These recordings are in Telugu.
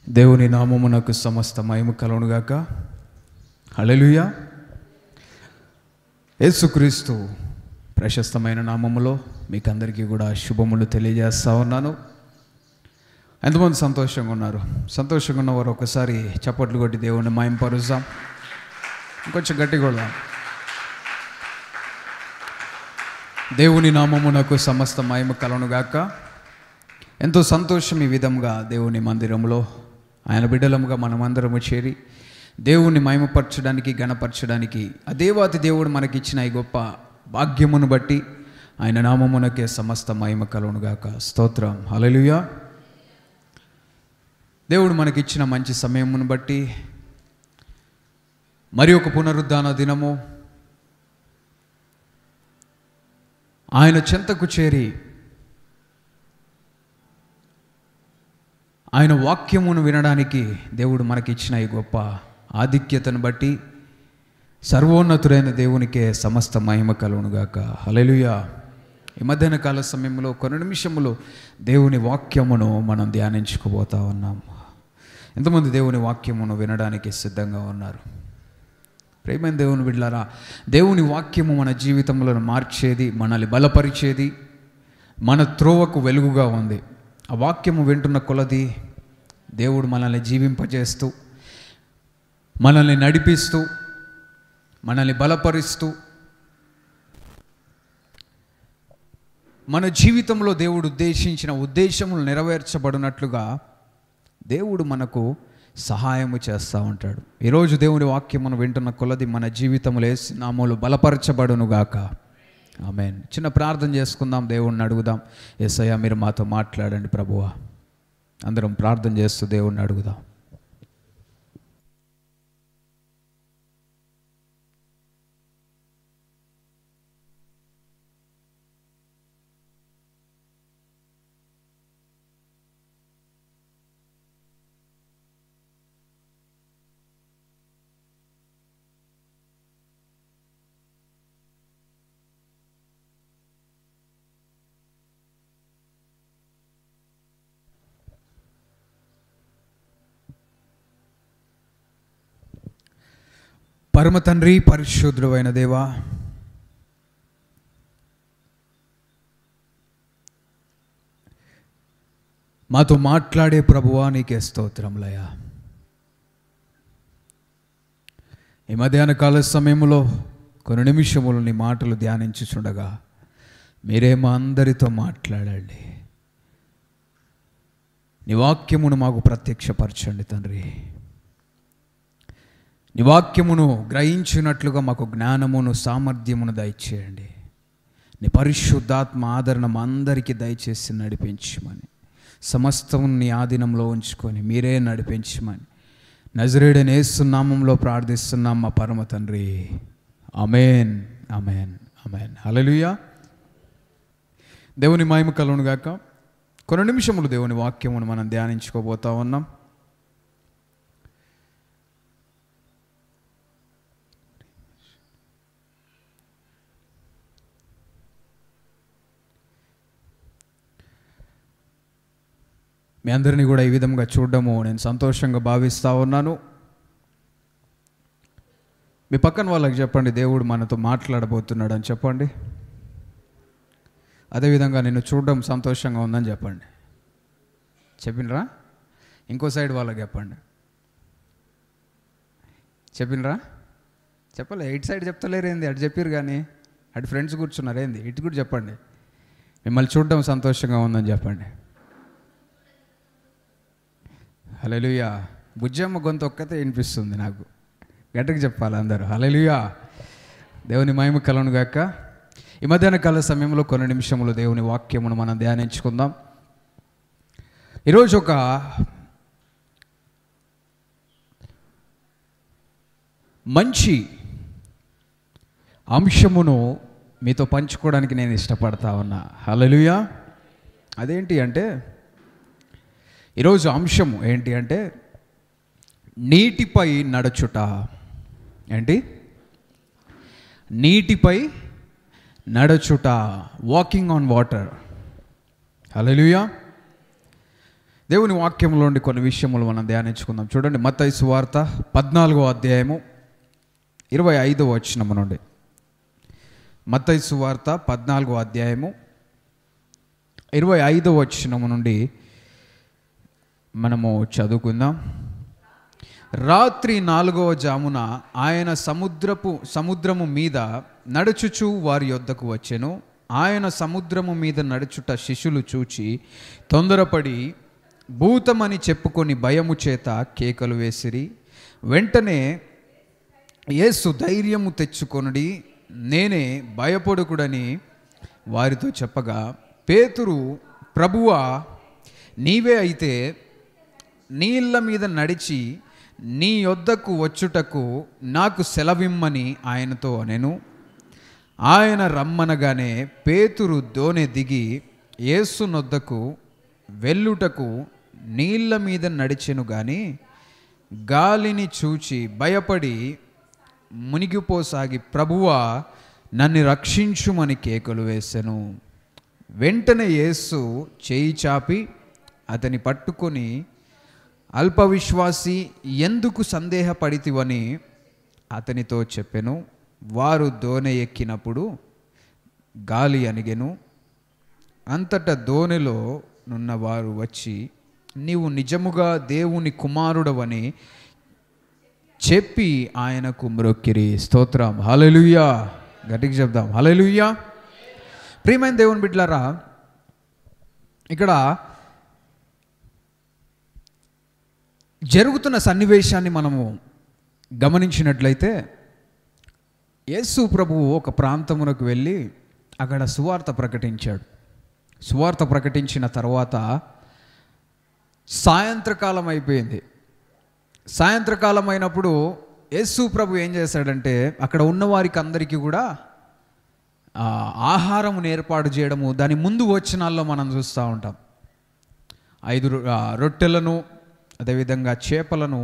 దేవుని నామమునకు సమస్త మహిమ కలుగునుగాక. హల్లెలూయా. యేసుక్రీస్తు ప్రశస్తమైన నామములో మీకు అందరికీ కూడా శుభములు తెలియజేస్తా ఉన్నాను. ఎంతమంది సంతోషంగా ఉన్నారు? సంతోషంగా ఉన్నవారు ఒకసారి చప్పట్లు కొట్టి దేవుని మహిమపరుద్దాం. ఇంకొంచెం గట్టిగా కొడదాం. దేవుని నామమునకు సమస్త మహిమ కలుగునుగాక. ఎంతో సంతోషం ఈ విధంగా దేవుని మందిరంలో ఆయన బిడ్డలముగా మనమందరము చేరి దేవుణ్ణి మహిమపరచడానికి, గణపరచడానికి ఆ దేవాతి దేవుడు మనకిచ్చిన ఈ గొప్ప భాగ్యమును బట్టి ఆయన నామమునకే సమస్త మహిమ కలుగునుగాక. స్తోత్రం. హల్లెలూయా. దేవుడు మనకిచ్చిన మంచి సమయమును బట్టి మరి ఒక పునరుద్ధాన దినము ఆయన చెంతకు చేరి ఆయన వాక్యమును వినడానికి దేవుడు మనకిచ్చిన ఈ గొప్ప ఆధిక్యతను బట్టి సర్వోన్నతుడైన దేవునికే సమస్త మహిమ కలుగునుగాక. హల్లెలూయా. ఈ మధ్యాహ్న కాల సమయంలో కొన్ని నిమిషములు దేవుని వాక్యమును మనం ధ్యానించుకోబోతా ఉన్నాం. ఎంతమంది దేవుని వాక్యమును వినడానికి సిద్ధంగా ఉన్నారు? ప్రేమైన దేవుని బిడ్డలారా, దేవుని వాక్యము మన జీవితంలో మార్చేది, మనల్ని బలపరిచేది, మన త్రోవకు వెలుగుగా ఉంది. ఆ వాక్యము వింటున్న కొలది దేవుడు మనల్ని జీవింపజేస్తూ, మనల్ని నడిపిస్తూ, మనల్ని బలపరుస్తూ, మన జీవితంలో దేవుడు ఉద్దేశించిన ఉద్దేశములు నెరవేర్చబడినట్లుగా దేవుడు మనకు సహాయము చేస్తూ ఉంటాడు. ఈరోజు దేవుని వాక్యమును వింటున్న కొలది మన జీవితంలో యేసు నామములో బలపరచబడునుగాక. ఆమేన్. చిన్న ప్రార్థన చేసుకుందాం, దేవుణ్ణి అడుగుదాం. యేసయ్యా, మీరు మాతో మాట్లాడండి ప్రభువా. అందరం ప్రార్థన చేస్తూ దేవుణ్ణి అడుగుదాం. పరమ తండ్రి, పరిశుద్ధుడైన దేవా, మాతో మాట్లాడే ప్రభువా, నీకే స్తోత్రములయ్యా. ఈ మధ్యాహ్న కాల సమయంలో కొన్ని నిమిషములు నీ మాటలు ధ్యానించుచుండగా మీరే మా అందరితో మాట్లాడండి. నీ వాక్యమును మాకు ప్రత్యక్షపరచండి తండ్రి. నీ వాక్యమును గ్రహించినట్లుగా మాకు జ్ఞానమును, సామర్థ్యమును దయచేయండి. నీ పరిశుద్ధాత్మ ఆదరణ మా అందరికీ దయచేసి నడిపించమని, సమస్తము నీ ఆధీనంలో ఉంచుకొని మీరే నడిపించమని నజరేయుడైన యేసు నామములో ప్రార్థిస్తున్నాం మా పరమ తండ్రి. ఆమేన్, ఆమేన్, ఆమేన్. హల్లెలూయా. దేవుని మహిమ కలుగునుగాక. కొన్ని నిమిషములు దేవుని వాక్యమును మనం ధ్యానించుకోబోతా ఉన్నాం. మీ అందరినీ కూడా ఈ విధంగా చూడడము నేను సంతోషంగా భావిస్తూ ఉన్నాను. మీ పక్కన వాళ్ళకి చెప్పండి, దేవుడు మనతో మాట్లాడబోతున్నాడు అని చెప్పండి. అదేవిధంగా నిన్ను చూడడం సంతోషంగా ఉందని చెప్పండి. చెప్పినరా? ఇంకో సైడ్ వాళ్ళకి చెప్పండి. చెప్పినరా? చెప్పలే. ఇటు సైడ్ చెప్తలేరేంది? అటు చెప్పారు కానీ అటు ఫ్రెండ్స్ కూర్చున్నారేంది? ఇటు కూడా చెప్పండి, మిమ్మల్ని చూడడం సంతోషంగా ఉందని చెప్పండి. హల్లెలూయా. బుజ్జమ్మ గొంతు ఒక్కతే వినిపిస్తుంది నాకు. గట్టిగా చెప్పాలి అందరూ. హల్లెలూయా. దేవుని మహిమ కలుగునుగాక. ఈ మధ్యాహ్న కాల సమయంలో కొన్ని నిమిషములు దేవుని వాక్యమును మనం ధ్యానించుకుందాం. ఈరోజు ఒక మంచి అంశమును మీతో పంచుకోవడానికి నేను ఇష్టపడతా ఉన్నా. హల్లెలూయా. అదేంటి అంటే, ఈరోజు అంశము ఏంటి అంటే నీటిపై నడుచుట. ఏంటి? నీటిపై నడుచుట. Walking on water. హల్లెలూయా. దేవుని వాక్యంలో నుండి కొన్ని విషయములు మనం ధ్యానించుకుందాం. చూడండి, మత్తయి సువార్త 14వ అధ్యాయము 25వ వచనము నుండి. మత్తయి సువార్త 14వ అధ్యాయము 25వ వచనము నుండి మనము చదువుకుందాం. రాత్రి 4వ జామున ఆయన సముద్రము మీద నడుచుచు వారి యొద్దకు వచ్చెను. ఆయన సముద్రము మీద నడుచుట శిష్యులు చూచి తొందరపడి భూతమని చెప్పుకొని భయము చేత కేకలు వేసిరి. వెంటనే యేసు ధైర్యము తెచ్చుకొనుడి, నేనే, భయపడకుడని వారితో చెప్పగా, పేతురు, ప్రభువా, నీవే అయితే నీళ్ళ మీద నడిచి నీ యొద్దకు వచ్చుటకు నాకు సెలవిమ్మని ఆయనతో అనెను. ఆయన రమ్మనగానే పేతురు దోణి దిగి యేసు నొద్దకు వెళ్ళుటకు నీళ్ళ మీద నడిచెను గాని గాలిని చూచి భయపడి మునిగిపోసాగి, ప్రభువా, నన్ను రక్షించుమని కేకలు వేసెను. వెంటనే యేసు చేయి చాపి అతని పట్టుకొని, అల్పవిశ్వాసి, ఎందుకు సందేహపడితివని అతనితో చెప్పెను. వారు దోణి ఎక్కినప్పుడు గాలి అణిగెను. అంతటా దోణిలో నున్న వారు వచ్చి, నీవు నిజముగా దేవుని కుమారుడవని చెప్పి ఆయనకు మ్రొక్కిరి. స్తోత్రం, హల్లెలూయా. గట్టిగా చెప్దాం, హల్లెలూయా. ప్రియమైన దేవుని బిడ్డలారా, ఇక్కడ జరుగుతున్న సన్నివేశాన్ని మనము గమనించినట్లయితే, యేసు ప్రభువు ఒక ప్రాంతమునకు వెళ్ళి అక్కడ సువార్త ప్రకటించాడు. సువార్త ప్రకటించిన తర్వాత సాయంత్రకాలం అయిపోయింది. సాయంత్రకాలం అయినప్పుడు యేసు ప్రభు ఏం చేశాడంటే, అక్కడ ఉన్నవారికి అందరికీ కూడా ఆహారం ఏర్పాటు చేయడము, దాని ముందు వచనాల్లో మనం చూస్తూ ఉంటాం. 5 రొట్టెలను అదేవిధంగా చేపలను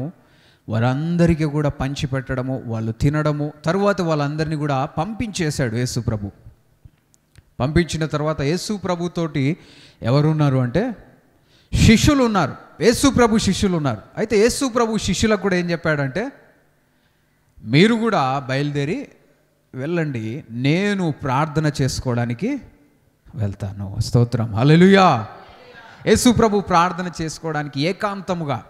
వారందరికీ కూడా పంచిపెట్టడము, వాళ్ళు తినడము, తరువాత వాళ్ళందరినీ కూడా పంపించేశాడు యేసు ప్రభు. పంపించిన తర్వాత యేసు ప్రభుతోటి ఎవరున్నారు అంటే శిష్యులు ఉన్నారు. యేసు ప్రభు శిష్యులు ఉన్నారు. అయితే యేసు ప్రభు శిష్యులకు కూడా ఏం చెప్పాడంటే, మీరు కూడా బయలుదేరి వెళ్ళండి, నేను ప్రార్థన చేసుకోవడానికి వెళ్తాను. స్తోత్రం, హల్లెలూయా. యేసు ప్రభు ప్రార్థన చేసుకోవడానికి ఏకాంతముగా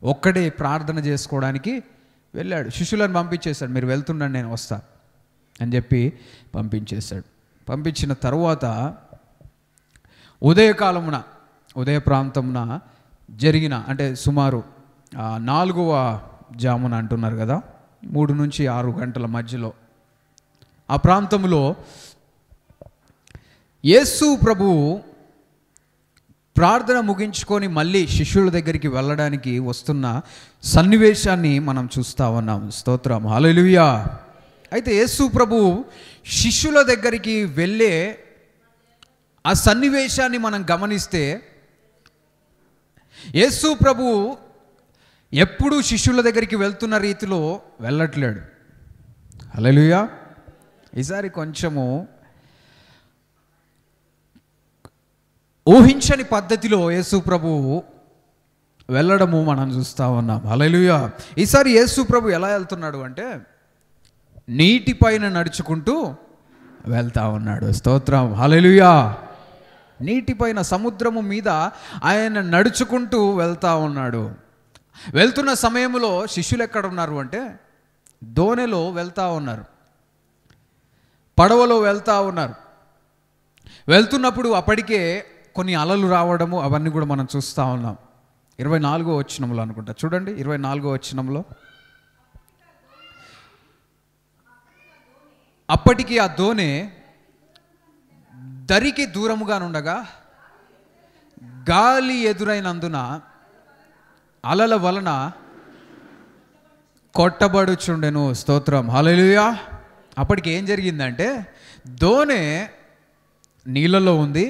ఒక్కడే ప్రార్థన చేసుకోవడానికి వెళ్ళాడు. శిష్యులను పంపించేశాడు, మీరు వెళ్తుండండి, నేను వస్తా అని చెప్పి పంపించేశాడు. పంపించిన తర్వాత ఉదయ ప్రాంతమున జరిగిన, అంటే సుమారు 4వ జామున అంటున్నారు కదా, 3 నుంచి 6 గంటల మధ్యలో ఆ ప్రాంతంలో యేసు ప్రభువు ప్రార్థన ముగించుకొని మళ్ళీ శిష్యుల దగ్గరికి వెళ్ళడానికి వస్తున్న సన్నివేశాన్ని మనం చూస్తూ ఉన్నాం. స్తోత్రం, హల్లెలూయా. అయితే యేసు ప్రభువు శిష్యుల దగ్గరికి వెళ్ళే ఆ సన్నివేశాన్ని మనం గమనిస్తే, యేసు ప్రభువు ఎప్పుడూ శిష్యుల దగ్గరికి వెళ్తున్న రీతిలో వెళ్ళట్లేడు. హల్లెలూయా. ఈసారి కొంచెము ఊహించని పద్ధతిలో యేసు ప్రభువు వెళ్ళడము మనం చూస్తూ ఉన్నాం. హల్లెలూయా. ఈసారి యేసు ప్రభు ఎలా వెళ్తున్నాడు అంటే, నీటిపైన నడుచుకుంటూ వెళ్తా ఉన్నాడు. స్తోత్రం, హల్లెలూయా. నీటిపైన, సముద్రము మీద ఆయన నడుచుకుంటూ వెళ్తా ఉన్నాడు. వెళ్తున్న సమయంలో శిష్యులు ఎక్కడ ఉన్నారు అంటే, దోణిలో వెళ్తా ఉన్నారు, పడవలో వెళ్తా ఉన్నారు. వెళ్తున్నప్పుడు అప్పటికే కొన్ని అలలు రావడము, అవన్నీ కూడా మనం చూస్తూ ఉన్నాం. 24వ వచనంలో అనుకుంటా, చూడండి, 24వ వచనంలో, అప్పటికి ఆ దోణి దరికి దూరముగా నుండగా గాలి ఎదురైనందున అలల వలన కొట్టబడుచుండెను. స్తోత్రం, హల్లెలూయా. అప్పటికి ఏం జరిగిందంటే, దోణి నీళ్ళలో ఉంది,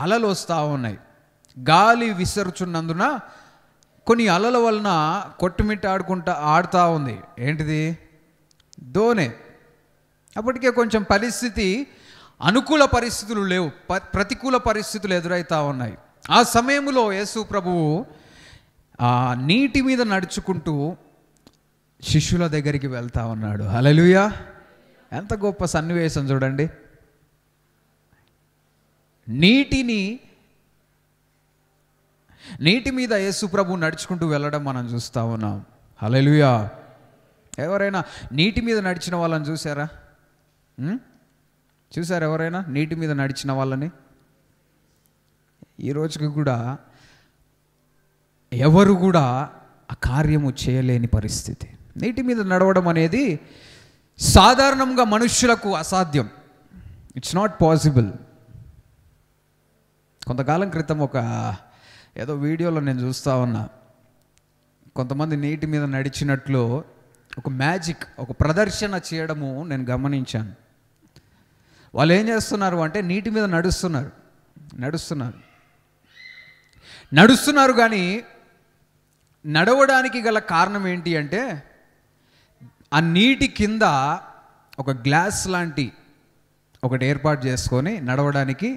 అలలు వస్తూ ఉన్నాయి. గాలి విసరుచున్నందున కొన్ని అలల వలన ఆడుతూ ఉంది. ఏంటిది? దోణి. అప్పటికే కొంచెం పరిస్థితి, అనుకూల పరిస్థితులు లేవు, ప్రతికూల పరిస్థితులు ఎదురవుతూ ఉన్నాయి. ఆ సమయంలో యేసు ప్రభువు ఆ నీటి మీద నడుచుకుంటూ శిష్యుల దగ్గరికి వెళ్తా ఉన్నాడు. హల్లెలూయా! ఎంత గొప్ప సన్నివేశం చూడండి. నీటి మీద యేసు ప్రభు నడుచుకుంటూ వెళ్ళడం మనం చూస్తూ ఉన్నాం. హల్లెలూయా! ఎవరైనా నీటి మీద నడిచిన వాళ్ళని చూసారా? చూసారా ఎవరైనా నీటి మీద నడిచిన వాళ్ళని? ఈ రోజుకి కూడా ఎవరు కూడా ఆ కార్యము చేయలేని పరిస్థితి. నీటి మీద నడవడం అనేది సాధారణంగా మనుష్యులకు అసాధ్యం. It's not possible. కొంతకాలం క్రితం ఏదో వీడియోలో నేను చూస్తూ ఉన్నా, కొంతమంది నీటి మీద నడిచినట్లు ఒక మ్యాజిక్, ఒక ప్రదర్శన చేయడము నేను గమనించాను. వాళ్ళు ఏం చేస్తున్నారు అంటే నీటి మీద నడుస్తున్నారు కానీ నడవడానికి గల కారణం ఏంటి అంటే ఆ నీటి కింద ఒక గ్లాస్ లాంటి ఒకటి ఏర్పాటు చేసుకొని నడవడానికి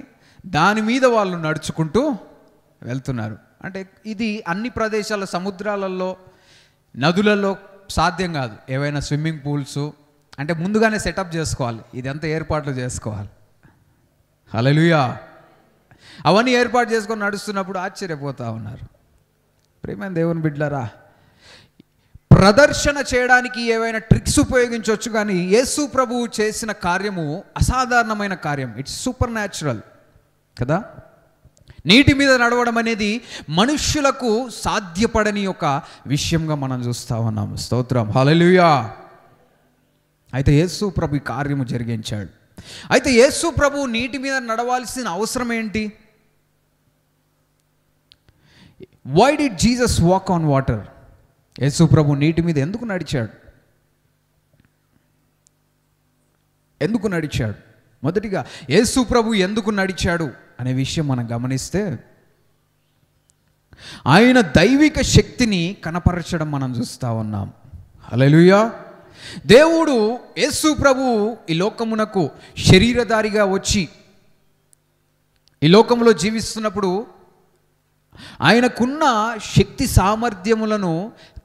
దాని మీద వాళ్ళు నడుచుకుంటూ వెళ్తున్నారు. అంటే ఇది అన్ని ప్రదేశాల సముద్రాలలో, నదులలో సాధ్యం కాదు. ఏవైనా స్విమ్మింగ్ పూల్స్ అంటే ముందుగానే సెటప్ చేసుకోవాలి, ఇదంతా ఏర్పాట్లు చేసుకోవాలి. హల్లెలూయా! అవన్నీ ఏర్పాటు చేసుకొని నడుస్తున్నప్పుడు ఆశ్చర్యపోతూ ఉన్నారు. ప్రియమైన దేవుని బిడ్డలారా, ప్రదర్శన చేయడానికి ఏవైనా ట్రిక్స్ ఉపయోగించవచ్చు, కానీ యేసు ప్రభువు చేసిన కార్యము అసాధారణమైన కార్యం. ఇట్స్ సూపర్ న్యాచురల్ కదా. నీటి మీద నడవడం అనేది మనుష్యులకు సాధ్యపడని ఒక విషయంగా మనం చూస్తూ ఉన్నాము. స్తోత్రం, హల్లెలూయా! అయితే యేసు ప్రభు ఈ కార్యము జరిగించాడు. అయితే యేసు ప్రభు నీటి మీద నడవాల్సిన అవసరం ఏంటి? Why did Jesus walk on water? Yesu ప్రభు నీటి మీద ఎందుకు నడిచాడు? మొదటిగా యేసు ప్రభు ఎందుకు నడిచాడు అనే విషయం మనం గమనిస్తే, ఆయన దైవిక శక్తిని కనపరచడం మనం చూస్తూ ఉన్నాం. హల్లెలూయా! దేవుడు యేసు ప్రభు ఈ లోకమునకు శరీరధారిగా వచ్చి ఈ లోకంలో జీవిస్తున్నప్పుడు ఆయనకున్న శక్తి సామర్థ్యములను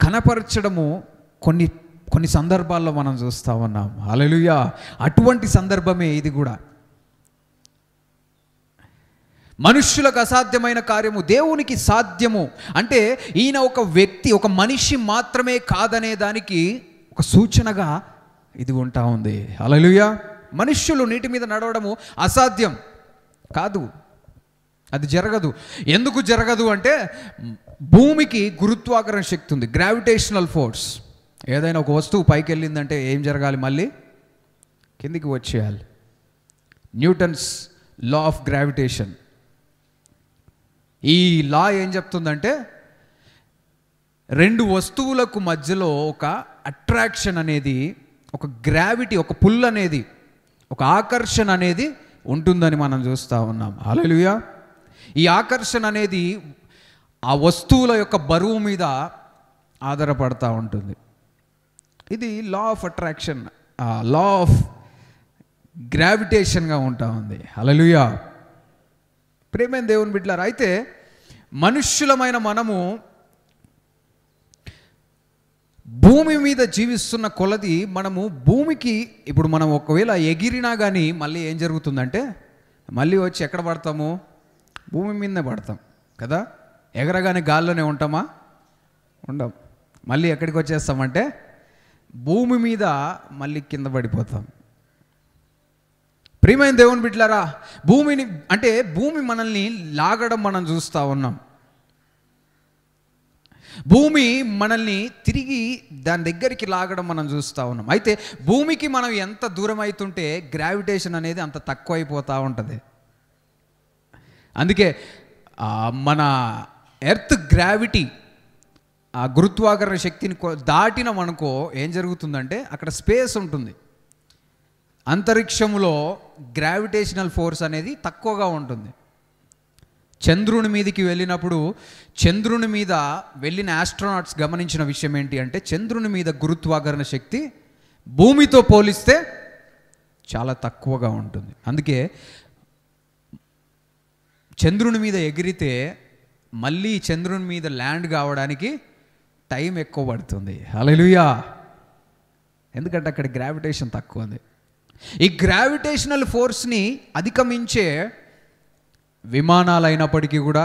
కనపరచడము కొన్ని సందర్భాల్లో మనం చూస్తూ ఉన్నాం. హల్లెలూయా! అటువంటి సందర్భమే ఇది కూడా. మనుష్యులకు అసాధ్యమైన కార్యము దేవునికి సాధ్యము. అంటే ఈయన ఒక వ్యక్తి, ఒక మనిషి మాత్రమే కాదనే దానికి ఒక సూచనగా ఇది ఉంటా ఉంది. హల్లెలూయా! మనుష్యులు నీటి మీద నడవడము అసాధ్యం కాదు, అది జరగదు. ఎందుకు జరగదు అంటే భూమికి గురుత్వాకర్షణ శక్తి ఉంది, గ్రావిటేషనల్ ఫోర్స్. ఏదైనా ఒక వస్తువు పైకి వెళ్ళిందంటే ఏం జరగాలి? మళ్ళీ కిందికి వచ్చేయాలి. Newton's law of gravitation. ఈ లా ఏం చెప్తుందంటే రెండు వస్తువులకు మధ్యలో ఒక అట్రాక్షన్ అనేది, ఒక గ్రావిటీ, ఒక పుల్ అనేది, ఒక ఆకర్షణ అనేది ఉంటుందని మనం చూస్తూ ఉన్నాం. హల్లెలూయా! ఈ ఆకర్షణ అనేది ఆ వస్తువుల యొక్క బరువు మీద ఆధారపడతా ఉంటుంది. ఇది law of attraction, law of గ్రావిటేషన్గా ఉంటా ఉంది. హల్లెలూయా! ప్రియమైన దేవుని బిడ్డలారా, అయితే మనుష్యులమైన మనము భూమి మీద జీవిస్తున్న కొలది మనము భూమికి, ఇప్పుడు మనం ఒకవేళ ఎగిరినా కానీ మళ్ళీ ఏం జరుగుతుందంటే మళ్ళీ వచ్చి ఎక్కడ పడతాము? భూమి మీదనే పడతాం కదా. ఎగరగానే గాల్లోనే ఉంటామా? ఉండం. మళ్ళీ ఎక్కడికి వచ్చేస్తామంటే భూమి మీద మళ్ళీ కింద పడిపోతాం. ప్రియమైన దేవుని బిడ్డలారా, భూమి మనల్ని లాగడం మనం చూస్తూ ఉన్నాం. భూమి మనల్ని తిరిగి దాని దగ్గరికి లాగడం మనం చూస్తూ ఉన్నాం. అయితే భూమికి మనం ఎంత దూరం అవుతుంటే గ్రావిటేషన్ అనేది అంత తక్కువ అయిపోతూ ఉంటుంది. అందుకే మన ఎర్త్ గ్రావిటీ, ఆ గురుత్వాకర్షణ శక్తిని దాటినామనుకో ఏం జరుగుతుందంటే అక్కడ స్పేస్ ఉంటుంది. అంతరిక్షంలో గ్రావిటేషనల్ ఫోర్స్ అనేది తక్కువగా ఉంటుంది. చంద్రుని మీదకి వెళ్ళినప్పుడు చంద్రుని మీద వెళ్ళిన ఆస్ట్రోనాట్స్ గమనించిన విషయం ఏంటి అంటే చంద్రుని మీద గురుత్వాకర్షణ శక్తి భూమితో పోలిస్తే చాలా తక్కువగా ఉంటుంది. అందుకే చంద్రుని మీద ఎగిరితే మళ్ళీ చంద్రుని మీద ల్యాండ్ కావడానికి టైం ఎక్కువ పడుతుంది. హల్లెలూయా. ఎందుకంటే అక్కడ గ్రావిటేషన్ తక్కువ ఉంది. ఈ గ్రావిటేషనల్ ఫోర్స్ని అధిగమించే విమానాలు అయినప్పటికీ కూడా,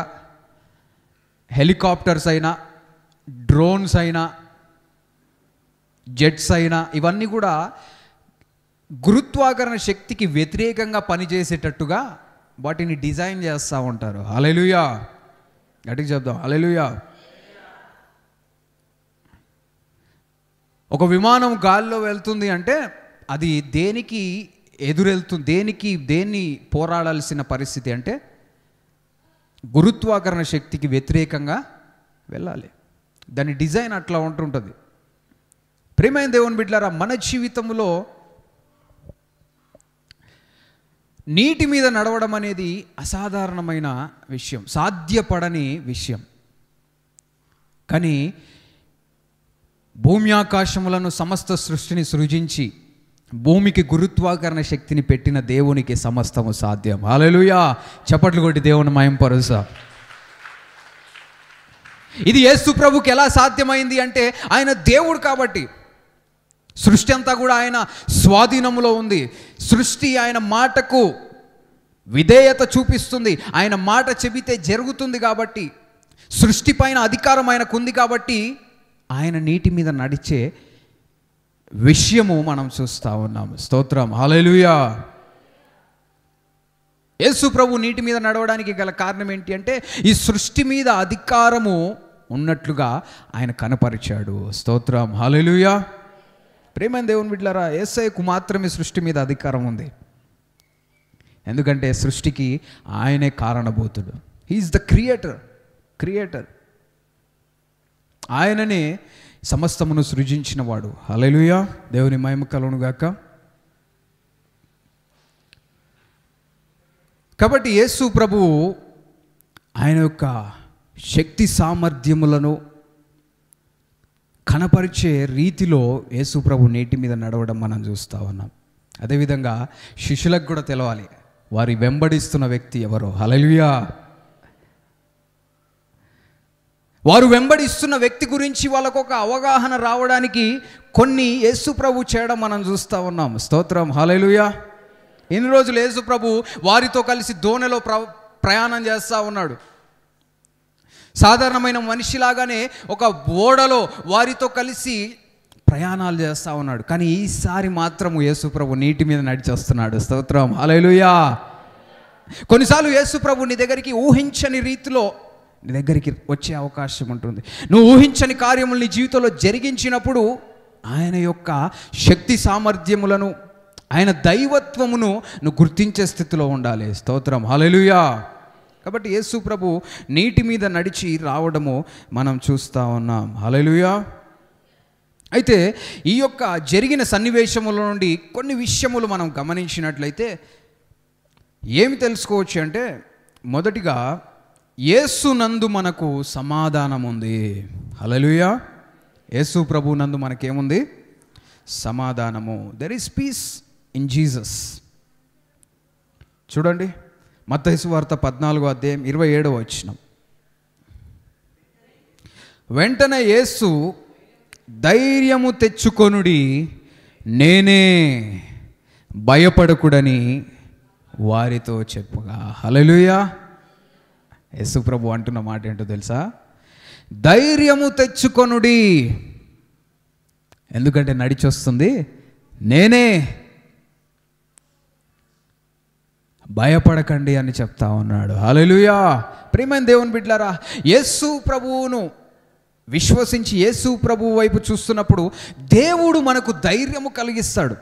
హెలికాప్టర్స్ అయినా, డ్రోన్స్ అయినా, జెట్స్ అయినా, ఇవన్నీ కూడా గురుత్వాకర్షణ శక్తికి వ్యతిరేకంగా పనిచేసేటట్టుగా వాటిని డిజైన్ చేస్తూ ఉంటారు. హల్లెలూయా. గట్టిగా చెప్దాం, హల్లెలూయా. ఒక విమానం గాల్లో వెళ్తుంది అంటే అది దేనికి ఎదురెళ్తుంది, దేన్ని పోరాడాల్సిన పరిస్థితి అంటే గురుత్వాకర్షణ శక్తికి వ్యతిరేకంగా వెళ్ళాలి. దాని డిజైన్ అట్లా ఉంటుంటుంది. ప్రియమైన దేవుని బిడ్డలారా, మన జీవితంలో నీటి మీద నడవడం అనేది అసాధారణమైన విషయం, సాధ్యపడని విషయం. కానీ భూమి ఆకాశములను సమస్త సృష్టిని సృజించి భూమికి గురుత్వాకర్షణ శక్తిని పెట్టిన దేవునికి సమస్తము సాధ్యం. హల్లెలూయా. చప్పట్లు కొట్టి దేవుని మహింపరుసా. ఇది యేసు ప్రభుకి ఎలా సాధ్యమైంది అంటే ఆయన దేవుడు కాబట్టి. సృష్టి అంతా కూడా ఆయన స్వాధీనంలో ఉంది. సృష్టి ఆయన మాటకు విధేయత చూపిస్తుంది. ఆయన మాట చెబితే జరుగుతుంది కాబట్టి, సృష్టి పైన అధికారం ఆయనకు ఉంది కాబట్టి ఆయన నీటి మీద నడిచే విషయము మనం చూస్తూ ఉన్నాము. స్తోత్రం, హల్లెలూయా. యేసు ప్రభు నీటి మీద నడవడానికి గల కారణం ఏంటి అంటే ఈ సృష్టి మీద అధికారము ఉన్నట్లుగా ఆయన కనపరిచాడు. స్తోత్రం, హల్లెలూయా. ప్రేమైన దేవుని బిడ్డలారా, యేసయ్యకు మాత్రమే సృష్టి మీద అధికారం ఉంది. ఎందుకంటే సృష్టికి ఆయనే కారణభూతుడు. He's the creator. ఆయననే సమస్తమును సృజించిన వాడు. హల్లెలూయా. దేవుని మహిమ కలుగును గాక. కాబట్టి యేసు ప్రభువు ఆయన యొక్క శక్తి సామర్థ్యములను కనపరిచే రీతిలో యేసు ప్రభు నీటి మీద నడవడం మనం చూస్తూ ఉన్నాం. అదేవిధంగా శిష్యులకు కూడా తెలవాలి వారి వెంబడిస్తున్న వ్యక్తి ఎవరో. హల్లెలూయా. వారు వెంబడిస్తున్న వ్యక్తి గురించి వాళ్ళకు ఒక అవగాహన రావడానికి కొన్ని యేసు ప్రభు చేయడం మనం చూస్తూ ఉన్నాం. స్తోత్రం, హల్లెలూయా. ఇన్ని రోజులు యేసు ప్రభు వారితో కలిసి దోణిలో ప్రయాణం చేస్తూ ఉన్నాడు. సాధారణమైన మనిషిలాగానే ఒక ఓడలో వారితో కలిసి ప్రయాణాలు చేస్తూ ఉన్నాడు. కానీ ఈసారి మాత్రము యేసు ప్రభు నీటి మీద నడిచి వస్తున్నాడు. స్తోత్రం, హల్లెలూయా. కొన్నిసార్లు యేసు ప్రభు నీ దగ్గరికి ఊహించని రీతిలో నీ దగ్గరికి వచ్చే అవకాశం ఉంటుంది. నువ్వు ఊహించని కార్యములు నీ జీవితంలో జరిగించినప్పుడు ఆయన యొక్క శక్తి సామర్థ్యములను, ఆయన దైవత్వమును నువ్వు గుర్తించే స్థితిలో ఉండాలి. స్తోత్రం, హల్లెలూయా. కాబట్టి యేసు ప్రభు నీటి మీద నడిచి రావడము మనం చూస్తూ ఉన్నాం. హల్లెలూయా. అయితే ఈ యొక్క జరిగిన సన్నివేశముల నుండి కొన్ని విషయములు మనం గమనించినట్లయితే ఏమి తెలుసుకోవచ్చు అంటే, మొదటిగా యేసు నందు మనకు సమాధానం ఉంది. హల్లెలూయా. యేసు ప్రభు నందు మనకేముంది? సమాధానము. There is peace in Jesus. చూడండి, మత్తయి సువార్త 14వ అధ్యాయం 27వ వచనం. వెంటనే యేసు ధైర్యము తెచ్చుకొనుడి, నేనే, భయపడకుడని వారితో చెప్పుగా. హల్లెలూయా. యేసు ప్రభు అంటున్న మాట ఏంటో తెలుసా? ధైర్యము తెచ్చుకొనుడి. ఎందుకంటే నడిచొస్తుంది నేనే, భయపడకండి అని చెప్తా ఉన్నాడు. హల్లెలూయా. ప్రియమైన దేవుని బిడ్డలారా, యేసు ప్రభువును విశ్వసించి యేసు ప్రభువు వైపు చూస్తున్నప్పుడు దేవుడు మనకు ధైర్యము కలిగిస్తాడు.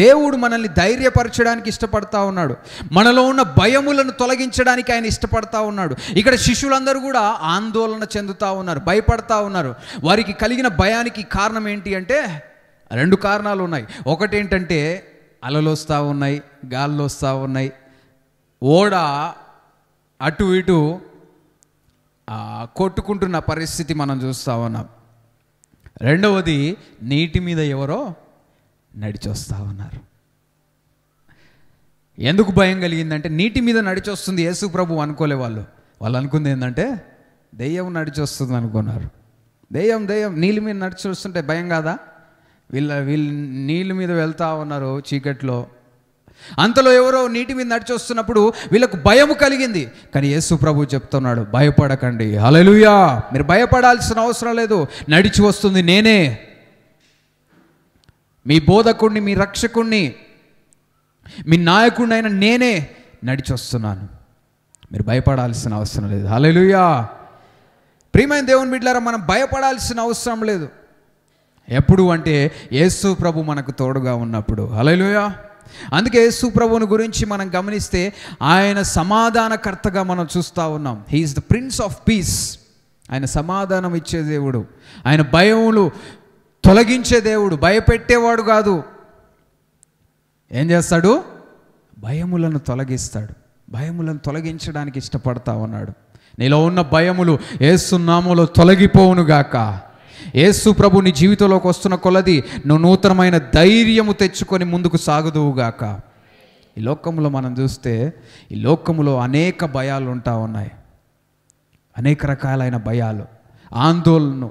దేవుడు మనల్ని ధైర్యపరచడానికి ఇష్టపడతా ఉన్నాడు. మనలో ఉన్న భయములను తొలగించడానికి ఆయన ఇష్టపడతా ఉన్నాడు. ఇక్కడ శిష్యులందరూ కూడా ఆందోళన చెందుతూ ఉన్నారు, భయపడతా ఉన్నారు. వారికి కలిగిన భయానికి కారణం ఏంటి అంటే 2 కారణాలు ఉన్నాయి. ఒకటేంటంటే అలలు వస్తూ ఉన్నాయి, గాల్లో వస్తూ ఉన్నాయి, ఓడ అటు ఇటు కొట్టుకుంటున్న పరిస్థితి మనం చూస్తూ ఉన్నాం. రెండవది, నీటి మీద ఎవరో నడిచొస్తూ ఉన్నారు. ఎందుకు భయం కలిగిందంటే నీటి మీద నడిచి వస్తుంది యేసు ప్రభు అనుకోలే వాళ్ళు అనుకుంది ఏంటంటే దెయ్యం నడిచి వస్తుంది అనుకున్నారు. దెయ్యం నీళ్ళ మీద నడిచి వస్తుంటే భయం కాదా? వీళ్ళు నీళ్ళ మీద వెళ్తా ఉన్నారు చీకట్లో. అంతలో ఎవరో నీటి మీద నడిచి వస్తున్నప్పుడు వీళ్ళకు భయం కలిగింది. కానీ యేసు ప్రభు చెప్తున్నాడు, భయపడకండి. హల్లెలూయా, మీరు భయపడాల్సిన అవసరం లేదు. నడిచి వస్తుంది నేనే, మీ బోధకుడిని, మీ రక్షకుడిని, మీ నాయకుడిని అయిన నేనే నడిచి వస్తున్నాను. మీరు భయపడాల్సిన అవసరం లేదు. హల్లెలూయా. ప్రియమైన దేవుని బిడ్డలారా, మనం భయపడాల్సిన అవసరం లేదు. ఎప్పుడు అంటే యేసు ప్రభు మనకు తోడుగా ఉన్నప్పుడు. హల్లెలూయా. అందుకే యేసు ప్రభువుని గురించి మనం గమనిస్తే ఆయన సమాధానకర్తగా మనం చూస్తూ ఉన్నాం. He is the prince of peace. ఆయన సమాధానం ఇచ్చే దేవుడు, ఆయన భయములు తొలగించే దేవుడు, భయపెట్టేవాడు కాదు. ఏం చేస్తాడు? భయములను తొలగిస్తాడు. భయములను తొలగించడానికి ఇష్టపడతా ఉన్నాడు. నీలో ఉన్న భయములు యేసు నామములో తొలగిపోవునుగాక. యేసు ప్రభు నీ జీవితంలోకి వస్తున్న కొలది నువ్వు నూతనమైన ధైర్యము తెచ్చుకొని ముందుకు సాగుదువుగాక. ఈ లోకంలో మనం చూస్తే ఈ లోకంలో అనేక భయాలు ఉంటా ఉన్నాయి. అనేక రకాలైన భయాలు, ఆందోళన,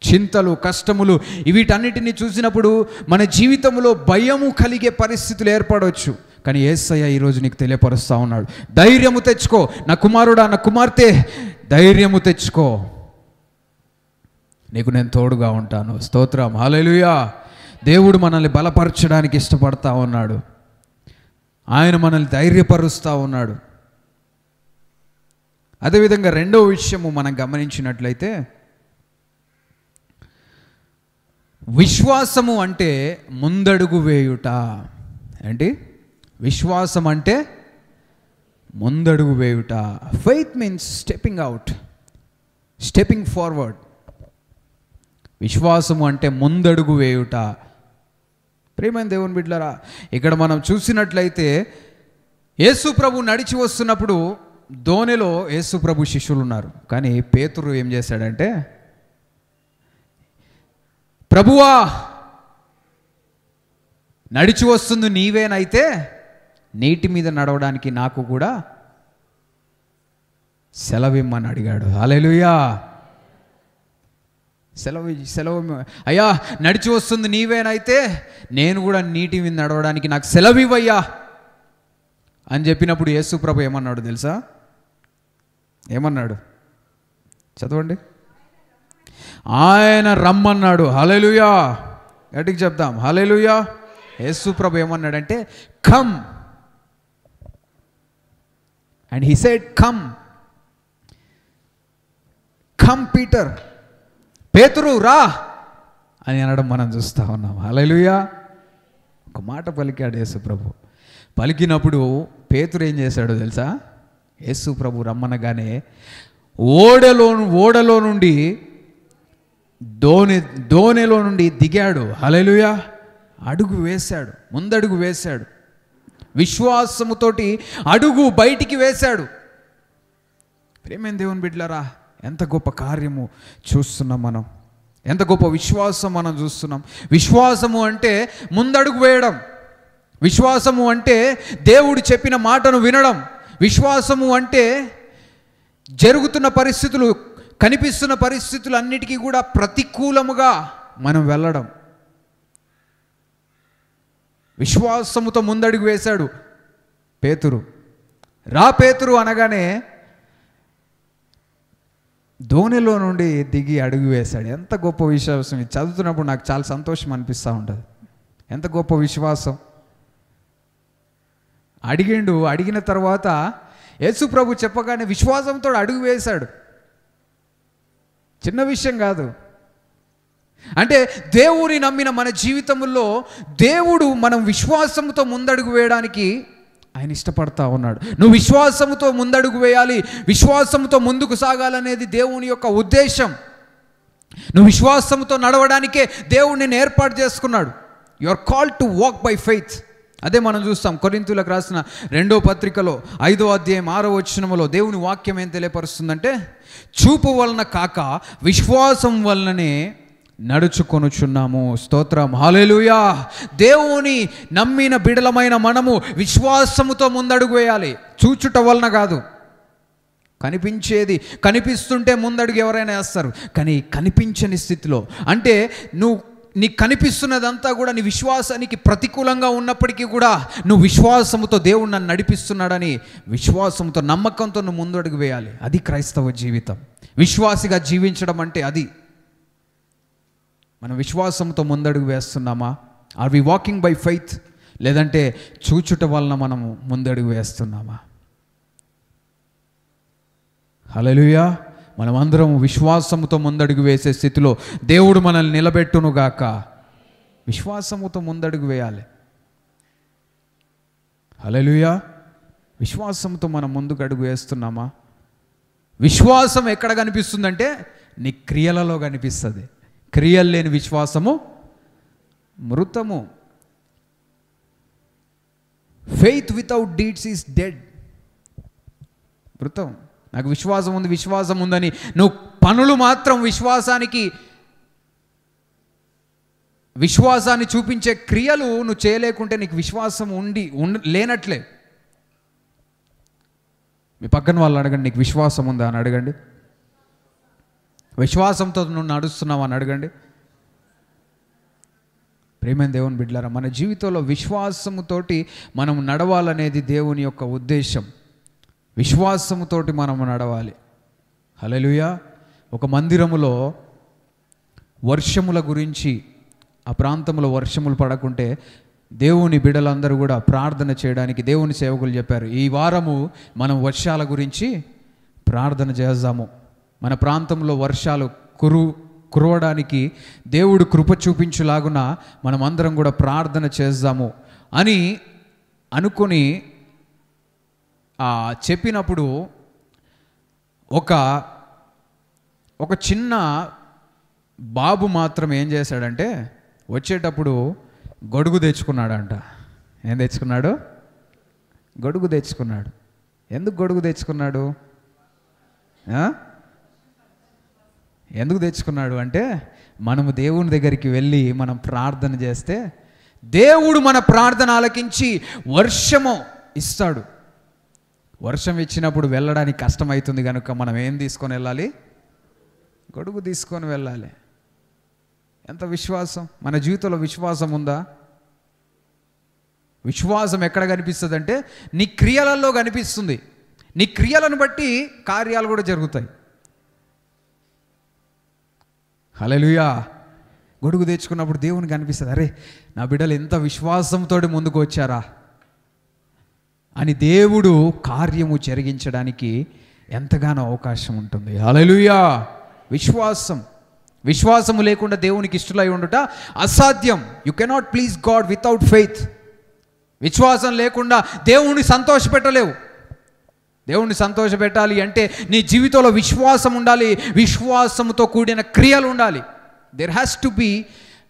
చింతలు, కష్టములు, వీటన్నిటిని చూసినప్పుడు మన జీవితంలో భయము కలిగే పరిస్థితులు ఏర్పడవచ్చు. కానీ యేసయ్య ఈరోజు నీకు తెలియపరుస్తూ ఉన్నాడు, ధైర్యము తెచ్చుకో నా కుమారుడా, నా కుమార్తె, ధైర్యము తెచ్చుకో, నీకు నేను తోడుగా ఉంటాను. స్తోత్రం. హల్లెలూయా. దేవుడు మనల్ని బలపరచడానికి ఇష్టపడతా ఉన్నాడు. ఆయన మనల్ని ధైర్యపరుస్తూ ఉన్నాడు. అదేవిధంగా రెండవ విషయము మనం గమనించినట్లయితే, విశ్వాసము అంటే ముందడుగు వేయుట. ఏంటి విశ్వాసం అంటే? ముందడుగు వేయుట. Faith means stepping out, stepping forward. విశ్వాసము అంటే ముందడుగు వేయుట. ప్రియమైన దేవుని బిడ్డలారా, ఇక్కడ మనం చూసినట్లయితే యేసు ప్రభు నడిచి వస్తున్నప్పుడు దోణిలో యేసు ప్రభు శిష్యులు ఉన్నారు. కానీ పేతురు ఏం చేశాడంటే, ప్రభువా నడిచి వస్తుంది నీవేనైతే నీటి మీద నడవడానికి నాకు కూడా సెలవిమ్మని అడిగాడు. హల్లెలూయా. సెలవు అయ్యా, నడిచి వస్తుంది నీవేనైతే నేను కూడా నీటి మీద నడవడానికి నాకు సెలవివ్వయ్యా అని చెప్పినప్పుడు యేసు ప్రభు ఏమన్నాడు తెలుసా? ఏమన్నాడు? చదవండి. ఆయన రమ్మన్నాడు. హల్లెలూయా. గట్టిగా చెప్దాం, హల్లెలూయా. యేసు ప్రభు ఏమన్నాడంటే come, and he said come, come Peter, పేతురు రా అని అనడం మనం చూస్తూ ఉన్నాం. హల్లెలూయా. ఒక మాట పలికాడు యేసు ప్రభు. పలికినప్పుడు పేతురు ఏం చేశాడో తెలుసా? యేసు ప్రభు రమ్మనగానే ఓడలో నుండి దోణిలో నుండి దిగాడు. హల్లెలూయా. అడుగు వేశాడు, ముందడుగు వేశాడు. విశ్వాసముతోటి అడుగు బయటికి వేశాడు. ప్రియమైన దేవుని బిడ్డలారా, ఎంత గొప్ప కార్యము చూస్తున్నాం మనం, ఎంత గొప్ప విశ్వాసం మనం చూస్తున్నాం. విశ్వాసము అంటే ముందడుగు వేయడం. విశ్వాసము అంటే దేవుడు చెప్పిన మాటను వినడం. విశ్వాసము అంటే జరుగుతున్న పరిస్థితులు, కనిపిస్తున్న పరిస్థితులు అన్నిటికీ కూడా ప్రతికూలముగా మనం వెళ్ళడం. విశ్వాసముతో ముందడుగు వేశాడు పేతురు. రా పేతురు అనగానే దోణిలో నుండి దిగి అడుగు వేశాడు. ఎంత గొప్ప విశ్వాసం! ఇది చదువుతున్నప్పుడు నాకు చాలా సంతోషం అనిపిస్తూ ఉంటుంది. ఎంత గొప్ప విశ్వాసం! అడిగిండు. అడిగిన తర్వాత యేసు ప్రభు చెప్పగానే విశ్వాసంతో అడుగు వేశాడు. చిన్న విషయం కాదు. అంటే దేవుని నమ్మిన మన జీవితంలో దేవుడు మనం విశ్వాసంతో ముందడుగు వేయడానికి ఆయన ఇష్టపడతా ఉన్నాడు. నువ్వు విశ్వాసంతో ముందడుగు వేయాలి, విశ్వాసంతో ముందుకు సాగాలనేది దేవుని యొక్క ఉద్దేశం. నువ్వు విశ్వాసంతో నడవడానికే దేవుడు నిన్ను ఏర్పాటు చేసుకున్నాడు. You are called to walk by faith. అదే మనం చూస్తాం కొరింథీయులకు రాసిన 2వ పత్రికలో 5వ అధ్యాయం 6వ వచనములో దేవుని వాక్యం ఏం తెలియపరుస్తుందంటే, చూపు వలన కాక విశ్వాసం వలననే నడుచుకొనుచున్నాము. స్తోత్రం, హల్లెలూయా. దేవుని నమ్మిన బిడలమైన మనము విశ్వాసముతో ముందడుగు వేయాలి. చూచుట వలన కాదు. కనిపిస్తుంటే ముందడుగు ఎవరైనా వేస్తారు, కానీ కనిపించని స్థితిలో, అంటే నీకు కనిపిస్తున్నదంతా కూడా నీ విశ్వాసానికి ప్రతికూలంగా ఉన్నప్పటికీ కూడా నువ్వు విశ్వాసముతో దేవుడు నన్ను నడిపిస్తున్నాడని విశ్వాసంతో, నమ్మకంతో నువ్వు ముందడుగు వేయాలి. అది క్రైస్తవ జీవితం. విశ్వాసిగా జీవించడం అంటే అది. మనం విశ్వాసంతో ముందడుగు వేస్తున్నామా? Are we walking by faith? లేదంటే చూచుట వలన మనము ముందడుగు వేస్తున్నామా? హల్లెలూయా. మనమందరం విశ్వాసముతో ముందడుగు వేసే స్థితిలో దేవుడు మనల్ని నిలబెట్టునుగాక. విశ్వాసముతో ముందడుగు వేయాలి. హల్లెలూయా. విశ్వాసంతో మనం ముందుకు అడుగు వేస్తున్నామా? విశ్వాసం ఎక్కడ కనిపిస్తుందంటే నీ క్రియలలో కనిపిస్తుంది. క్రియలు లేని విశ్వాసము మృతము. Faith without deeds is dead. మృతం. నాకు విశ్వాసం ఉందని నువ్వు పనులు మాత్రం విశ్వాసాన్ని చూపించే క్రియలు నువ్వు చేయలేకుంటే నీకు విశ్వాసం లేనట్లే. మీ పక్కన వాళ్ళు అడగండి, నీకు విశ్వాసం ఉందా అని అడగండి. విశ్వాసంతో నువ్వు నడుస్తున్నావు అని అడగండి. ప్రేమైన దేవుని బిడ్డలారా, మన జీవితంలో విశ్వాసముతోటి మనం నడవాలనేది దేవుని యొక్క ఉద్దేశం. విశ్వాసముతోటి మనము నడవాలి. హల్లెలూయా. ఒక మందిరములో వర్షముల గురించి, ఆ ప్రాంతంలో వర్షములు పడకుంటే దేవుని బిడ్డలందరూ కూడా ప్రార్థన చేయడానికి దేవుని సేవకులు చెప్పారు, ఈ వారము మనం వర్షాల గురించి ప్రార్థన చేద్దాము. మన ప్రాంతంలో వర్షాలు కురవడానికి దేవుడు కృప చూపించులాగున మనం అందరం కూడా ప్రార్థన చేద్దాము అని అనుకుని చెప్పినప్పుడు ఒక చిన్న బాబు మాత్రం ఏం చేశాడంటే వచ్చేటప్పుడు గొడుగు తెచ్చుకున్నాడంట. ఏం తెచ్చుకున్నాడు? గొడుగు తెచ్చుకున్నాడు. ఎందుకు గొడుగు తెచ్చుకున్నాడు? ఎందుకు తెచ్చుకున్నాడు అంటే, మనము దేవుని దగ్గరికి వెళ్ళి మనం ప్రార్థన చేస్తే దేవుడు మన ప్రార్థన ఆలకించి వర్షము ఇస్తాడు. వర్షం ఇచ్చినప్పుడు వెళ్ళడానికి కష్టమవుతుంది కనుక మనం ఏం తీసుకొని వెళ్ళాలి? గొడుగు తీసుకొని వెళ్ళాలి. ఎంత విశ్వాసం! మన జీవితంలో విశ్వాసం ఉందా? విశ్వాసం ఎక్కడ కనిపిస్తుంది అంటే నీ క్రియలలో కనిపిస్తుంది. నీ క్రియలను బట్టి కార్యాలు కూడా జరుగుతాయి. హల్లెలూయా. గొడుగు తెచ్చుకున్నప్పుడు దేవునికి అనిపిస్తుంది, అరే నా బిడ్డలు ఎంత విశ్వాసంతో ముందుకు వచ్చారా అని దేవుడు కార్యము జరిగించడానికి ఎంతగానో అవకాశం ఉంటుంది. హల్లెలూయా. విశ్వాసము లేకుండా దేవునికి ఇష్టలై ఉండుట అసాధ్యం. You cannot please God without faith. విశ్వాసం లేకుండా దేవుణ్ణి సంతోషపెట్టలేవు. దేవుణ్ణి సంతోషపెట్టాలి అంటే నీ జీవితంలో విశ్వాసం ఉండాలి, విశ్వాసముతో కూడిన క్రియలు ఉండాలి. There has to be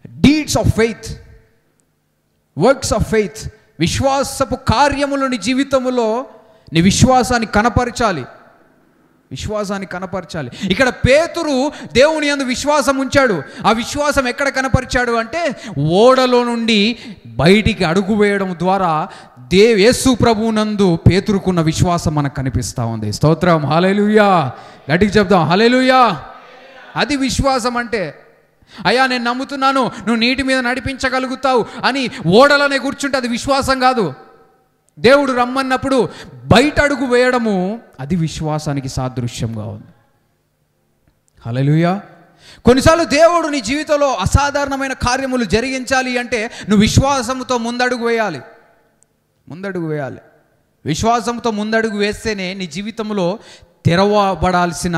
deeds of faith, works of faith. విశ్వాసపు కార్యములు నీ జీవితంలో నీ విశ్వాసాన్ని కనపరచాలి. ఇక్కడ పేతురు దేవుని యందు విశ్వాసం ఉంచాడు. ఆ విశ్వాసం ఎక్కడ కనపరిచాడు అంటే ఓడలో నుండి బయటికి అడుగు వేయడం ద్వారా యేసు ప్రభువునందు పేతురుకున్న విశ్వాసం మనకు కనిపిస్తూ ఉంది. స్తోత్రం, హల్లెలూయా. గట్టిగా చెప్దాం, హల్లెలూయా. అది విశ్వాసం అంటే. అయ్యా నేను నమ్ముతున్నాను, నువ్వు నీటి మీద నడిపించగలుగుతావు అని ఓడలనే కూర్చుంటే అది విశ్వాసం కాదు. దేవుడు రమ్మన్నప్పుడు బయట అడుగు వేయడము అది విశ్వాసానికి సాదృశ్యంగా ఉంది. హల్లెలూయా. కొన్నిసార్లు దేవుడు నీ జీవితంలో అసాధారణమైన కార్యములు జరిగించాలి అంటే నువ్వు విశ్వాసంతో ముందడుగు వేయాలి. విశ్వాసంతో ముందడుగు వేస్తేనే నీ జీవితంలో తెరవబడాల్సిన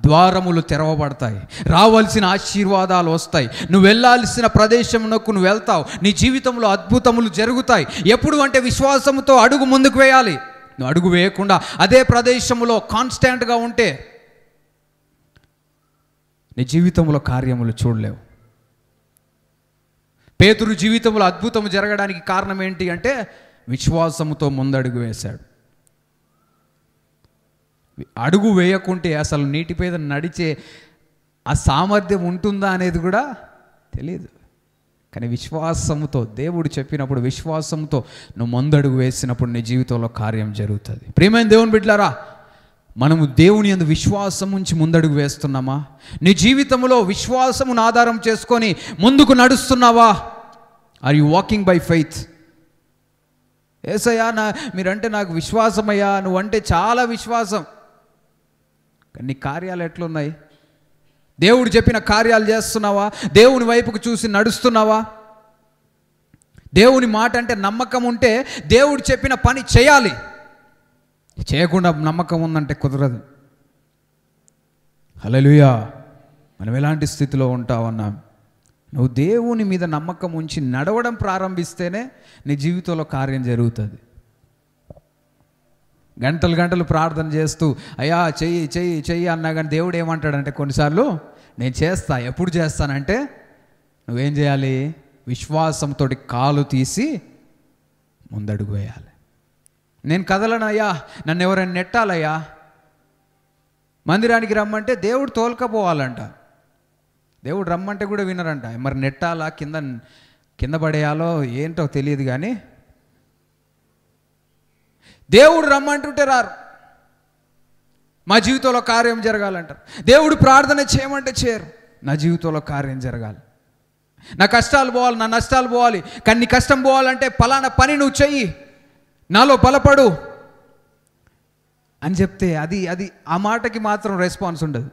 ద్వారములు తెరవబడతాయి, రావాల్సిన ఆశీర్వాదాలు వస్తాయి, నువ్వు వెళ్ళాల్సిన ప్రదేశంలోకి నువ్వు వెళ్తావు, నీ జీవితంలో అద్భుతములు జరుగుతాయి. ఎప్పుడు అంటే విశ్వాసంతో అడుగు ముందుకు వేయాలి. నువ్వు అడుగు వేయకుండా అదే ప్రదేశంలో కాన్స్టాంట్గా ఉంటే నీ జీవితంలో కార్యములు చూడలేవు. పేతురు జీవితంలో అద్భుతం జరగడానికి కారణం ఏంటి అంటే విశ్వాసముతో ముందడుగు వేశాడు. అడుగు వేయకుంటే అసలు నీటి మీద నడిచే ఆ సామర్థ్యం ఉంటుందా అనేది కూడా తెలియదు. కానీ విశ్వాసంతో దేవుడు చెప్పినప్పుడు విశ్వాసంతో నువ్వు ముందడుగు వేసినప్పుడు నీ జీవితంలో కార్యం జరుగుతుంది. ప్రియమైన దేవుని బిడ్డలారా, మనము దేవుని యందు విశ్వాసం ఉంచి ముందడుగు వేస్తున్నామా? నీ జీవితంలో విశ్వాసమును ఆధారం చేసుకొని ముందుకు నడుస్తున్నావా? Are you walking by faith? యేసయ్యా, మీరంటే నాకు విశ్వాసమయ్యా, నువ్వంటే చాలా విశ్వాసం. కానీ నీ కార్యాలు ఎట్లున్నాయి? దేవుడు చెప్పిన కార్యాలు చేస్తున్నావా? దేవుని వైపుకు చూసి నడుస్తున్నావా? దేవుని మాట అంటే నమ్మకం ఉంటే దేవుడు చెప్పిన పని చేయాలి. చేయకుండా నమ్మకం ఉందంటే కుదరదు. హల్లెలూయా. మనం ఎలాంటి స్థితిలో ఉంటావన్నా, నువ్వు దేవుని మీద నమ్మకం ఉంచి నడవడం ప్రారంభిస్తేనే నీ జీవితంలో కార్యం జరుగుతుంది. గంటలు గంటలు ప్రార్థన చేస్తూ అయ్యా చెయ్యి చెయ్యి చెయ్యి అన్నా కానీ దేవుడు ఏమంటాడంటే కొన్నిసార్లు నేను చేస్తా. ఎప్పుడు చేస్తానంటే నువ్వేం చేయాలి? విశ్వాసంతో కాలు తీసి ముందడుగు వేయాలి. నేను కదలనయ్యా, నన్ను ఎవరైనా నెట్టాలయ్యా, మందిరానికి రమ్మంటే దేవుడు తోలుకపోవాలంట. దేవుడు రమ్మంటే కూడా వినరంట. మరి నెట్టాలా, కింద పడేయాలో ఏంటో తెలియదు. కానీ దేవుడు రమ్మంటుంటే రారు. మా జీవితంలో కార్యం జరగాలంటారు. దేవుడు ప్రార్థన చేయమంటే చేయరు. నా జీవితంలో కార్యం జరగాలి, నా కష్టాలు పోవాలి, నా నష్టాలు పోవాలి. కానీ నీ కష్టం పోవాలంటే పలానా పని నువ్వు చెయ్యి, నాలో బలపడు అని చెప్తే అది ఆ మాటకి మాత్రం రెస్పాన్స్ ఉండదు.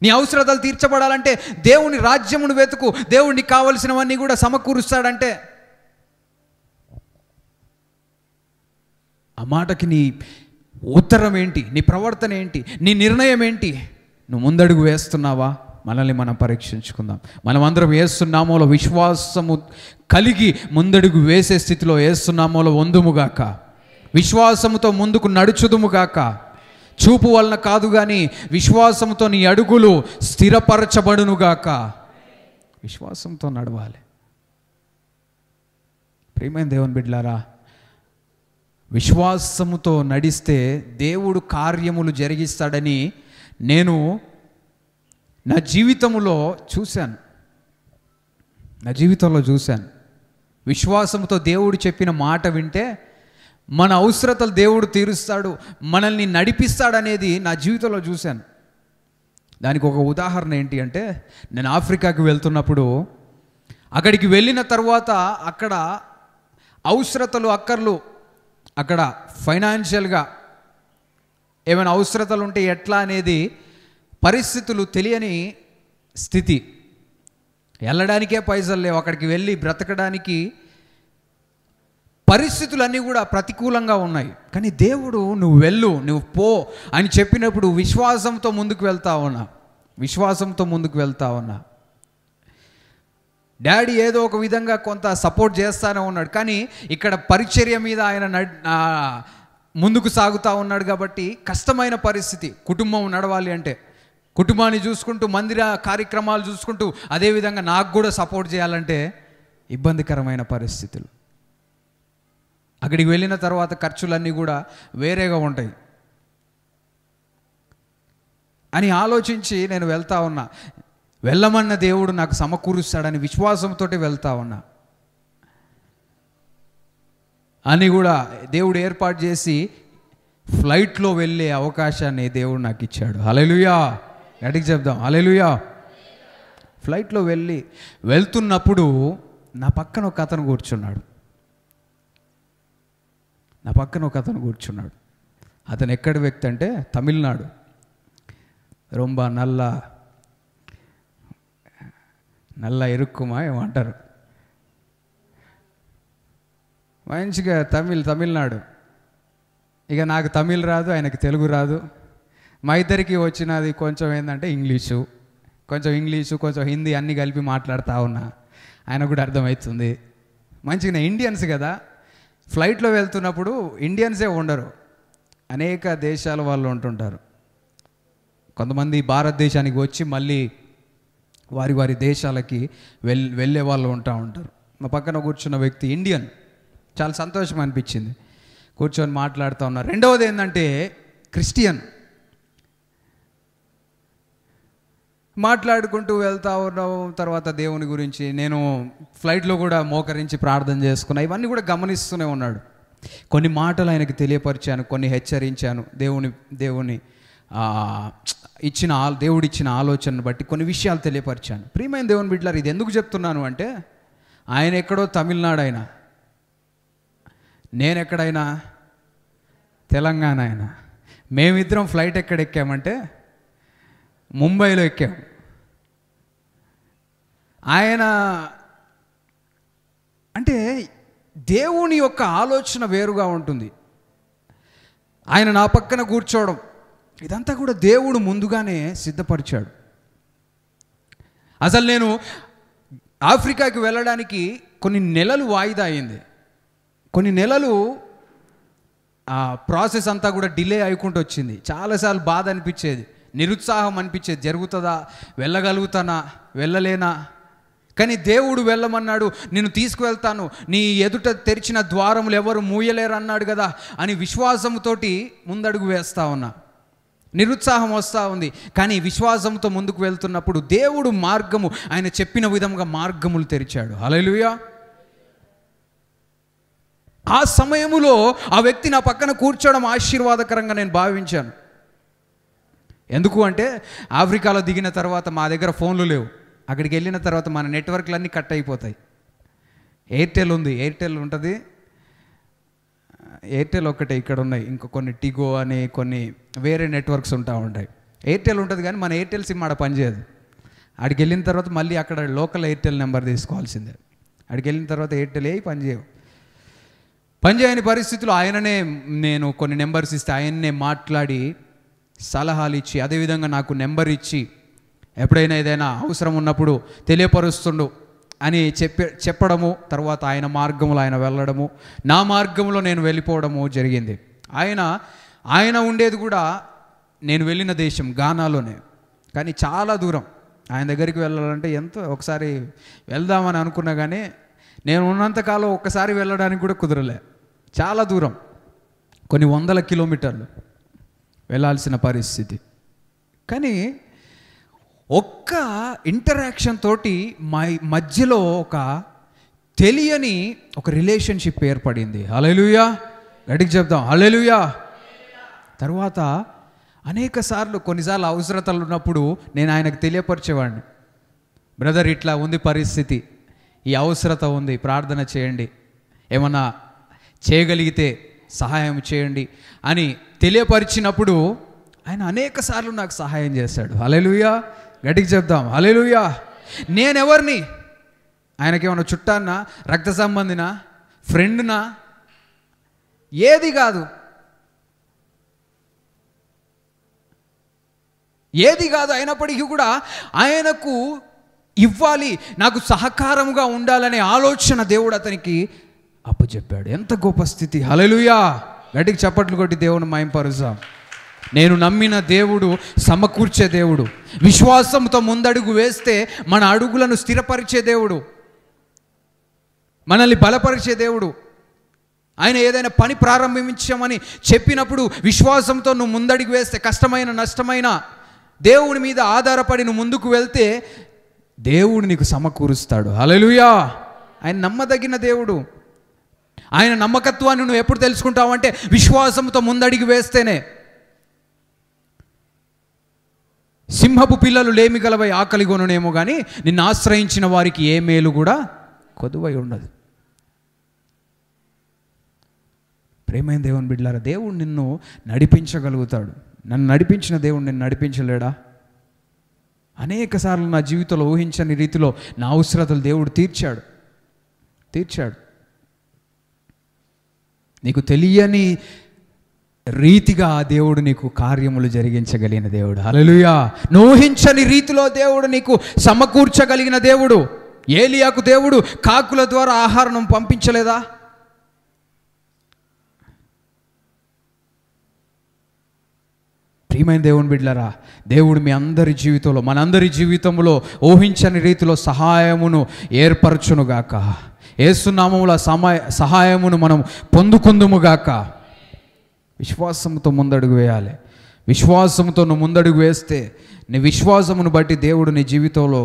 నీ అవసరతలు తీర్చబడాలంటే దేవుని రాజ్యమును వెతుకు, దేవుడు నీకు కావలసినవన్నీ కూడా సమకూరుస్తాడంటే ఆ మాటకి నీ ఉత్తరం ఏంటి? నీ ప్రవర్తన ఏంటి? నీ నిర్ణయం ఏంటి? నువ్వు ముందడుగు వేస్తున్నావా? మనల్ని మనం పరీక్షించుకుందాం. మనం అందరం యేసునామములో విశ్వాసము కలిగి ముందడుగు వేసే స్థితిలో యేసునామములో వందుముగాక. విశ్వాసముతో ముందుకు నడుచుదుముగాక. చూపు వలన కాదు కానీ విశ్వాసంతో నీ అడుగులు స్థిరపరచబడునుగాక. విశ్వాసంతో నడవాలి. ప్రియమైన దేవుని బిడ్డలారా, విశ్వాసముతో నడిస్తే దేవుడు కార్యములు జరిగిస్తాడని నేను నా జీవితంలో చూశాను. విశ్వాసంతో దేవుడు చెప్పిన మాట వింటే మన అవసరతలు దేవుడు తీరుస్తాడు, మనల్ని నడిపిస్తాడనేది నా జీవితంలో చూశాను. దానికి ఒక ఉదాహరణ ఏంటి అంటే, నేను ఆఫ్రికాకి వెళ్తున్నప్పుడు అక్కడికి వెళ్ళిన తర్వాత అక్కడ అవసరతలు అక్కర్లు, అక్కడ ఫైనాన్షియల్గా ఏమైనా అవసరతలు ఉంటే ఎట్లా అనేది పరిస్థితులు తెలియని స్థితి. వెళ్ళడానికే పైసలు లేవు, అక్కడికి వెళ్ళి బ్రతకడానికి పరిస్థితులన్నీ కూడా ప్రతికూలంగా ఉన్నాయి. కానీ దేవుడు నువ్వు వెళ్ళు, నువ్వు పో అని చెప్పినప్పుడు విశ్వాసంతో ముందుకు వెళ్తా ఉన్నా. డాడీ ఏదో ఒక విధంగా కొంత సపోర్ట్ చేస్తానే ఉన్నాడు, కానీ ఇక్కడ పరిచర్య మీద ఆయన ముందుకు సాగుతూ ఉన్నాడు. కాబట్టి కష్టమైన పరిస్థితి. కుటుంబం నడవాలి అంటే కుటుంబాన్ని చూసుకుంటూ, మందిర కార్యక్రమాలు చూసుకుంటూ, అదేవిధంగా నాకు కూడా సపోర్ట్ చేయాలంటే ఇబ్బందికరమైన పరిస్థితులు. అక్కడికి వెళ్ళిన తర్వాత ఖర్చులన్నీ కూడా వేరేగా ఉంటాయి అని ఆలోచించి నేను వెళ్తా ఉన్నా. వెళ్ళమన్న దేవుడు నాకు సమకూరుస్తాడని విశ్వాసంతో వెళ్తా ఉన్నా అని కూడా దేవుడు ఏర్పాటు చేసి ఫ్లైట్లో వెళ్ళే అవకాశాన్ని దేవుడు నాకు ఇచ్చాడు. హల్లెలూయా. గట్టిగా చెప్దాం, హల్లెలూయా. ఫ్లైట్లో వెళ్తున్నప్పుడు నా పక్కన ఒక అతను కూర్చున్నాడు. అతను ఎక్కడి వ్యక్తి అంటే తమిళనాడు. రొంబ నల్ల ఎరుక్కుమా ఏమంటారు, మంచిగా తమిళనాడు. ఇక నాకు తమిళ్ రాదు, ఆయనకి తెలుగు రాదు. మా ఇద్దరికి వచ్చినది కొంచెం ఏంటంటే ఇంగ్లీషు, కొంచెం హిందీ అన్నీ కలిపి మాట్లాడుతూ ఉన్నా. ఆయన కూడా అర్థమవుతుంది. మంచిగా ఇండియన్స్ కదా, ఫ్లైట్లో వెళ్తున్నప్పుడు ఇండియన్సే ఉండరు, అనేక దేశాల వాళ్ళు ఉంటుంటారు. కొంతమంది భారతదేశానికి వచ్చి మళ్ళీ వారి దేశాలకి వెళ్ళే వాళ్ళు ఉంటారు. మా పక్కన కూర్చున్న వ్యక్తి ఇండియన్. చాలా సంతోషం అనిపించింది, కూర్చొని మాట్లాడుతూ ఉన్నారు. రెండవది ఏంటంటే క్రిస్టియన్. మాట్లాడుకుంటూ వెళ్తా ఉన్నాం. తర్వాత దేవుని గురించి నేను ఫ్లైట్లో కూడా మోకరించి ప్రార్థన చేసుకున్నా. ఇవన్నీ కూడా గమనిస్తూనే ఉన్నాడు. కొన్ని మాటలు ఆయనకి తెలియపరిచాను, కొన్ని హెచ్చరించాను. దేవుడిచ్చిన ఆలోచనను బట్టి కొన్ని విషయాలు తెలియపరిచాను. ప్రియమైన దేవుని బిడ్డలారా, ఇది ఎందుకు చెప్తున్నాను అంటే, ఆయన ఎక్కడో తమిళనాడు, ఆయన నేను ఎక్కడైనా తెలంగాణ. ఆయన మేమిద్దరం ఫ్లైట్ ఎక్కడ ఎక్కామంటే ముంబైలో ఎక్కాం. ఆయన అంటే దేవుని యొక్క ఆలోచన వేరుగా ఉంటుంది. ఆయన నా పక్కన కూర్చోవడం ఇదంతా కూడా దేవుడు ముందుగానే సిద్ధపరిచాడు. అసలు నేను ఆఫ్రికాకి వెళ్ళడానికి కొన్ని నెలలు వాయిదా అయింది. కొన్ని నెలలు ఆ ప్రాసెస్ అంతా కూడా డిలే అయికుంటూ వచ్చింది. చాలాసార్లు బాధ అనిపించేది, నిరుత్సాహం అనిపించేది. జరుగుతుందా, వెళ్ళగలుగుతానా, వెళ్ళలేనా? కానీ దేవుడు వెళ్ళమన్నాడు, నేను తీసుకువెళ్తాను, నీ ఎదుట తెరిచిన ద్వారములు ఎవరు మూయలేరు అన్నాడు కదా అని విశ్వాసంతోటి ముందడుగు వేస్తా ఉన్నా. నిరుత్సాహం వస్తూ ఉంది, కానీ విశ్వాసంతో ముందుకు వెళ్తున్నప్పుడు దేవుడు మార్గము, ఆయన చెప్పిన విధంగా మార్గములు తెరిచాడు. హల్లెలూయా. ఆ సమయములో ఆ వ్యక్తి నా పక్కన కూర్చోవడం ఆశీర్వాదకరంగా నేను భావించాను. ఎందుకు అంటే, ఆఫ్రికాలో దిగిన తర్వాత మా దగ్గర ఫోన్లు లేవు. అక్కడికి వెళ్ళిన తర్వాత మన నెట్వర్క్లన్నీ కట్ అయిపోతాయి. ఎయిర్టెల్ ఉంది, ఎయిర్టెల్ ఉంటుంది, ఎయిర్టెల్ ఒక్కటే ఇక్కడ ఉన్నాయి. ఇంకా కొన్ని టిగో అని కొన్ని వేరే నెట్వర్క్స్ ఉంటా ఉంటాయి. ఎయిర్టెల్ ఉంటుంది కానీ మన ఎయిర్టెల్ సిమ్ ఆడ పనిచేయదు. అక్కడికి వెళ్ళిన తర్వాత మళ్ళీ అక్కడ లోకల్ ఎయిర్టెల్ నెంబర్ తీసుకోవాల్సిందే. అక్కడికి వెళ్ళిన తర్వాత ఎయిర్టెల్ పనిచేయని పరిస్థితుల్లో ఆయననే, నేను కొన్ని నెంబర్స్ ఇస్తే ఆయన్నే మాట్లాడి సలహాలు ఇచ్చి, అదేవిధంగా నాకు నెంబర్ ఇచ్చి ఎప్పుడైనా ఏదైనా అవసరం ఉన్నప్పుడు తెలియపరుస్తుండు అని చెప్పడము. తర్వాత ఆయన మార్గంలో ఆయన వెళ్ళడము, నా మార్గంలో నేను వెళ్ళిపోవడము జరిగింది. ఆయన ఉండేది కూడా నేను వెళ్ళిన దేశం గానాలోనే, కానీ చాలా దూరం. ఆయన దగ్గరికి వెళ్ళాలంటే ఎంతో, ఒకసారి వెళ్దామని అనుకున్నా కానీ నేను ఉన్నంతకాలం ఒక్కసారి వెళ్ళడానికి కూడా కుదరలే. చాలా దూరం, కొన్ని 100 కిలోమీటర్లు వెళ్ళాల్సిన పరిస్థితి. కానీ ఒక్క ఇంటరాక్షన్ తోటి మధ్యలో ఒక తెలియని ఒక రిలేషన్షిప్ ఏర్పడింది. హల్లెలూయా, గట్టిగా చెప్దాం హల్లెలూయా. తర్వాత అనేక సార్లు, కొన్నిసార్లు అవసరతలు ఉన్నప్పుడు నేను ఆయనకు తెలియపరిచేవాడిని, బ్రదర్ ఇట్లా ఉంది పరిస్థితి, ఈ అవసరత ఉంది, ప్రార్థన చేయండి, ఏమన్నా చేయగలిగితే సహాయం చేయండి అని తెలియపరిచినప్పుడు ఆయన అనేక సార్లు నాకు సహాయం చేశాడు. హల్లెలూయా, గట్టిగా చెప్దాం హల్లెలూయా. నేనెవరిని? ఆయనకేమన్నా చుట్టాన్నా, రక్త సంబంధినా, ఫ్రెండ్నా? ఏది కాదు, ఏది కాదు. అయినప్పటికీ కూడా ఆయనకు ఇవ్వాలి, నాకు సహకారముగా ఉండాలనే ఆలోచన దేవుడు అతనికి అప్పచెప్పాడు. ఎంత గొప్ప స్థితి. హల్లెలూయా, గట్టిగా చప్పట్లు కొట్టి దేవుని మహింపరుద్దాం. నేను నమ్మిన దేవుడు సమకూర్చే దేవుడు, విశ్వాసంతో ముందడుగు వేస్తే మన అడుగులను స్థిరపరిచే దేవుడు, మనల్ని బలపరిచే దేవుడు. ఆయన ఏదైనా పని ప్రారంభించామని చెప్పినప్పుడు విశ్వాసంతో నువ్వు ముందడుగు వేస్తే, కష్టమైన నష్టమైన దేవుని మీద ఆధారపడి నువ్వు ముందుకు వెళ్తే దేవుడు నీకు సమకూరుస్తాడు. హల్లెలూయా. ఆయన నమ్మదగిన దేవుడు. ఆయన నమ్మకత్వాన్ని నువ్వు ఎప్పుడు తెలుసుకుంటావంటే విశ్వాసంతో ముందడుగు వేస్తేనే. సింహపు పిల్లలు లేమి గలవై ఆకలి కొనునేమో కానీ నిన్ను ఆశ్రయించిన వారికి ఏ మేలు కూడా కొదువై ఉండదు. ప్రేమైన దేవుని బిడ్డలారా, దేవుడు నిన్ను నడిపించగలుగుతాడు. నన్ను నడిపించిన దేవుడు నిన్ను నడిపించలేడా? అనేక సార్లు నా జీవితంలో ఊహించని రీతిలో నా అవసరతలు దేవుడు తీర్చాడు. నీకు తెలియని రీతిగా దేవుడు నీకు కార్యములు జరిగించగలిగిన దేవుడు. హల్లెలూయా. ఊహించని రీతిలో దేవుడు నీకు సమకూర్చగలిగిన దేవుడు. ఏలియాకు దేవుడు కాకుల ద్వారా ఆహారం పంపించలేదా? ప్రియమైన దేవుని బిడ్డలారా, దేవుడు మీ అందరి జీవితంలో, మనందరి జీవితంలో ఊహించని రీతిలో సహాయమును ఏర్పరచునుగాక. యేసు నామములో సహాయమును మనం పొందుకుందుముగాక. విశ్వాసంతో ముందడుగు వేయాలి. విశ్వాసంతో నువ్వు ముందడుగు వేస్తే నీ విశ్వాసమును బట్టి దేవుడు నీ జీవితంలో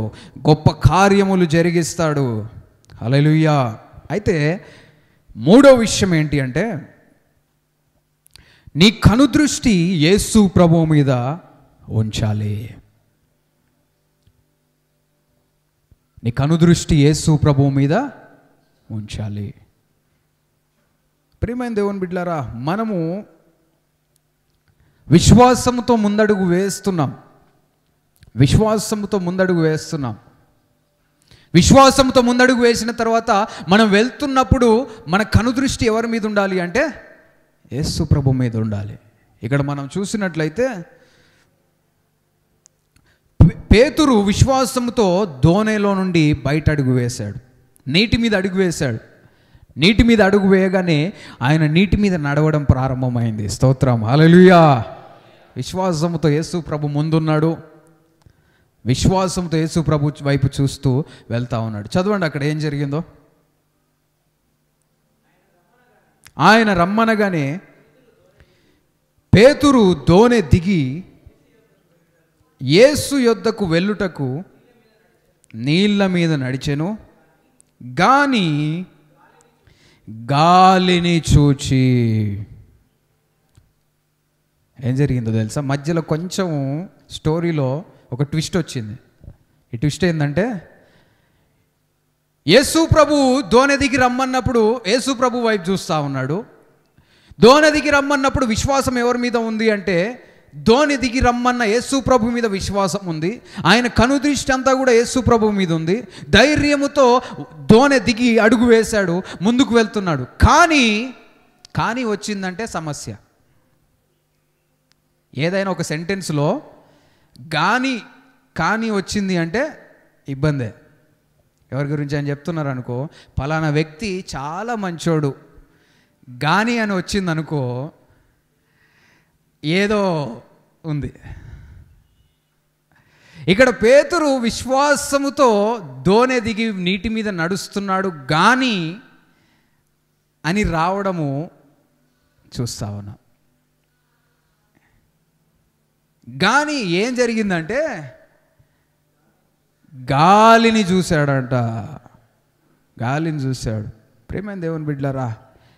గొప్ప కార్యములు జరిగిస్తాడు. హల్లెలూయా. అయితే మూడో విషయం ఏంటి అంటే, నీ కనుదృష్టి యేసు ప్రభువు మీద ఉంచాలి. నీ కనుదృష్టి యేసు ప్రభువు మీద ఉంచాలి. ప్రియమైన దేవుని బిడ్డలారా, మనము విశ్వాసంతో ముందడుగు వేస్తున్నాం. విశ్వాసంతో ముందడుగు వేసిన తర్వాత మనం వెళ్తున్నప్పుడు మన కనుదృష్టి ఎవరి మీద ఉండాలి అంటే యేసు ప్రభు మీద ఉండాలి. ఇక్కడ మనం చూసినట్లయితే పేతురు విశ్వాసంతో దోణిలో నుండి బయట అడుగు వేశాడు, నీటి మీద అడుగు వేశాడు. నీటి మీద అడుగు వేయగానే ఆయన నీటి మీద నడవడం ప్రారంభమైంది. స్తోత్రం, హల్లెలూయా. విశ్వాసంతో యేసు ప్రభు ముందున్నాడు, విశ్వాసంతో యేసు ప్రభు వైపు చూస్తూ వెళ్తా ఉన్నాడు. చదవండి అక్కడ ఏం జరిగిందో. ఆయన రమ్మనగానే పేతురు దోణి దిగి యేసు యొద్దకు వెళ్ళుటకు నీళ్ళ మీద నడిచెను. గాని గాలిని చూచి ఏం జరిగిందో తెలుసా? మధ్యలో కొంచెం స్టోరీలో ఒక ట్విస్ట్ వచ్చింది. ఈ ట్విస్ట్ ఏంటంటే, యేసు ప్రభు దోణి దిగి రమ్మన్నప్పుడు యేసు ప్రభు వైపు చూస్తూ ఉన్నాడు. దోణి దిగి రమ్మన్నప్పుడు విశ్వాసం ఎవరి మీద ఉంది అంటే, దోణి దిగి రమ్మన్న యేసు ప్రభు మీద విశ్వాసం ఉంది. ఆయన కనుదృష్టి అంతా కూడా యేసు ప్రభు మీద ఉంది. ధైర్యముతో దోణి దిగి అడుగు వేశాడు, ముందుకు వెళ్తున్నాడు. కానీ వచ్చిందంటే సమస్య. ఏదైనా ఒక సెంటెన్స్లో కానీ వచ్చింది అంటే ఇబ్బందే. ఎవరి గురించి అని చెప్తున్నారు అనుకో, పలానా వ్యక్తి చాలా మంచోడు, గాని అని వచ్చింది అనుకో, ఏదో ఉంది. ఇక్కడ పేతురు విశ్వాసముతో దోణి దిగి నీటి మీద నడుస్తున్నాడు, గాని అని రావడము చూస్తా ఉన్నా. కానీ ఏం జరిగిందంటే, గాలిని చూశాడంట. గాలిని చూశాడు. ప్రియమైన దేవుని బిడ్డలారా,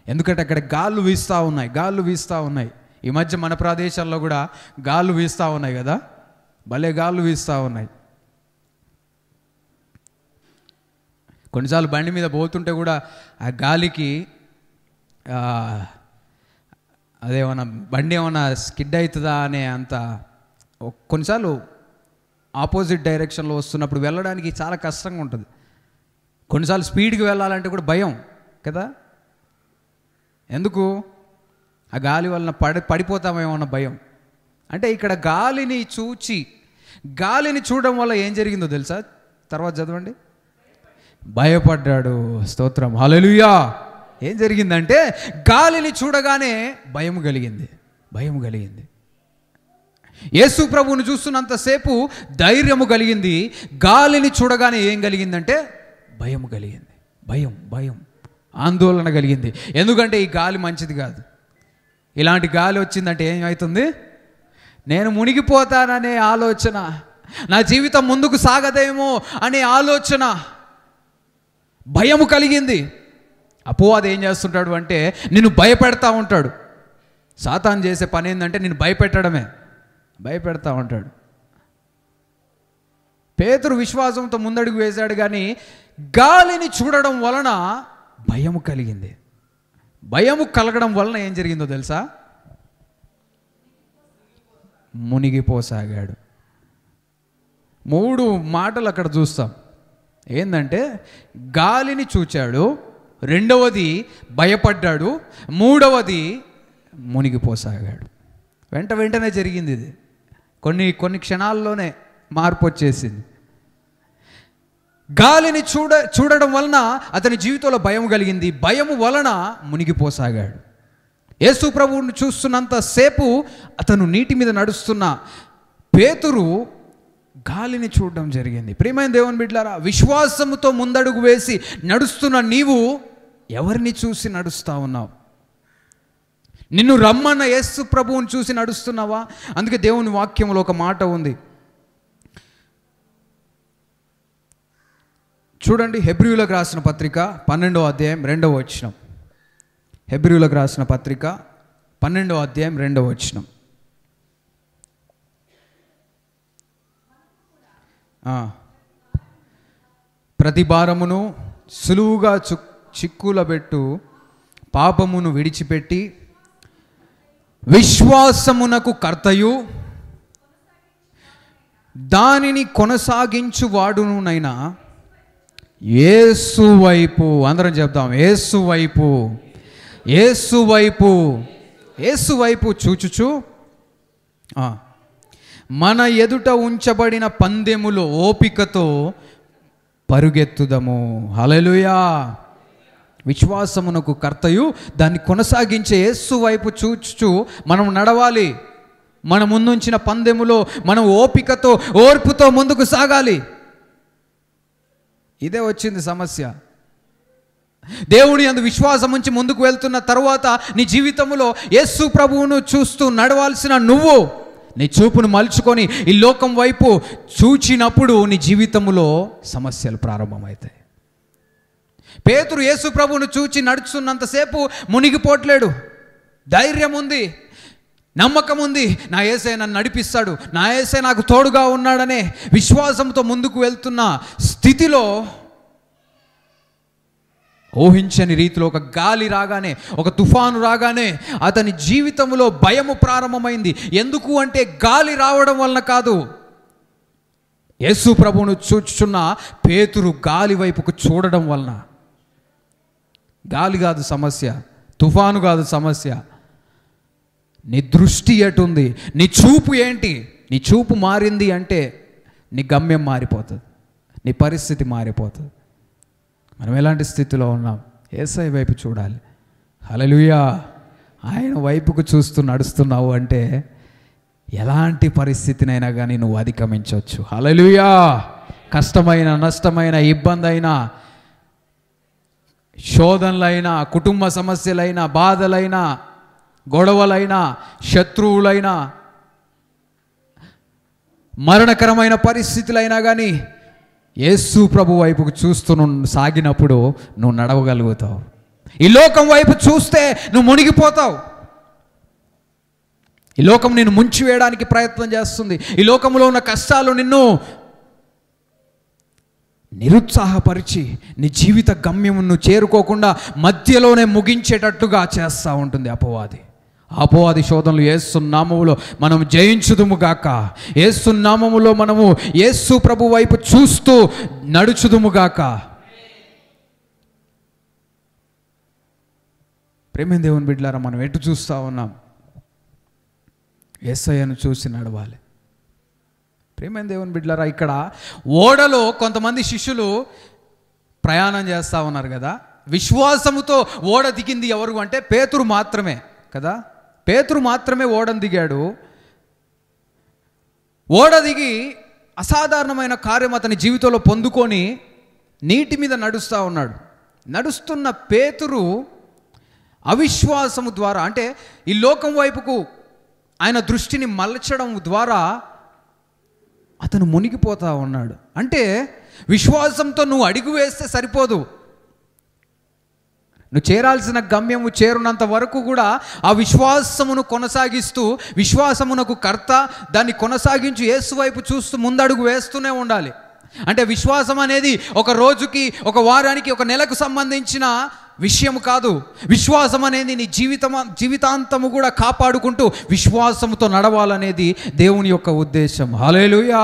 ఎందుకంటే అక్కడ గాళ్ళు వీస్తూ ఉన్నాయి. ఈ మధ్య మన ప్రదేశాల్లో కూడా గాళ్ళు వీస్తూ ఉన్నాయి కదా, భలే గాళ్ళు వీస్తూ ఉన్నాయి. కొన్నిసార్లు బండి మీద పోతుంటే కూడా ఆ గాలికి అదేమన్నా బండి ఏమన్నా స్కిడ్ అవుతుందా అనే అంత, కొన్నిసార్లు ఆపోజిట్ డైరెక్షన్లో వస్తున్నప్పుడు వెళ్ళడానికి చాలా కష్టంగా ఉంటుంది. కొన్నిసార్లు స్పీడ్కి వెళ్ళాలంటే కూడా భయం కదా. ఎందుకు? ఆ గాలి వలన పడిపోతామేమో అన్న భయం. అంటే ఇక్కడ గాలిని చూడడం వల్ల ఏం జరిగిందో తెలుసా? తర్వాత చదవండి. భయపడ్డాడు. స్తోత్రం, హల్లెలూయా. ఏం జరిగిందంటే, గాలిని చూడగానే భయం కలిగింది. యేసు ప్రభువుని చూస్తున్నంతసేపు ధైర్యము కలిగింది. గాలిని చూడగానే ఏం కలిగిందంటే భయం కలిగింది. భయం ఆందోళన కలిగింది. ఎందుకంటే ఈ గాలి మంచిది కాదు. ఇలాంటి గాలి వచ్చిందంటే ఏమవుతుంది? నేను మునిగిపోతాననే ఆలోచన, నా జీవితం ముందుకు సాగదేమో అనే ఆలోచన, భయము కలిగింది. అపవాది ఏం చేస్తుంటాడు అంటే నిన్ను భయపెడతా ఉంటాడు. సాతాను చేసే పని ఏంటంటే నిన్ను భయపెడతా ఉంటాడు. పేతురు విశ్వాసంతో ముందడుగు వేశాడు, కానీ గాలిని చూడడం వలన భయము కలిగింది. భయము కలగడం వలన ఏం జరిగిందో తెలుసా? మునిగిపోసాగాడు. 3 మాటలు అక్కడ చూస్తాం. ఏంటంటే, గాలిని చూచాడు, రెండవది భయపడ్డాడు, మూడవది మునిగిపోసాగాడు. వెంటనే జరిగింది ఇది. కొన్ని క్షణాల్లోనే మార్పు వచ్చేసింది. గాలిని చూడడం వలన అతని జీవితంలో భయం కలిగింది. భయము వలన మునిగిపోసాగాడు. యేసు ప్రభువుని చూస్తున్నంతసేపు అతను నీటి మీద నడుస్తున్న పేతురు గాలిని చూడడం జరిగింది. ప్రియమైన దేవుని బిడ్డలారా, విశ్వాసముతో ముందడుగు వేసి నడుస్తున్న నీవు ఎవరిని చూసి నడుస్తూ ఉన్నావు? నిన్ను రమ్మన్న యేసు ప్రభువుని చూసి నడుస్తున్నావా? అందుకే దేవుని వాక్యంలో ఒక మాట ఉంది, చూడండి. హెబ్రీయులకు రాసిన పత్రిక 12వ అధ్యాయం 2వ వచనం. హెబ్రీయులకు రాసిన పత్రిక 12వ అధ్యాయం 2వ వచనం. ప్రతి భారమును సులువుగా చిక్కులబెట్టు పాపమును విడిచిపెట్టి విశ్వాసమునకు కర్తయు దానిని కొనసాగించువాడునైనా యేసు వైపు, అందరం చెప్తాం, యేసు వైపు, యేసు వైపు, యేసు వైపు చూచుచు మన ఎదుట ఉంచబడిన పందెములో ఓపికతో పరుగెత్తుదము. హల్లెలూయా. విశ్వాసమునకు కర్తయు దాన్ని కొనసాగించే యేసు వైపు చూచుచు మనం నడవాలి. మన ముందుంచిన పందెములో మనం ఓపికతో, ఓర్పుతో ముందుకు సాగాలి. ఇదే వచ్చింది సమస్య. దేవుని యందు విశ్వాసం ఉంచి ముందుకు వెళ్తున్న తరువాత నీ జీవితంలో యేసు ప్రభువును చూస్తూ నడవాల్సిన నువ్వు నీ చూపును మలుచుకొని ఈ లోకం వైపు చూచినప్పుడు నీ జీవితంలో సమస్యలు ప్రారంభమవుతాయి. పేతురు యేసు ప్రభువును చూచి నడుచున్నంతసేపు మునిగిపోట్లేడు. ధైర్యం ఉంది, నమ్మకం ఉంది, నా యేసే నన్ను నడిపిస్తాడు, నా యేసే నాకు తోడుగా ఉన్నాడనే విశ్వాసంతో ముందుకు వెళ్తున్న స్థితిలో ఊహించని రీతిలో ఒక గాలి రాగానే, ఒక తుఫాను రాగానే అతని జీవితంలో భయము ప్రారంభమైంది. ఎందుకు అంటే గాలి రావడం వలన కాదు, యేసు ప్రభువును చూచుచున్న పేతురు గాలి వైపుకు చూడడం వలన. గాలి కాదు సమస్య, తుఫాను కాదు సమస్య, నీ దృష్టి ఎటుంది, నీ చూపు ఏంటి. నీ చూపు మారింది అంటే నీ గమ్యం మారిపోతుంది, నీ పరిస్థితి మారిపోతుంది. మనం ఎలాంటి స్థితిలో ఉన్నాం? యేసయ్య వైపు చూడాలి. హల్లెలూయా. ఆయన వైపుకు చూస్తూ నడుస్తున్నావు అంటే ఎలాంటి పరిస్థితినైనా కానీ నువ్వు అధిగమించవచ్చు. హల్లెలూయా. కష్టమైన, నష్టమైన, ఇబ్బంది అయినా, శోధనలైనా, కుటుంబ సమస్యలైనా, బాధలైనా, గొడవలైనా, శత్రువులైనా, మరణకరమైన పరిస్థితులైనా కానీ యేసు ప్రభు వైపుకు చూస్తూ సాగినప్పుడు నువ్వు నడవగలుగుతావు. ఈ లోకం వైపు చూస్తే నువ్వు మునిగిపోతావు. ఈ లోకం నిన్ను ముంచి వేయడానికి ప్రయత్నం చేస్తుంది. ఈ లోకంలో ఉన్న కష్టాలు నిన్ను నిరుత్సాహపరిచి నీ జీవిత గమ్యమును చేరుకోకుండా మధ్యలోనే ముగించేటట్టుగా చేస్తూ ఉంటుంది అపవాది శోధనలు. యేసు నామములో మనం జయించుదుము గాక. యేసు నామములో మనము యేసు ప్రభు వైపు చూస్తూ నడుచుదుము గాక. ప్రేమ దేవుని బిడ్డలారా, మనం ఎటు చూస్తూ ఉన్నాం? యేసయ్యను చూసి నడవాలి. ప్రేమ దేవుని బిడ్డలారా, ఇక్కడ ఓడలో కొంతమంది శిష్యులు ప్రయాణం చేస్తూ ఉన్నారు కదా. విశ్వాసముతో ఓడ దిగింది ఎవరు అంటే పేతురు మాత్రమే కదా. పేతురు మాత్రమే ఓడను దిగాడు. ఓడ దిగి అసాధారణమైన కార్యం అతని జీవితంలో పొందుకొని నీటి మీద నడుస్తూ ఉన్నాడు. నడుస్తున్న పేతురు అవిశ్వాసము ద్వారా, అంటే ఈ లోకం వైపుకు ఆయన దృష్టిని మలచడం ద్వారా అతను మునిగిపోతూ ఉన్నాడు. అంటే విశ్వాసంతో నువ్వు అడుగు వేస్తే సరిపోదు. నువ్వు చేరాల్సిన గమ్యము చేరునంత వరకు కూడా ఆ విశ్వాసమును కొనసాగిస్తూ, విశ్వాసమునకు కర్త, దాన్ని కొనసాగించి యేసు వైపు చూస్తూ ముందడుగు వేస్తూనే ఉండాలి. అంటే విశ్వాసం అనేది ఒక రోజుకి, ఒక వారానికి, ఒక నెలకు సంబంధించిన విషయం కాదు. విశ్వాసం అనేది నీ జీవితాంతము కూడా కాపాడుకుంటూ విశ్వాసముతో నడవాలనేది దేవుని యొక్క ఉద్దేశం. హల్లెలూయా.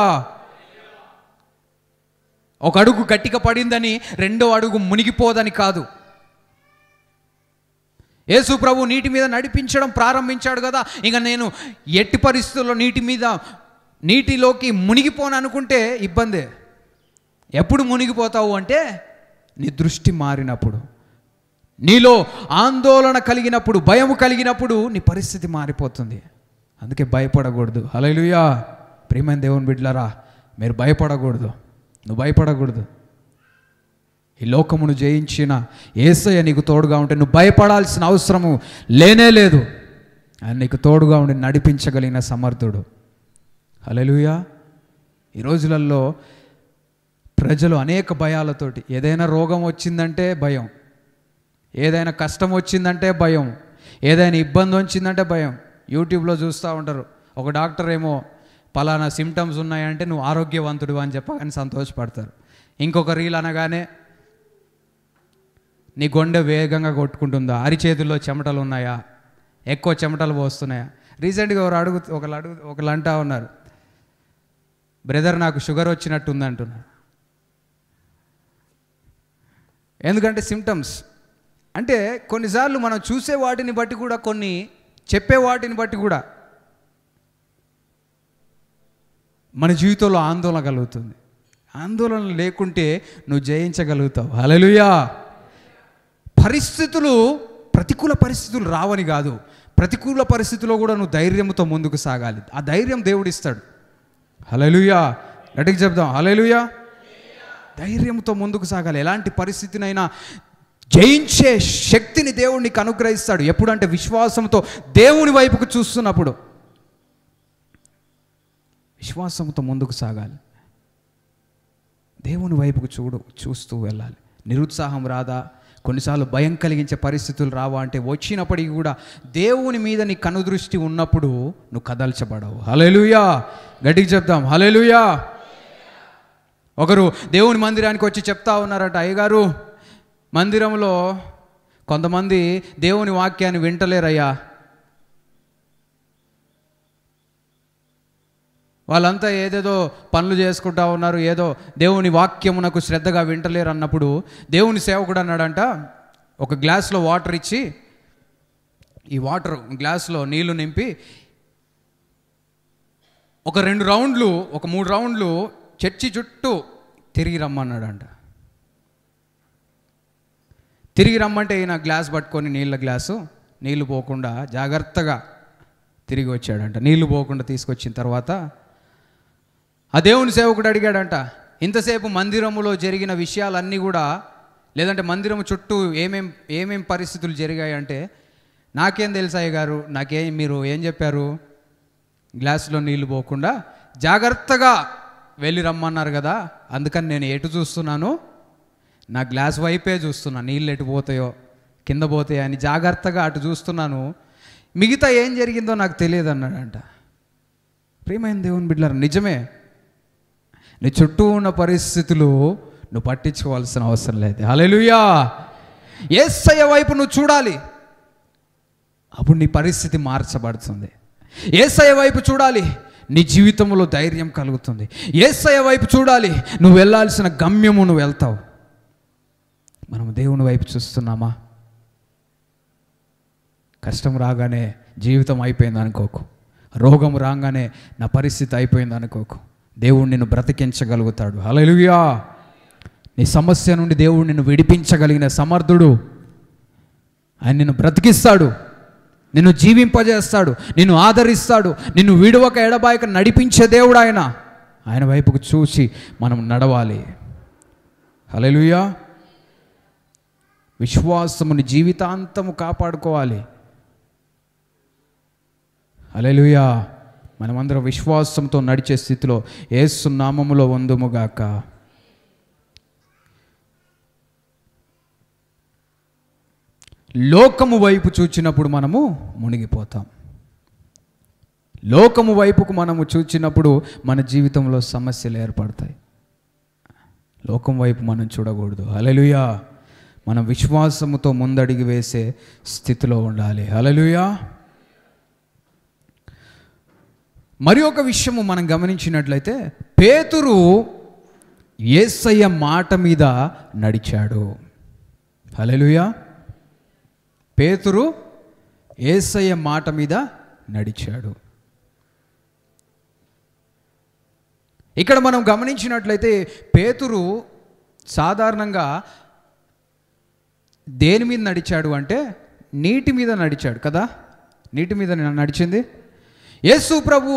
ఒక అడుగు గట్టిగా పడిందని రెండో అడుగు మునిగిపోదని కాదు. యేసు ప్రభు నీటి మీద నడిపించడం ప్రారంభించాడు కదా. ఇంకా నేను ఎట్టి పరిస్థితుల్లో నీటిలోకి మునిగిపోను అనుకుంటే ఇబ్బందే. ఎప్పుడు మునిగిపోతావు అంటే నీ దృష్టి మారినప్పుడు, నీలో ఆందోళన కలిగినప్పుడు, భయం కలిగినప్పుడు నీ పరిస్థితి మారిపోతుంది. అందుకే భయపడకూడదు. హల్లెలూయా. ప్రియమైన దేవుని బిడ్డలారా, మీరు భయపడకూడదు. నువ్వు భయపడకూడదు. ఈ లోకమును జయించిన యేసయ్య నీకు తోడుగా ఉంటే నువ్వు భయపడాల్సిన అవసరము లేనే లేదు. ఆయన నీకు తోడుగా ఉండి నడిపించగలిగిన సమర్థుడు. హల్లెలూయా. ఈ రోజులలో ప్రజలు అనేక భయాలతోటి, ఏదైనా రోగం వచ్చిందంటే భయం, ఏదైనా కష్టం వచ్చిందంటే భయం, ఏదైనా ఇబ్బంది వచ్చిందంటే భయం. యూట్యూబ్లో చూస్తూ ఉంటారు, ఒక డాక్టర్ ఏమో పలానా సిమ్టమ్స్ ఉన్నాయంటే నువ్వు ఆరోగ్యవంతుడు అని చెప్పగానే సంతోషపడతారు. ఇంకొక రీల్ అనగానే నీ గుండె వేగంగా కొట్టుకుంటుందా, అరిచేతుల్లో చెమటలు ఉన్నాయా, ఎక్కువ చెమటలు పోస్తున్నాయా. రీసెంట్గా ఒకళ్ళు అంటా ఉన్నారు, బ్రదర్ నాకు షుగర్ వచ్చినట్టుంది అంటున్నారు. ఎందుకంటే సిమ్టమ్స్ అంటే కొన్నిసార్లు మనం చూసే వాటిని బట్టి కూడా, కొన్ని చెప్పే వాటిని బట్టి కూడా మన జీవితంలో ఆందోళన కలుగుతుంది. ఆందోళన లేకుంటే నువ్వు జయించగలుగుతావు. హల్లెలూయా. పరిస్థితులు, ప్రతికూల పరిస్థితులు రావని కాదు, ప్రతికూల పరిస్థితుల్లో కూడా నువ్వు ధైర్యంతో ముందుకు సాగాలి. ఆ ధైర్యం దేవుడు ఇస్తాడు. హల్లెలూయా. గట్టిగా చెప్దాం హల్లెలూయా. ధైర్యంతో ముందుకు సాగాలి. ఎలాంటి పరిస్థితినైనా జయించే శక్తిని దేవుడు నీకు అనుగ్రహిస్తాడు. ఎప్పుడంటే విశ్వాసంతో దేవుని వైపుకు చూస్తున్నప్పుడు. విశ్వాసంతో ముందుకు సాగాలి, దేవుని వైపుకు చూస్తూ వెళ్ళాలి. నిరుత్సాహం రాదా, కొన్నిసార్లు భయం కలిగించే పరిస్థితులు రావా అంటే వచ్చినప్పటికీ కూడా దేవుని మీద నీ కనుదృష్టి ఉన్నప్పుడు నువ్వు కదల్చబడవు. హల్లెలూయా. గట్టిగా చెప్దాం హల్లెలూయా. ఒకరు దేవుని మందిరానికి వచ్చి చెప్తా ఉన్నారట, అయ్యగారు మందిరంలో కొంతమంది దేవుని వాక్యాన్ని వింటలేరయ్యా, వాళ్ళంతా ఏదేదో పనులు చేసుకుంటా ఉన్నారు, ఏదో దేవుని వాక్యమునకు శ్రద్ధగా వింటలేరు అన్నప్పుడు దేవుని సేవకుడు అన్నాడంట, ఒక గ్లాస్లో వాటర్ ఇచ్చి, ఈ వాటర్ గ్లాస్లో నీళ్లు నింపి ఒక 2 రౌండ్లు, ఒక 3 రౌండ్లు చర్చి చుట్టూ తిరిగి రమ్మన్నాడంట. తిరిగి రమ్మంటే ఈయన గ్లాస్ పట్టుకొని, నీళ్ళ గ్లాసు, నీళ్లు పోకుండా జాగ్రత్తగా తిరిగి వచ్చాడంట. నీళ్లు పోకుండా తీసుకొచ్చిన తర్వాత ఆ దేవుని సేవకుడు అడిగాడంట, ఇంతసేపు మందిరములో జరిగిన విషయాలన్నీ కూడా, లేదంటే మందిరము చుట్టూ ఏమేం పరిస్థితులు జరిగాయంటే, నాకేం తెలుసు అయ్య గారు, మీరు ఏం చెప్పారు, గ్లాసులో నీళ్లు పోకుండా జాగ్రత్తగా వెళ్ళి రమ్మన్నారు కదా, అందుకని నేను ఎటు చూస్తున్నాను, నా గ్లాస్ వైపే చూస్తున్నా, నీళ్ళు ఎటు పోతాయో కింద పోతాయో అని జాగ్రత్తగా అటు చూస్తున్నాను, మిగతా ఏం జరిగిందో నాకు తెలియదు అన్నాడంట. ప్రియమైన దేవుని బిడ్డలారా, నిజమే, నీ చుట్టూ ఉన్న పరిస్థితులు నువ్వు పట్టించుకోవాల్సిన అవసరం లేదు. హల్లెలూయా. యేసయ్య వైపు నువ్వు చూడాలి, అప్పుడు నీ పరిస్థితి మార్చబడుతుంది. యేసయ్య వైపు చూడాలి, నీ జీవితంలో ధైర్యం కలుగుతుంది. యేసయ్య వైపు చూడాలి, నువ్వు వెళ్ళాల్సిన గమ్యము నువ్వు వెళ్తావు. మనం దేవుని వైపు చూస్తున్నామా? కష్టం రాగానే జీవితం అయిపోయింది అనుకోకు, రోగం రాగానే నా పరిస్థితి అయిపోయింది అనుకోకు. దేవుడు నిన్ను బ్రతికించగలుగుతాడు. హల్లెలూయా. నీ సమస్య నుండి దేవుడు నిన్ను విడిపించగలిగిన సమర్థుడు. ఆయన నిన్ను బ్రతికిస్తాడు, నిన్ను జీవింపజేస్తాడు, నిన్ను ఆదరిస్తాడు, నిన్ను విడువక ఎడబాయక నడిపించే దేవుడు ఆయన. ఆయన వైపుకు చూసి మనం నడవాలి. హల్లెలూయా. విశ్వాసముని జీవితాంతము కాపాడుకోవాలి. హల్లెలూయా. మనమందరం విశ్వాసంతో నడిచే స్థితిలో యేసు నామములో ఉందుముగాక. లోకము వైపు చూచినప్పుడు మనము మునిగిపోతాం. లోకము వైపుకు మనము చూచినప్పుడు మన జీవితంలో సమస్యలు ఏర్పడతాయి. లోకం వైపు మనం చూడకూడదు. హల్లెలూయా. మనం విశ్వాసముతో ముందడిగి వేసే స్థితిలో ఉండాలి. హల్లెలూయా. మరి ఒక విషయము మనం గమనించినట్లయితే, పేతురు యేసయ్య మాట మీద నడిచాడు. హల్లెలూయా. పేతురు యేసయ్య మాట మీద నడిచాడు. ఇక్కడ మనం గమనించినట్లయితే పేతురు సాధారణంగా దేని మీద నడిచాడు అంటే నీటి మీద నడిచాడు కదా. నీటి మీద నడిచింది. యేసు ప్రభు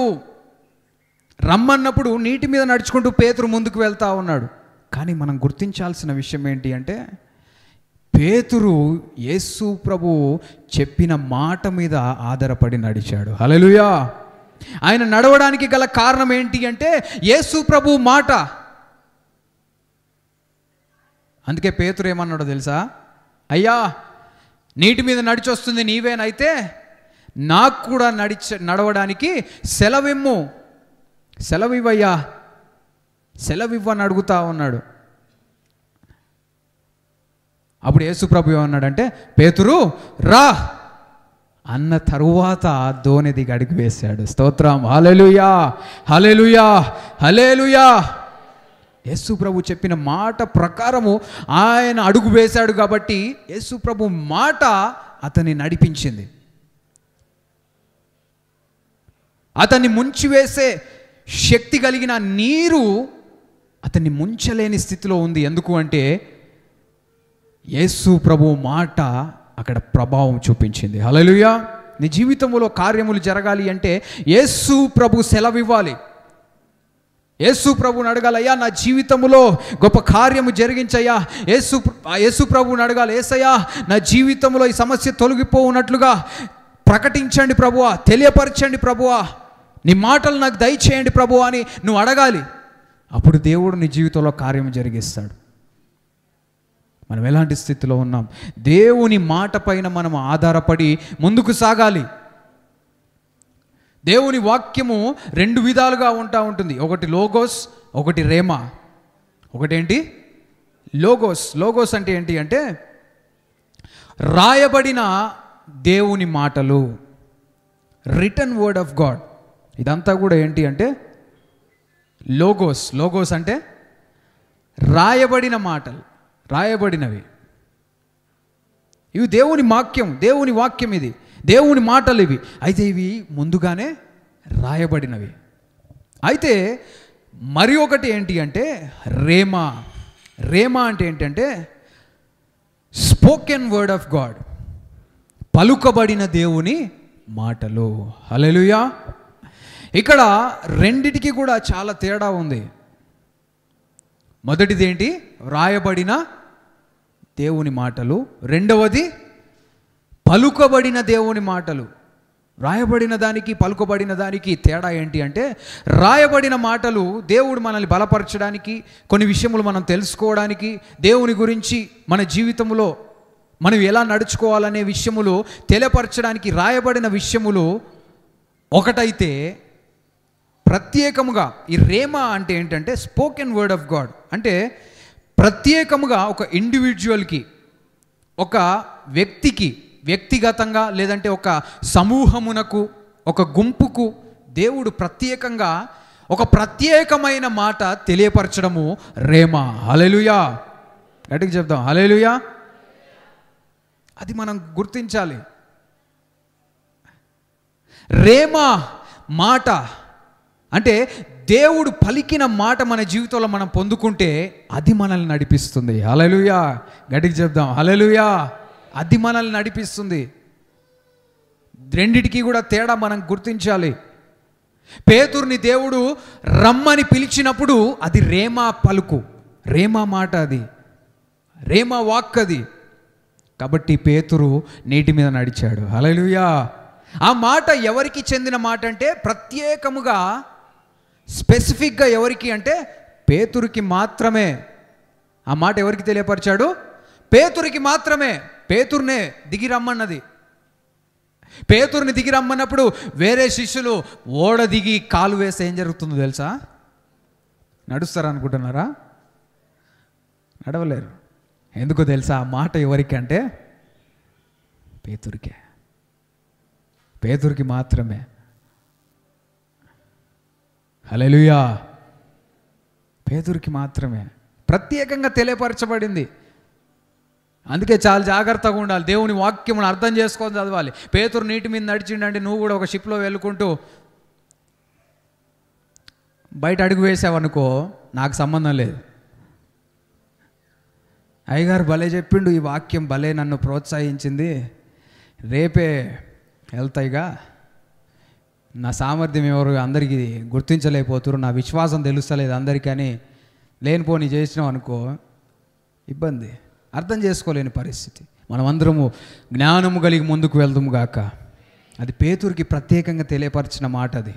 రమ్మన్నప్పుడు నీటి మీద నడుచుకుంటూ పేతురు ముందుకు వెళ్తూ ఉన్నాడు. కానీ మనం గుర్తించాల్సిన విషయం ఏంటి అంటే, పేతురు యేసు ప్రభు చెప్పిన మాట మీద ఆధారపడి నడిచాడు. హల్లెలూయా. ఆయన నడవడానికి గల కారణం ఏంటి అంటే యేసు ప్రభు మాట. అందుకే పేతురు ఏమన్నాడో తెలుసా? అయ్యా, నీటి మీద నడిచొస్తుంది నీవేనైతే నాకు కూడా నడవడానికి సెలవిమ్ము, సెలవివ్వయ్యా, సెలవివ్వని అడుగుతా ఉన్నాడు. అప్పుడు యేసు ప్రభు ఏమన్నాడంటే, పేతురు రా అన్న తరువాత దోణి దిగి అడుగు వేశాడు. స్తోత్రం. హల్లెలూయా, హల్లెలూయా, హల్లెలూయా. యేసు ప్రభు చెప్పిన మాట ప్రకారము ఆయన అడుగు వేశాడు కాబట్టి యేసు ప్రభు మాట అతన్ని నడిపించింది. అతన్ని ముంచివేసే శక్తి కలిగిన నీరు అతన్ని ముంచలేని స్థితిలో ఉంది. ఎందుకు అంటే యేసు ప్రభు మాట అక్కడ ప్రభావం చూపించింది. హల్లెలూయా. నీ జీవితంలో కార్యములు జరగాలి అంటే యేసు ప్రభు సెలవివ్వాలి. యేసు ప్రభుని అడగాలయ్యా, నా జీవితంలో గొప్ప కార్యము జరిగించయ్యా. యేసు ప్రభుని అడగాలి, యేసయ్యా నా జీవితంలో ఈ సమస్య తొలగిపోవునట్లుగా ప్రకటించండి ప్రభువా, తెలియపరచండి ప్రభువా, నీ మాటలు నాకు దయచేయండి ప్రభువా అని నువ్వు అడగాలి. అప్పుడు దేవుడు నీ జీవితంలో కార్యం జరిగిస్తాడు. మనం ఎలాంటి స్థితిలో ఉన్నాం? దేవుని మాట పైన మనం ఆధారపడి ముందుకు సాగాలి. దేవుని వాక్యము రెండు విధాలుగా ఉంటుంది. ఒకటి లోగోస్, ఒకటి రేమా. ఒకటేంటి? లోగోస్. లోగోస్ అంటే ఏంటి అంటే రాయబడిన దేవుని మాటలు, రిటన్ వర్డ్ ఆఫ్ గాడ్. ఇదంతా కూడా ఏంటి అంటే లోగోస్. లోగోస్ అంటే రాయబడిన మాటలు, రాయబడినవి. ఇవి దేవుని వాక్యం, దేవుని వాక్యం, ఇది దేవుని మాటలు ఇవి. అయితే ఇవి ముందుగానే రాయబడినవి. అయితే మరి ఒకటి ఏంటి అంటే రేమా. రేమా అంటే ఏంటంటే స్పోకెన్ వర్డ్ ఆఫ్ గాడ్, పలుకబడిన దేవుని మాటలు. హల్లెలూయా. ఇక్కడ రెండిటికి కూడా చాలా తేడా ఉంది. మొదటిది ఏంటి? రాయబడిన దేవుని మాటలు. రెండవది పలుకబడిన దేవుని మాటలు. రాయబడిన దానికి పలుకబడిన దానికి తేడా ఏంటి అంటే రాయబడిన మాటలు దేవుడు మనల్ని బలపరచడానికి, కొన్ని విషయములు మనం తెలుసుకోవడానికి, దేవుని గురించి మన జీవితంలో మనం ఎలా నడుచుకోవాలనే విషయములు తెలియపరచడానికి రాయబడిన విషయములు ఒకటైతే, ప్రత్యేకముగా ఈ రేమా అంటే ఏంటంటే స్పోకెన్ వర్డ్ ఆఫ్ గాడ్ అంటే ప్రత్యేకముగా ఒక ఇండివిజువల్కి, ఒక వ్యక్తికి వ్యక్తిగతంగా, లేదంటే ఒక సమూహమునకు, ఒక గుంపుకు దేవుడు ప్రత్యేకంగా ఒక ప్రత్యేకమైన మాట తెలియపరచడము రేమా. హల్లెలూయా. గట్టిగా చెప్దాం, హల్లెలూయా. అది మనం గుర్తించాలి. రేమా మాట అంటే దేవుడు పలికిన మాట మన జీవితంలో మనం పొందుకుంటే అది మనల్ని నడిపిస్తుంది. హల్లెలూయా. గట్టిగా చెప్దాం, హల్లెలూయా. అది మనల్ని నడిపిస్తుంది. రెండిటికి కూడా తేడా మనం గుర్తించాలి. పేతురుని దేవుడు రమ్మని పిలిచినప్పుడు అది రేమా పలుకు, రేమా మాట, అది రేమా వాక్ అది. కాబట్టి పేతురు నీటి మీద నడిచాడు. హల్లెలూయా. ఆ మాట ఎవరికి చెందిన మాట అంటే ప్రత్యేకముగా, స్పెసిఫిక్గా ఎవరికి అంటే పేతురుకి మాత్రమే. ఆ మాట ఎవరికి తెలియపరిచాడు? పేతురుకి మాత్రమే. పేతురునే దిగి రమ్మన్నది. పేతురుని దిగి రమ్మన్నప్పుడు వేరే శిష్యులు ఓడ దిగి కాలు వేస్తే ఏం జరుగుతుందో తెలుసా? నడుస్తారా అనుకుంటున్నారా? నడవలేరు. ఎందుకో తెలుసా? ఆ మాట ఎవరికి అంటే పేతురికే, పేతురికి మాత్రమే. హల్లెలూయా. పేతురికి మాత్రమే ప్రత్యేకంగా తెలియపరచబడింది. అందుకే చాలా జాగ్రత్తగా ఉండాలి. దేవుని వాక్యమును అర్థం చేసుకొని చదవాలి. పేతురు నీటి మీద నడిచిండంటే నువ్వు కూడా ఒక షిప్లో వెళ్ళుకుంటూ బయట అడుగు వేసావనుకో, నాకు సంబంధం లేదు. అయ్యగారు భలే చెప్పిండు, ఈ వాక్యం భలే నన్ను ప్రోత్సహించింది, రేపే వెళ్తాయిగా, నా సామర్థ్యం ఎవరు అందరికీ గుర్తించలేకపోతున్నారు, నా విశ్వాసం తెలుస్తలేదు అందరికీ అని లేనిపోని చేసినావు అనుకో, ఇబ్బంది. అర్థం చేసుకోలేని పరిస్థితి. మనమందరము జ్ఞానము కలిగి ముందుకు వెళ్దాము గాక. అది పేతురుకి ప్రత్యేకంగా తెలియపరిచిన మాట. అది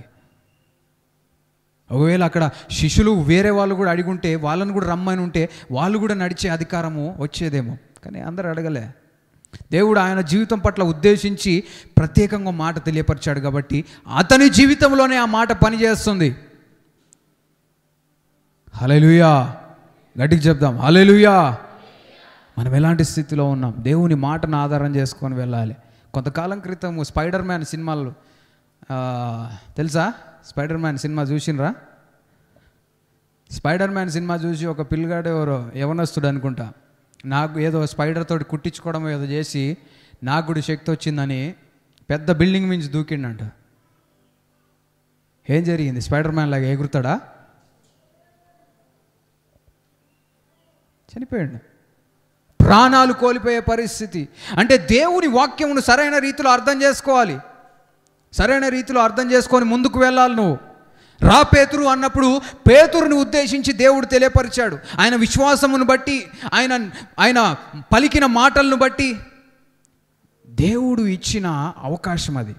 ఒకవేళ అక్కడ శిష్యులు వేరే వాళ్ళు కూడా అడిగుంటే, వాళ్ళని కూడా రమ్మని ఉంటే వాళ్ళు కూడా నడిచే అధికారము వచ్చేదేమో. కానీ అందరూ అడగలే. దేవుడు ఆయన జీవితం పట్ల ఉద్దేశించి ప్రత్యేకంగా మాట తెలియపరిచాడు కాబట్టి అతని జీవితంలోనే ఆ మాట పనిచేస్తుంది. హల్లెలూయా, గట్టిగా చెప్దాం హల్లెలూయా. మనం ఎలాంటి స్థితిలో ఉన్నాం? దేవుని మాటను ఆధారం చేసుకొని వెళ్ళాలి. కొంతకాలం క్రితం స్పైడర్ మ్యాన్ సినిమాలు తెలుసా? స్పైడర్ మ్యాన్ సినిమా చూసినరా? స్పైడర్ మ్యాన్ సినిమా చూసి ఒక పిల్లగాడు ఎవరో యవనస్తుడు అనుకుంటా, నాకు ఏదో స్పైడర్ తోటి కుట్టించుకోవడం ఏదో చేసి నాకు కూడా శక్తి వచ్చిందని పెద్ద బిల్డింగ్ మించి దూకిండంట. ఏం జరిగింది? స్పైడర్ మ్యాన్ లాగా ఎగురుతాడా? చనిపోయాడు. ప్రాణాలు కోల్పోయే పరిస్థితి. అంటే దేవుని వాక్యమును సరైన రీతిలో అర్థం చేసుకోవాలి. సరైన రీతిలో అర్థం చేసుకొని ముందుకు వెళ్ళాలి. నువ్వు రా పేతురు అన్నప్పుడు పేతురుని ఉద్దేశించి దేవుడు తెలియపరిచాడు. ఆయన విశ్వాసమును బట్టి, ఆయన పలికిన మాటలను బట్టి దేవుడు ఇచ్చిన అవకాశం అది.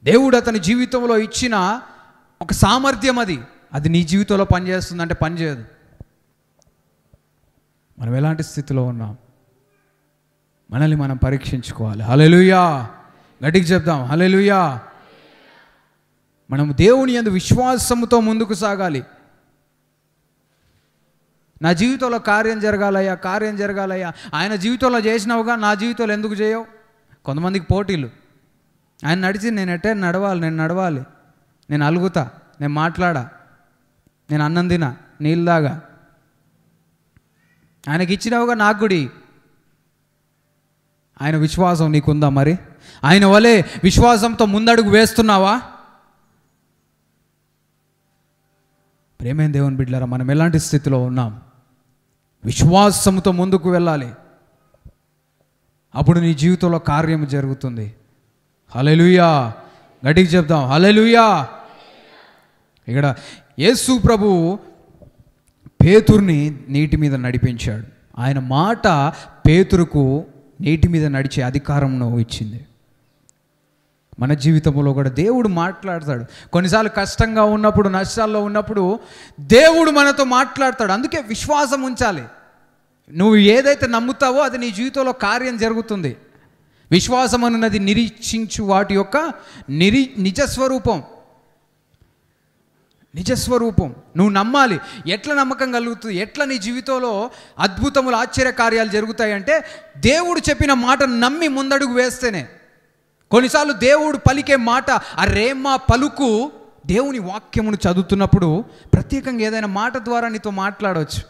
దేవుడు అతని జీవితంలో ఇచ్చిన ఒక సామర్థ్యం అది. అది నీ జీవితంలో పనిచేస్తుందంటే పనిచేయదు. మనం ఎలాంటి స్థితిలో ఉన్నాం? మనల్ని మనం పరీక్షించుకోవాలి. హల్లెలూయా, గట్టిగా చెప్దాం హల్లెలూయా. మనం దేవుని యందు విశ్వాసముతో ముందుకు సాగాలి. నా జీవితంలో కార్యం జరగాలయ్యా, కార్యం జరగాలయ్యా. ఆయన జీవితంలో చేసినావుగా, నా జీవితంలో ఎందుకు చేయవు? కొంతమందికి పోటీలు. ఆయన నడిచి నేను ఎట్టే నడవాలి, నేను అలుగుతా, నేను మాట్లాడా, నేను అన్నం తినా, నీళ్ళు తాగా. ఆయనకి ఇచ్చినావుగా, నాకు గుడి. ఆయన విశ్వాసం నీకుందా? మరి ఆయన వలె విశ్వాసంతో ముందడుగు వేస్తున్నావా? ప్రేమైన దేవుని బిడ్డలారా, మనం ఎలాంటి స్థితిలో ఉన్నాం? విశ్వాసంతో ముందుకు వెళ్ళాలి. అప్పుడు నీ జీవితంలో కార్యం జరుగుతుంది. హల్లెలూయా, గట్టిగా చెప్దాం హల్లెలూయా. ఇక్కడ యేసు ప్రభువు పేతురుని నీటి మీద నడిపించాడు. ఆయన మాట పేతురుకు నీటి మీద నడిచే అధికారంను ఇచ్చింది. మన జీవితంలో కూడా దేవుడు మాట్లాడతాడు. కొన్నిసార్లు కష్టంగా ఉన్నప్పుడు, నష్టాల్లో ఉన్నప్పుడు దేవుడు మనతో మాట్లాడతాడు. అందుకే విశ్వాసం ఉంచాలి. నువ్వు ఏదైతే నమ్ముతావో అది నీ జీవితంలో కార్యం జరుగుతుంది. విశ్వాసం అన్నది నిరీక్షించు వాటి యొక్క నిజస్వరూపం. నువ్వు నమ్మాలి. ఎట్లా నమ్మకం కలుగుతుంది? ఎట్లా నీ జీవితంలో అద్భుతములు, ఆశ్చర్య కార్యాలు జరుగుతాయి అంటే దేవుడు చెప్పిన మాటను నమ్మి ముందడుగు వేస్తేనే. కొన్నిసార్లు దేవుడు పలికే మాట, ఆ రేమా పలుకు, దేవుని వాక్యమును చదువుతున్నప్పుడు ప్రత్యేకంగా ఏదైనా మాట ద్వారా నీతో మాట్లాడవచ్చు.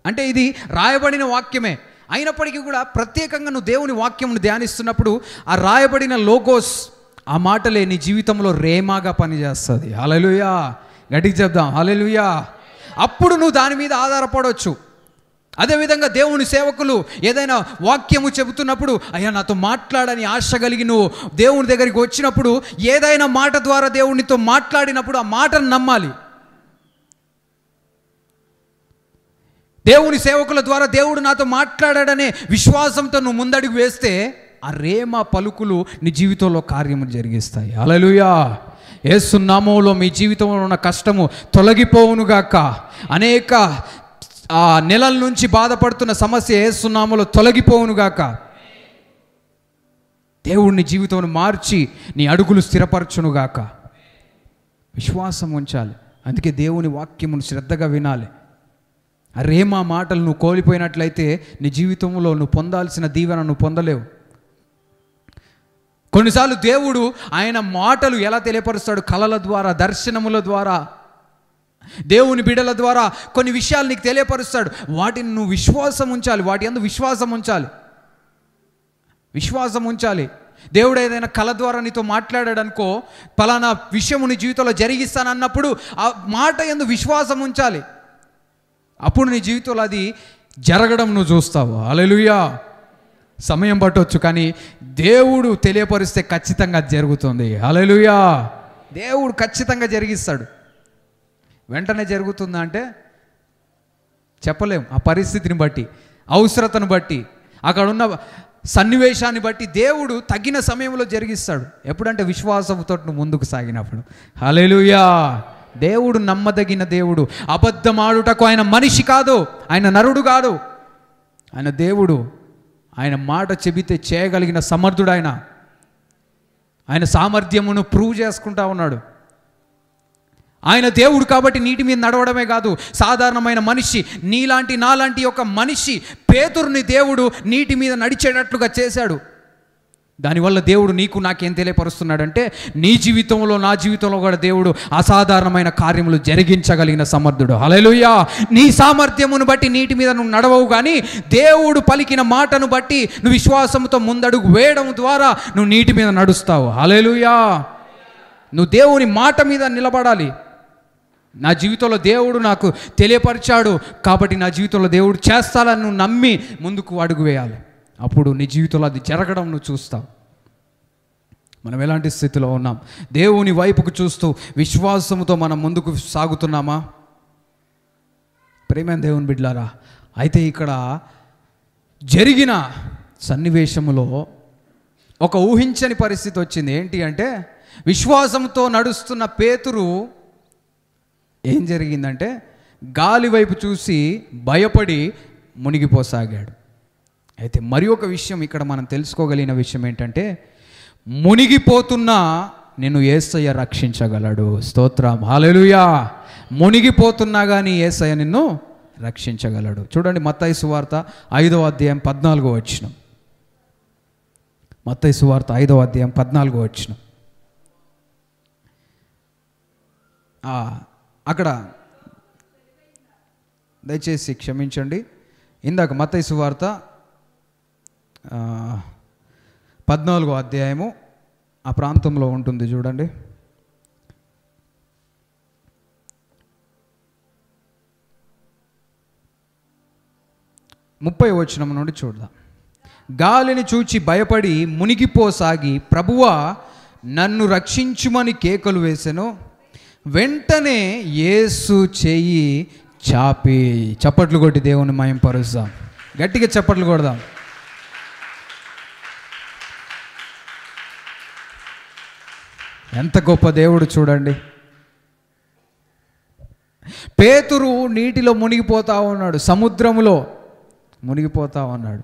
అంటే ఇది రాయబడిన వాక్యమే అయినప్పటికీ కూడా ప్రత్యేకంగా నువ్వు దేవుని వాక్యమును ధ్యానిస్తున్నప్పుడు ఆ రాయబడిన లోగోస్, ఆ మాటలే నీ జీవితంలో రేమాగా పనిచేస్తుంది. హల్లెలూయా, గట్టిగా చెప్దాం హల్లెలూయా. అప్పుడు నువ్వు దాని మీద ఆధారపడవచ్చు. అదేవిధంగా దేవుని సేవకులు ఏదైనా వాక్యము చెబుతున్నప్పుడు, అయ్యా నాతో మాట్లాడని ఆశ కలిగి నువ్వు దేవుని దగ్గరికి వచ్చినప్పుడు, ఏదైనా మాట ద్వారా దేవునితో మాట్లాడినప్పుడు ఆ మాటను నమ్మాలి. దేవుని సేవకుల ద్వారా దేవుడు నాతో మాట్లాడాడనే విశ్వాసంతో నువ్వు ముందడుగు వేస్తే ఆ రేమ పలుకులు నీ జీవితంలో కార్యము జరిగిస్తాయి. హల్లెలూయా. యేసు నామములో మీ జీవితంలో ఉన్న కష్టము తొలగిపోవునుగాక. అనేక నెలల నుంచి బాధపడుతున్న సమస్య యేసు నామములో తొలగిపోవునుగాక. దేవుడు నీ జీవితంను మార్చి నీ అడుగులు స్థిరపరచునుగాక. విశ్వాసం ఉంచాలి. అందుకే దేవుని వాక్యమును శ్రద్ధగా వినాలి. రేమా మాటలు నువ్వు కోల్పోయినట్లయితే నీ జీవితంలో నువ్వు పొందాల్సిన దీవెన నువ్వు పొందలేవు. కొన్నిసార్లు దేవుడు ఆయన మాటలు ఎలా తెలియపరుస్తాడు? కలల ద్వారా, దర్శనముల ద్వారా, దేవుని బిడల ద్వారా కొన్ని విషయాలు నీకు తెలియపరుస్తాడు. వాటిని నువ్వు విశ్వాసం ఉంచాలి. వాటి యందు విశ్వాసం ఉంచాలి. దేవుడు ఏదైనా కళ ద్వారా నీతో మాట్లాడాడు అనుకో, పలానా విషయము నీ జీవితంలో జరిగిస్తానన్నప్పుడు ఆ మాట యందు విశ్వాసం ఉంచాలి. అప్పుడు నీ జీవితంలో అది జరగడం నువ్వు చూస్తావు. హల్లెలూయా. సమయం పట్టవచ్చు, కానీ దేవుడు తెలియపరిస్తే ఖచ్చితంగా అది జరుగుతుంది. హల్లెలూయా. దేవుడు ఖచ్చితంగా జరిగిస్తాడు. వెంటనే జరుగుతుందా అంటే చెప్పలేం. ఆ పరిస్థితిని బట్టి, అవసరతను బట్టి, అక్కడ ఉన్న సన్నివేశాన్ని బట్టి దేవుడు తగిన సమయంలో జరిగిస్తాడు. ఎప్పుడంటే విశ్వాసంతో ముందుకు సాగినప్పుడు. హల్లెలూయా. దేవుడు నమ్మదగిన దేవుడు. అబద్ధమాడుటకు ఆయన మనిషి కాదు, ఆయన నరుడు కాదు, ఆయన దేవుడు. ఆయన మాట చెబితే చేయగలిగిన సమర్థుడు ఆయన. ఆయన సామర్థ్యమును ప్రూవ్ చేసుకుంటా ఉన్నాడు. ఆయన దేవుడు కాబట్టి నీటి మీద నడవడమే కాదు, సాధారణమైన మనిషి, నీలాంటి నాలాంటి ఒక మనిషి పేతురుని దేవుడు నీటి మీద నడిచేటట్లుగా చేశాడు. దానివల్ల దేవుడు నీకు నాకేం తెలియపరుస్తున్నాడంటే, నీ జీవితంలో నా జీవితంలో కూడా దేవుడు అసాధారణమైన కార్యములు జరిగించగలిగిన సమర్థుడు. హల్లెలూయా. నీ సామర్థ్యమును బట్టి నీటి మీద నువ్వు నడవవు, కానీ దేవుడు పలికిన మాటను బట్టి నువ్వు విశ్వాసంతో ముందడుగు వేయడం ద్వారా నువ్వు నీటి మీద నడుస్తావు. హల్లెలూయా. నువ్వు దేవుని మాట మీద నిలబడాలి. నా జీవితంలో దేవుడు నాకు తెలియపరిచాడు కాబట్టి నా జీవితంలో దేవుడు చేస్తాడని నువ్వు నమ్మి ముందుకు అడుగు వేయాలి. అప్పుడు నీ జీవితంలో అది జరగడం నువ్వు చూస్తావు. మనం ఎలాంటి స్థితిలో ఉన్నాం? దేవుని వైపుకు చూస్తూ విశ్వాసంతో మనం ముందుకు సాగుతున్నామా? ప్రేమైన దేవుని బిడ్డలారా, అయితే ఇక్కడ జరిగిన సన్నివేశంలో ఒక ఊహించని పరిస్థితి వచ్చింది. ఏంటి అంటే, విశ్వాసంతో నడుస్తున్న పేతురు ఏం జరిగిందంటే, గాలి వైపు చూసి భయపడి మునిగిపోసాగాడు. అయితే మరి ఒక విషయం ఇక్కడ మనం తెలుసుకోగలిగిన విషయం ఏంటంటే, మునిగిపోతున్నా నిన్ను యేసయ్య రక్షించగలడు. స్తోత్రం. హల్లెలూయా. మునిగిపోతున్నా కానీ యేసయ్య నిన్ను రక్షించగలడు. చూడండి, మత్తయి సువార్త 5వ అధ్యాయం 14వ వచనం. మత్తయి సువార్త 5వ అధ్యాయం 14వ వచనం. అక్కడ దయచేసి క్షమించండి, ఇందాక మత్తయి సువార్త 14వ అధ్యాయము ఆ ప్రాంతంలో ఉంటుంది చూడండి. ముప్పై వచనం నుండి చూద్దాం. గాలిని చూచి భయపడి మునిగిపోసాగి, ప్రభువా నన్ను రక్షించుమని కేకలు వేసెను. వెంటనే యేసు చెయ్యి చాపి, చప్పట్లు కొట్టి దేవుని మహిమపరుస్తాం. గట్టిగా చప్పట్లు కొడదాం. ఎంత గొప్ప దేవుడు చూడండి. పేతురు నీటిలో మునిగిపోతా ఉన్నాడు, సముద్రంలో మునిగిపోతా ఉన్నాడు.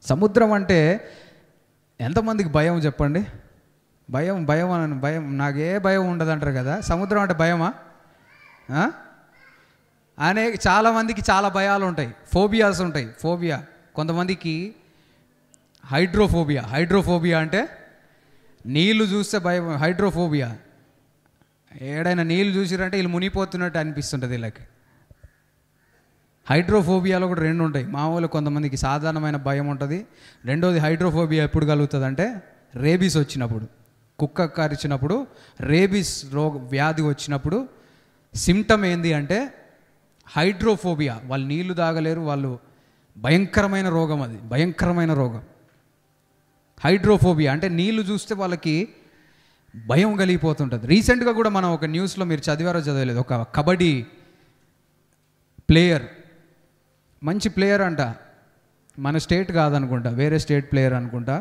సముద్రం అంటే ఎంతమందికి భయం చెప్పండి? భయం భయం అని భయం, నాకే భయం ఉండదు అంటారు కదా. సముద్రం అంటే భయమా? చాలామందికి చాలా భయాలు ఉంటాయి, ఫోబియాస్ ఉంటాయి. ఫోబియా కొంతమందికి హైడ్రోఫోబియా. హైడ్రోఫోబియా అంటే నీళ్ళు చూస్తే భయం. హైడ్రోఫోబియా, ఏడైనా నీళ్ళు చూసిరంటే వీళ్ళు మునిగిపోతున్నట్టు అనిపిస్తుంటుంది వీళ్ళకి. హైడ్రోఫోబియాలో కూడా రెండు ఉంటాయి. మామూలు కొంతమందికి సాధారణమైన భయం ఉంటుంది. రెండోది హైడ్రోఫోబియా ఎప్పుడు కలుగుతుంది అంటే, రేబీస్ వచ్చినప్పుడు, కుక్క కరిచినప్పుడు, రేబీస్ వ్యాధి వచ్చినప్పుడు సిమ్టమ్ ఏంది అంటే హైడ్రోఫోబియా. వాళ్ళు నీళ్లు తాగలేరు, వాళ్ళు భయంకరమైన రోగం, అది భయంకరమైన రోగం. హైడ్రోఫోబియా అంటే నీళ్లు చూస్తే వాళ్ళకి భయం కలిగిపోతుంటుంది. రీసెంట్గా కూడా మనం ఒక న్యూస్లో, మీరు చదివారో చదవలేదు, ఒక కబడ్డీ ప్లేయర్, మంచి ప్లేయర్ అంట, మన స్టేట్ కాదనుకుంటా, వేరే స్టేట్ ప్లేయర్ అనుకుంటా,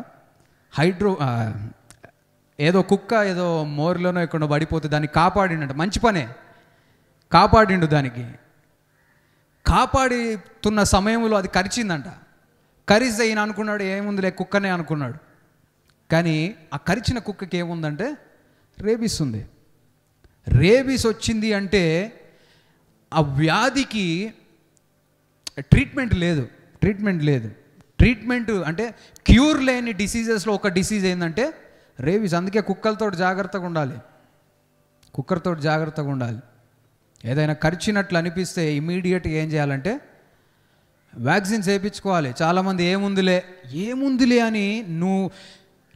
ఏదో కుక్క ఏదో మోర్లోనో ఎక్కడో పడిపోతే దాన్ని కాపాడిండంట. మంచి పనే, కాపాడిండు. దానికి కాపాడుతున్న సమయంలో అది కరిచిందంట. కరిస్తే ఈయన అనుకున్నాడు ఏముందిలే కుక్కనే అనుకున్నాడు. కానీ ఆ కరిచిన కుక్కకి ఏముందంటే రేబీస్ ఉంది. రేబీస్ వచ్చింది అంటే ఆ వ్యాధికి ట్రీట్మెంట్ లేదు. ట్రీట్మెంట్ అంటే క్యూర్ లేని డిసీజెస్లో ఒక డిసీజ్ ఏంటంటే రేబీస్. అందుకే కుక్కలతో జాగ్రత్తగా ఉండాలి. ఏదైనా కరిచినట్లు అనిపిస్తే ఇమీడియట్గా ఏం చేయాలంటే వ్యాక్సిన్స్ వేయించుకోవాలి. చాలామంది ఏముందిలే అని నువ్వు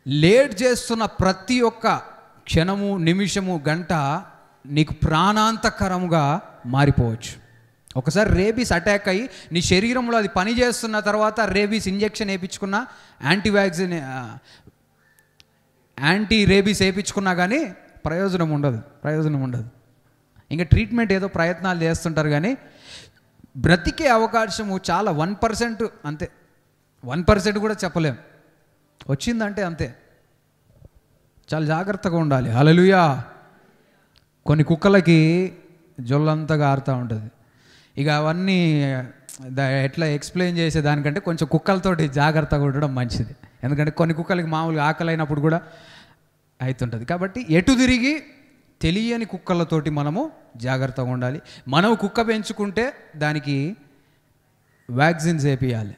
లేట్ చేస్తున్న ప్రతి ఒక్క క్షణము, నిమిషము, గంట నీకు ప్రాణాంతకరంగా మారిపోవచ్చు. ఒకసారి రేబీస్ అటాక్ అయ్యి నీ శరీరంలో అది పనిచేస్తున్న తర్వాత రేబీస్ ఇంజెక్షన్ వేయించుకున్నా, యాంటీ రేబీస్ వేయించుకున్నా కానీ ప్రయోజనం ఉండదు. ఇంకా ట్రీట్మెంట్ ఏదో ప్రయత్నాలు చేస్తుంటారు కానీ బ్రతికే అవకాశము చాలా 1% అంతే. 1% కూడా చెప్పలేం. వచ్చిందంటే అంతే. చాలా జాగ్రత్తగా ఉండాలి. హల్లెలూయా. కొన్ని కుక్కలకి జొల్లంతగా ఆరుతూ ఉంటుంది. ఇక అవన్నీ ఎట్లా ఎక్స్ప్లెయిన్ చేసే దానికంటే కొంచెం కుక్కలతోటి జాగ్రత్తగా ఉండడం మంచిది. ఎందుకంటే కొన్ని కుక్కలకి మామూలుగా ఆకలి అయినప్పుడు కూడా అవుతుంటుంది. కాబట్టి ఎటు తిరిగి తెలియని కుక్కలతోటి మనము జాగ్రత్తగా ఉండాలి. మనం కుక్క పెంచుకుంటే దానికి వ్యాక్సిన్స్ వేపియాలి.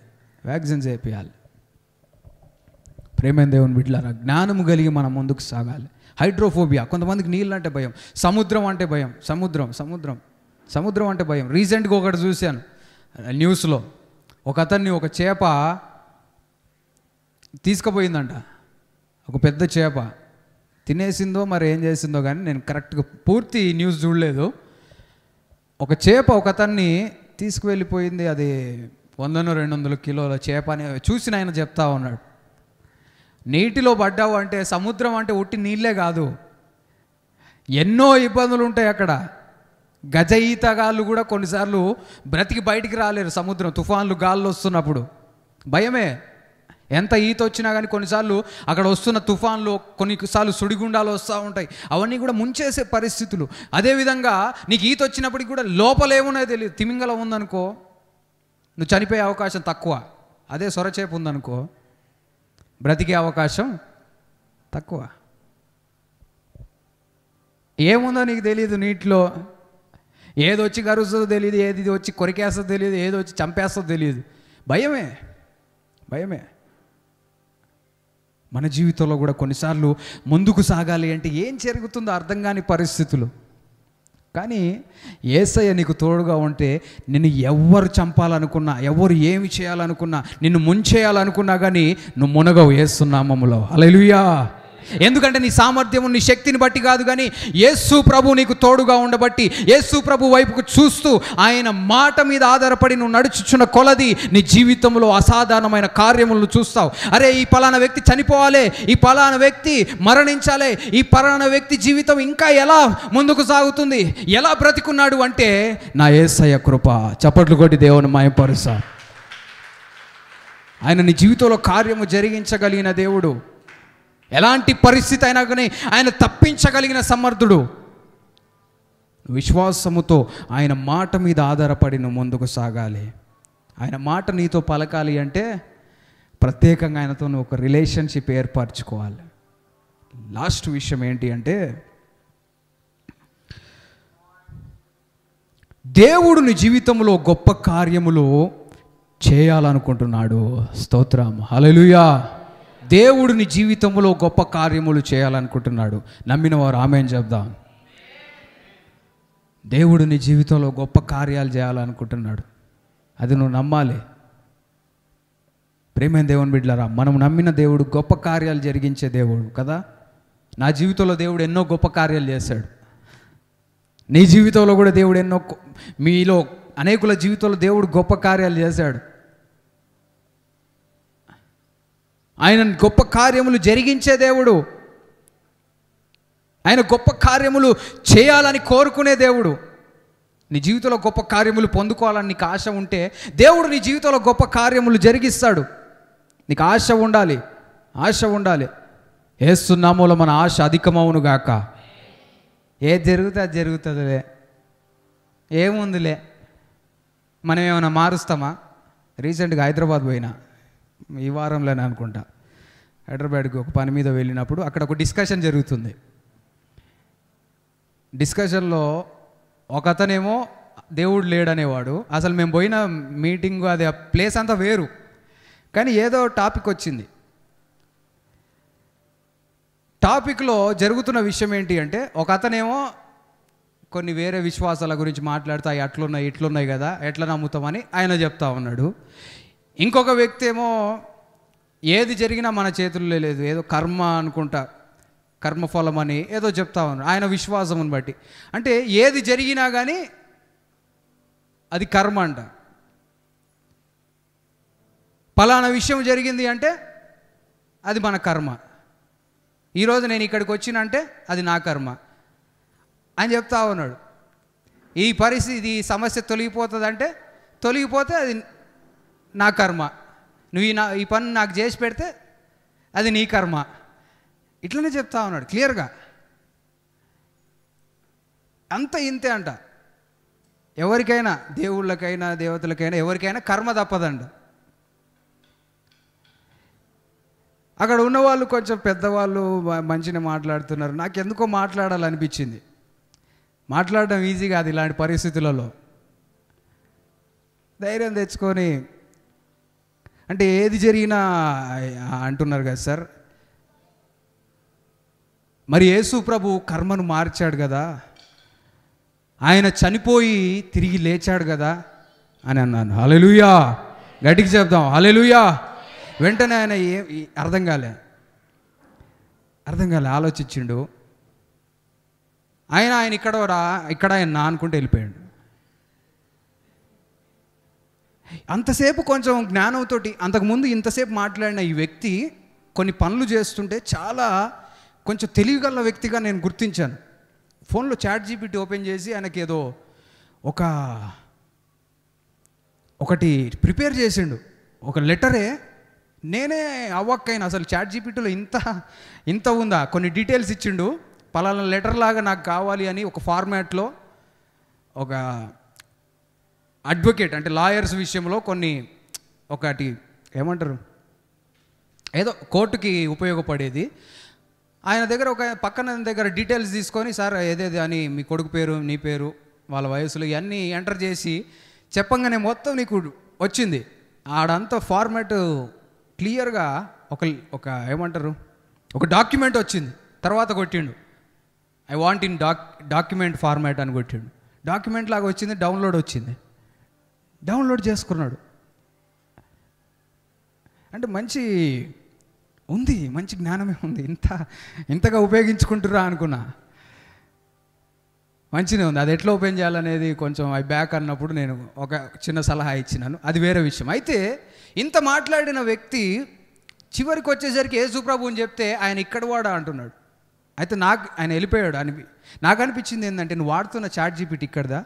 ప్రేమైన దేవుని బిడ్డలారా, జ్ఞానము కలిగి మనం ముందుకు సాగాలి. హైడ్రోఫోబియా, కొంతమందికి నీళ్ళు అంటే భయం, సముద్రం అంటే భయం. సముద్రం అంటే భయం. రీసెంట్గా ఒకటి చూశాను న్యూస్లో, ఒక అతన్ని ఒక చేప తీసుకుపోయిందంట. ఒక పెద్ద చేప తినేసిందో మరి ఏం చేసిందో కానీ నేను కరెక్ట్గా పూర్తి న్యూస్ చూడలేదు. ఒక చేప ఒక అతన్ని తీసుకువెళ్ళిపోయింది. అది 100-200 కిలోల చేప అని చూసిన ఆయన చెప్తా ఉన్నాడు. నీటిలో పడ్డావు అంటే, సముద్రం అంటే ఉట్టి నీళ్ళే కాదు, ఎన్నో ఇబ్బందులు ఉంటాయి అక్కడ. గజ ఈతగాళ్ళు కూడా కొన్నిసార్లు బ్రతికి బయటికి రాలేరు. సముద్రం తుఫాన్లు గాల్లో వస్తున్నప్పుడు భయమే. ఎంత ఈత వచ్చినా కానీ కొన్నిసార్లు అక్కడ వస్తున్న తుఫాన్లు, కొన్నిసార్లు సుడిగుండాలు వస్తూ ఉంటాయి. అవన్నీ కూడా ముంచేసే పరిస్థితులు. అదేవిధంగా నీకు ఈత వచ్చినప్పటికి కూడా లోపలేమున్నాయో తెలియదు. తిమింగలం ఉందనుకో, నువ్వు చనిపోయే అవకాశం తక్కువ. అదే సొరచేపు ఉందనుకో, బ్రతికే అవకాశం తక్కువ. ఏముందో నీకు తెలియదు నీటిలో. ఏది వచ్చి కరుస్తుందో తెలియదు, ఏది వచ్చి కొరికేస్తుందో తెలియదు, ఏది వచ్చి చంపేస్తుందో తెలియదు. భయమే. మన జీవితంలో కూడా కొన్నిసార్లు ముందుకు సాగాలి అంటే ఏం జరుగుతుందో అర్థం కాని పరిస్థితులు. కానీ యేసయ్య నీకు తోడుగా ఉంటే నిన్ను ఎవ్వరు చంపాలనుకున్నా, ఎవరు ఏమి చేయాలనుకున్నా, నిన్ను ముంచేయాలనుకున్నా కానీ నువ్వు మునగవు యేసు నామములో. హల్లెలూయా. ఎందుకంటే నీ సామర్థ్యము నీ శక్తిని బట్టి కాదు, కానీ యేసు ప్రభు నీకు తోడుగా ఉండబట్టి, యేసు ప్రభు వైపుకు చూస్తూ ఆయన మాట మీద ఆధారపడి నువ్వు నడుచుచున్న కొలది నీ జీవితంలో అసాధారణమైన కార్యములను చూస్తావు. అరే, ఈ పలానా వ్యక్తి చనిపోవాలి, ఈ పలానా వ్యక్తి మరణించాలి, ఈ పలానా వ్యక్తి జీవితం ఇంకా ఎలా ముందుకు సాగుతుంది, ఎలా బ్రతికున్నాడు అంటే నా యేసయ్య కృప. చప్పట్లు కొట్టి దేవుని మహిమపరుస్తా. ఆయన నీ జీవితంలో కార్యము జరిగించగలిగిన దేవుడు. ఎలాంటి పరిస్థితి అయినా కానీ ఆయన తప్పించగలిగిన సమర్థుడు. విశ్వాసముతో ఆయన మాట మీద ఆధారపడి నువ్వు ముందుకు సాగాలి. ఆయన మాట నీతో పలకాలి అంటే ప్రత్యేకంగా ఆయనతో నువ్వు ఒక రిలేషన్షిప్ ఏర్పరచుకోవాలి. లాస్ట్ విషయం ఏంటి అంటే, దేవుడు నీ జీవితంలో గొప్ప కార్యములు చేయాలనుకుంటున్నాడు. స్తోత్రం. హల్లెలూయా. దేవుడు నీ జీవితంలో గొప్ప కార్యములు చేయాలనుకుంటున్నాడు. నమ్మిన వారు ఆమేన్ చెప్దాం. దేవుడు నీ జీవితంలో గొప్ప కార్యాలు చేయాలనుకుంటున్నాడు. అది నువ్వు నమ్మాలి. ప్రేమైన దేవుని బిడ్డలారా, మనం నమ్మిన దేవుడు గొప్ప కార్యాలు జరిగించే దేవుడు కదా. నా జీవితంలో దేవుడు ఎన్నో గొప్ప కార్యాలు చేశాడు. నీ జీవితంలో కూడా దేవుడు ఎన్నో, మీలో అనేకుల జీవితంలో దేవుడు గొప్ప కార్యాలు చేశాడు. ఆయన గొప్ప కార్యములు జరిగించే దేవుడు. ఆయన గొప్ప కార్యములు చేయాలని కోరుకునే దేవుడు. నీ జీవితంలో గొప్ప కార్యములు పొందుకోవాలని నీకు ఆశ ఉంటే దేవుడు నీ జీవితంలో గొప్ప కార్యములు జరిగిస్తాడు. నీకు ఆశ ఉండాలి. యేసు నామములో మన ఆశ అధికమవును గాక. ఏది జరిగితే అది జరుగుతుందిలే, ఏముందిలే, మనం ఏమైనా మారుస్తామా? రీసెంట్గా హైదరాబాద్ పోయినా, ఈ వారంలోనే అనుకుంటా, హైదరాబాద్కి ఒక పని మీద వెళ్ళినప్పుడు అక్కడ ఒక డిస్కషన్ జరుగుతుంది. డిస్కషన్లో ఒక అతనేమో దేవుడు లేడనేవాడు. అసలు మేము పోయిన మీటింగ్ అది ఆ ప్లేస్ అంతా వేరు, కానీ ఏదో టాపిక్ వచ్చింది. టాపిక్లో జరుగుతున్న విషయం ఏంటి అంటే, ఒక అతనేమో కొన్ని వేరే విశ్వాసాల గురించి మాట్లాడుతూ అట్లున్నాయి ఇట్లున్నాయి కదా, ఎట్లా నమ్ముతామని ఆయన చెప్తా ఉన్నాడు. ఇంకొక వ్యక్తి ఏమో ఏది జరిగినా మన చేతుల్లో లేదు, ఏదో కర్మ అనుకుంటా, కర్మఫలం అని ఏదో చెప్తా ఉన్నాడు ఆయన విశ్వాసముని బట్టి. అంటే ఏది జరిగినా కానీ అది కర్మ అంట. పలానా విషయం జరిగింది అంటే అది మన కర్మ. ఈరోజు నేను ఇక్కడికి వచ్చినంటే అది నా కర్మ అని చెప్తా ఉన్నాడు. ఈ పరిస్థితి, ఈ సమస్య తొలగిపోతుందంటే తొలగిపోతే అది నా కర్మ, నువ్వు ఈ పని నాకు చేసి పెడితే అది నీ కర్మ. ఇట్లనే చెప్తా ఉన్నాడు క్లియర్గా. అంత ఇంతే అంట. ఎవరికైనా, దేవుళ్ళకైనా దేవతలకైనా ఎవరికైనా కర్మ తప్పదంట. అక్కడ ఉన్నవాళ్ళు కొంచెం పెద్దవాళ్ళు మంచిగా మాట్లాడుతున్నారు. నాకు ఎందుకో మాట్లాడాలనిపించింది. మాట్లాడడం ఈజీ కాదు ఇలాంటి పరిస్థితులలో. ధైర్యం తెచ్చుకొని, అంటే ఏది జరిగినా అంటున్నారు కదా సార్, మరి యేసు ప్రభు కర్మను మార్చాడు కదా, ఆయన చనిపోయి తిరిగి లేచాడు కదా అని అన్నాను. హల్లెలూయా, గట్టిగా చెప్దాం హల్లెలూయా. వెంటనే ఆయన అర్థం కాలే ఆలోచించిండు. ఆయన ఇక్కడ ఆయన నా అనుకుంటే వెళ్ళిపోయాడు. అంతసేపు కొంచెం జ్ఞానంతో, అంతకుముందు ఇంతసేపు మాట్లాడిన ఈ వ్యక్తి కొన్ని పనులు చేస్తుంటే చాలా కొంచెం తెలివిగల వ్యక్తిగా నేను గుర్తించాను. ఫోన్లో ChatGPT ఓపెన్ చేసి ఆయనకి ఏదో ఒకటి ప్రిపేర్ చేసిండు, ఒక లెటరే. నేనే అవ్వక్కైనా, అసలు ChatGPTలో ఇంత ఉందా. కొన్ని డీటెయిల్స్ ఇచ్చిండు, పలానా లెటర్ లాగా నాకు కావాలి అని ఒక ఫార్మాట్లో. ఒక అడ్వకేట్ అంటే లాయర్స్ విషయంలో ఒకటి ఏమంటారు, ఏదో కోర్టుకి ఉపయోగపడేది. ఆయన దగ్గర పక్కన దగ్గర డీటెయిల్స్ తీసుకొని, సార్ ఏదేది అని మీ కొడుకు పేరు, నీ పేరు, వాళ్ళ వయసులు ఇవన్నీ ఎంటర్ చేసి చెప్పంగానే మొత్తం నీకు వచ్చింది. ఆడంతా ఫార్మాట్ క్లియర్గా ఒక ఏమంటారు, ఒక డాక్యుమెంట్ వచ్చింది. తర్వాత కొట్టిండు, I want in document format అని కొట్టిండు. డాక్యుమెంట్ లాగా వచ్చింది, డౌన్లోడ్ చేసుకున్నాడు. అంటే మంచి జ్ఞానమే ఉంది. ఇంతగా ఉపయోగించుకుంటురా అనుకున్నా. మంచిగా ఉంది. అది ఎట్లా ఓపెన్ చేయాలనేది కొంచెం బ్యాక్ అన్నప్పుడు నేను ఒక చిన్న సలహా ఇచ్చినాను, అది వేరే విషయం. అయితే ఇంత మాట్లాడిన వ్యక్తి చివరికి వచ్చేసరికి యేసు ప్రభువుని చెప్తే ఆయన ఇక్కడ వాడా అంటున్నాడు. అయితే ఆయన వెళ్ళిపోయాడు నాకు అనిపించింది ఏంటంటే, నువ్వు వాడుతున్న ChatGPT ఇక్కడదా,